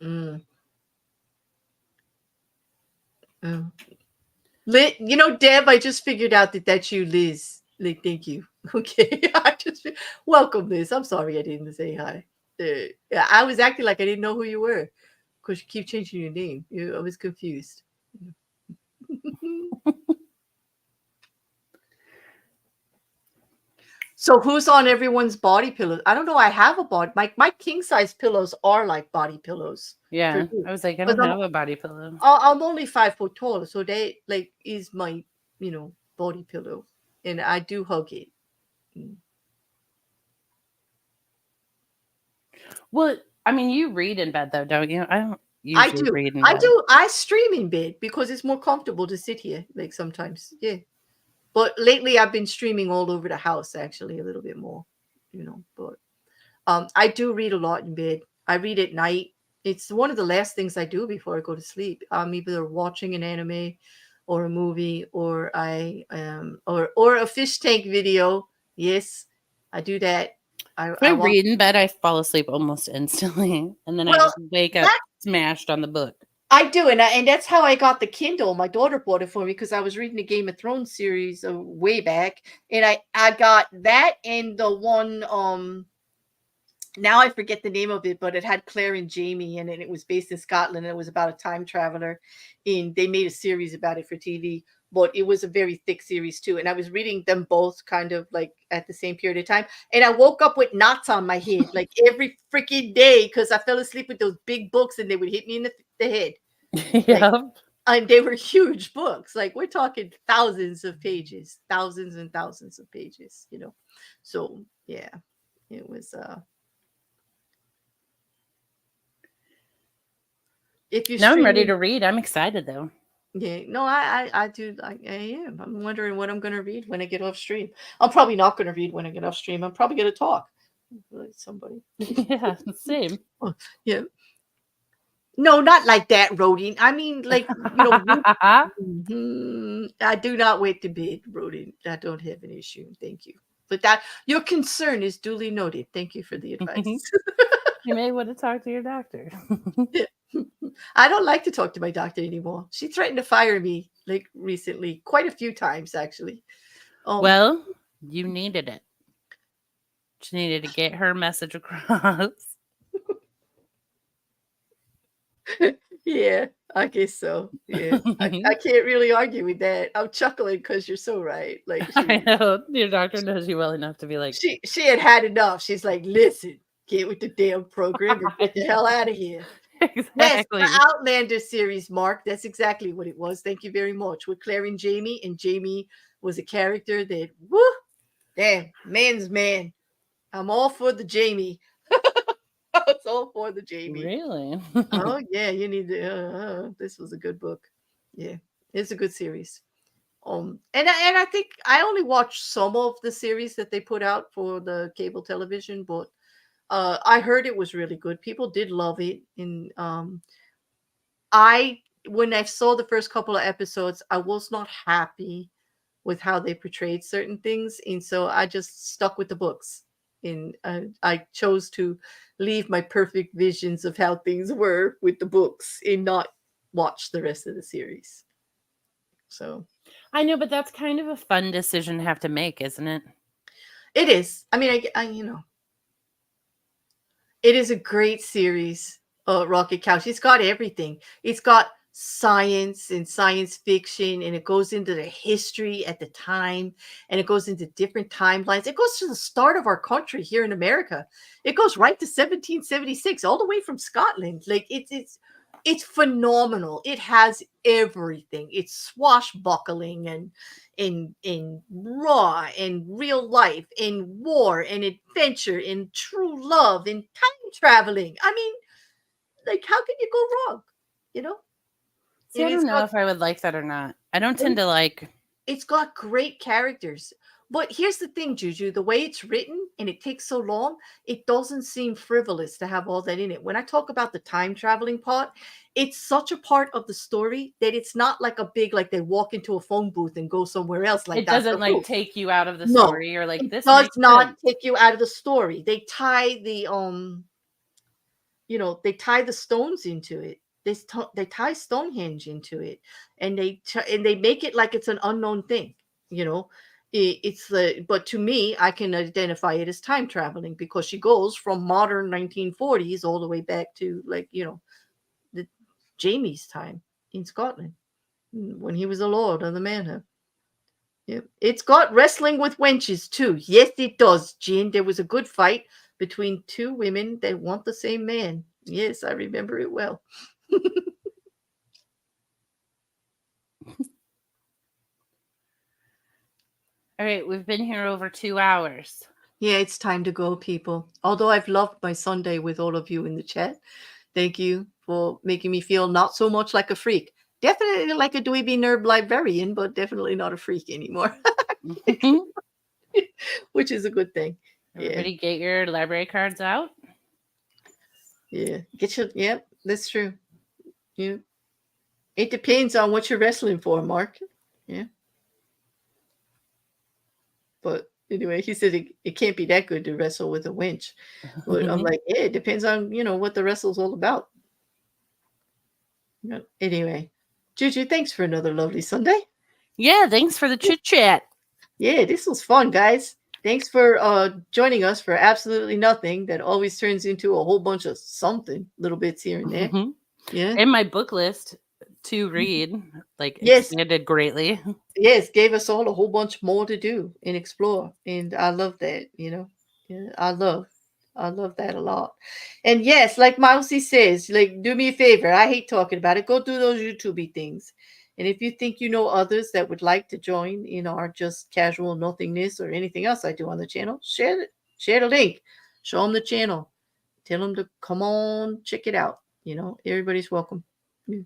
Deb, I just figured out that's you, Liz. Like, thank you. Okay, welcome, Liz. I'm sorry I didn't say hi. I was acting like I didn't know who you were because you keep changing your name. I was confused. So who's on everyone's body pillows? I don't know. I have a body. My king size pillows are like body pillows. Yeah, I was like, I don't have a body pillow. I'm only 5 foot tall, so they is my body pillow, and I do hug it. Well, I mean, you read in bed though, don't you? I don't. I do. Read in bed. I do. I stream in bed because it's more comfortable to sit here. Like sometimes, yeah. But lately, I've been streaming all over the house, actually, a little bit more, But I do read a lot in bed. I read at night. It's one of the last things I do before I go to sleep. I'm either watching an anime, or a movie, or or a fish tank video. Yes, I do that. If I read in bed, I fall asleep almost instantly, and then I just wake up smashed on the book. I do, and that's how I got the Kindle. My daughter bought it for me because I was reading the Game of Thrones series way back, and I got that and the one now I forget the name of it, but it had Claire and Jamie in it. It was based in Scotland, and it was about a time traveler, and they made a series about it for TV. But it was a very thick series too, and I was reading them both kind of like at the same period of time. And I woke up with knots on my head like every freaking day because I fell asleep with those big books, and they would hit me in the head. Yeah. And they were huge books. Like we're talking thousands and thousands of pages. So yeah, it was. Now I'm ready to read. I'm excited though. Yeah, no, I do. I am. I'm wondering what I'm going to read when I get off stream. I'm probably not going to read when I get off stream. I'm probably going to talk like somebody. Yeah, same. Yeah. No, not like that, Rodin. I mean, like, I do not wait to bed, Rodin. I don't have an issue. Thank you. But your concern is duly noted. Thank you for the advice. You may want to talk to your doctor. I don't like to talk to my doctor anymore. She threatened to fire me like recently, quite a few times actually. Well, you needed it. She needed to get her message across. Yeah, I guess so. Yeah, I can't really argue with that. I'm chuckling because you're so right. Like I know your doctor knows you well enough to be like, she had had enough. She's like, listen, get with the damn program and get the hell out of here. Yes, the exactly. Outlander series, Mark. That's exactly what it was. Thank you very much. With Claire and Jamie was a character that, woo, damn, man's man. I'm all for the Jamie. I was all for the Jamie. Really? Oh yeah, you need to. This was a good book. Yeah, it's a good series. And I think I only watched some of the series that they put out for the cable television, but I heard it was really good. People did love it. And I when I saw the first couple of episodes, I was not happy with how they portrayed certain things, and so I just stuck with the books. And I chose to leave my perfect visions of how things were with the books and not watch the rest of the series. So I know, but that's kind of a fun decision to have to make, isn't it? it is. I mean, it is a great series, Rocket Couch. It's got everything. It's got science and science fiction, and it goes into the history at the time, and it goes into different timelines. It goes to the start of our country here in America. It goes right to 1776, all the way from Scotland. Like it's phenomenal. It has everything. It's swashbuckling and in raw and real life, in war and adventure, in true love, in time traveling. I mean, like, how can you go wrong? You know? See, And I don't know if I would like that or not. I don't tend to like. it's got great characters. But here's the thing, Juju, the way it's written and it takes so long, it doesn't seem frivolous to have all that in it. When I talk about the time traveling part, it's such a part of the story that it's not like a big, like they walk into a phone booth and go somewhere else like It doesn't Dr. like Who. take you out of the No, story or like it this does makes not sense. take you out of the story. They tie they tie the stones into it. They tie Stonehenge into it, and they make it like it's an unknown thing. You know, it's the but to me, I can identify it as time traveling because she goes from modern 1940s all the way back to like the Jamie's time in Scotland when he was a lord of the manor. Yeah. It's got wrestling with wenches too. Yes, it does, Jean. There was a good fight between two women that want the same man. Yes, I remember it well. All right, we've been here over 2 hours. Yeah, it's time to go, people. Although I've loved my Sunday with all of you in the chat. Thank you for making me feel not so much like a freak. Definitely like a dweeby nerd librarian, but definitely not a freak anymore, which is a good thing. Yeah. Everybody get your library cards out. Yeah. Yep, that's true. Yeah. It depends on what you're wrestling for, Mark. Yeah. But anyway, he said it can't be that good to wrestle with a winch. But I'm like, yeah, it depends on, what the wrestle's all about. Anyway, Juju, thanks for another lovely Sunday. Yeah, thanks for the chit chat. Yeah, this was fun, guys. Thanks for joining us for absolutely nothing that always turns into a whole bunch of something, little bits here and there. Yeah. And my book list to read, like, Yes. expanded greatly. Yes, gave us all a whole bunch more to do and explore. And I love that, Yeah, I love that a lot. And yes, like Mousy says, like, do me a favor. I hate talking about it. Go do those YouTubey things. And if you think you know others that would like to join in our just casual nothingness or anything else I do on the channel, share it. Share the link. Show them the channel. Tell them to come on, check it out. Everybody's welcome. Yeah.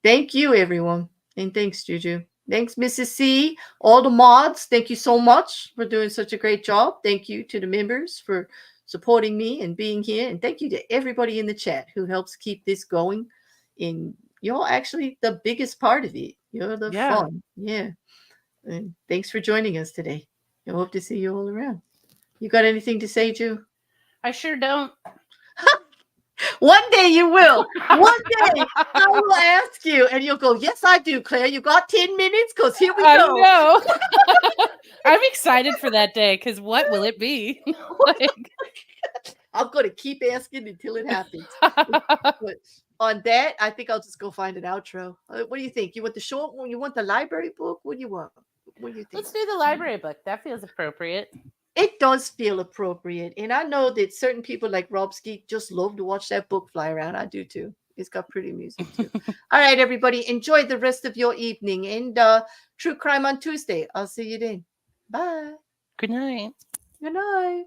Thank you, everyone. And thanks, Juju. Thanks, Mrs. C. All the mods, thank you so much for doing such a great job. Thank you to the members for supporting me and being here. And thank you to everybody in the chat who helps keep this going. And you're actually the biggest part of it. You're the fun. Yeah. And thanks for joining us today. I hope to see you all around. You got anything to say, Ju? I sure don't. One day you will. One day I will ask you, and you'll go, "Yes, I do, Claire. You got 10 minutes? Because here we I go." know. I'm excited for that day because what will it be? Like... I'm going to keep asking until it happens. But on that, I think I'll just go find an outro. What do you think? You want the short one? You want the library book? What do you want? What do you think? Let's do the library book. That feels appropriate. It does feel appropriate. And I know that certain people like Rob Skeet just love to watch that book fly around. I do too. It's got pretty music too. All right, everybody. Enjoy the rest of your evening. And True Crime on Tuesday. I'll see you then. Bye. Good night. Good night.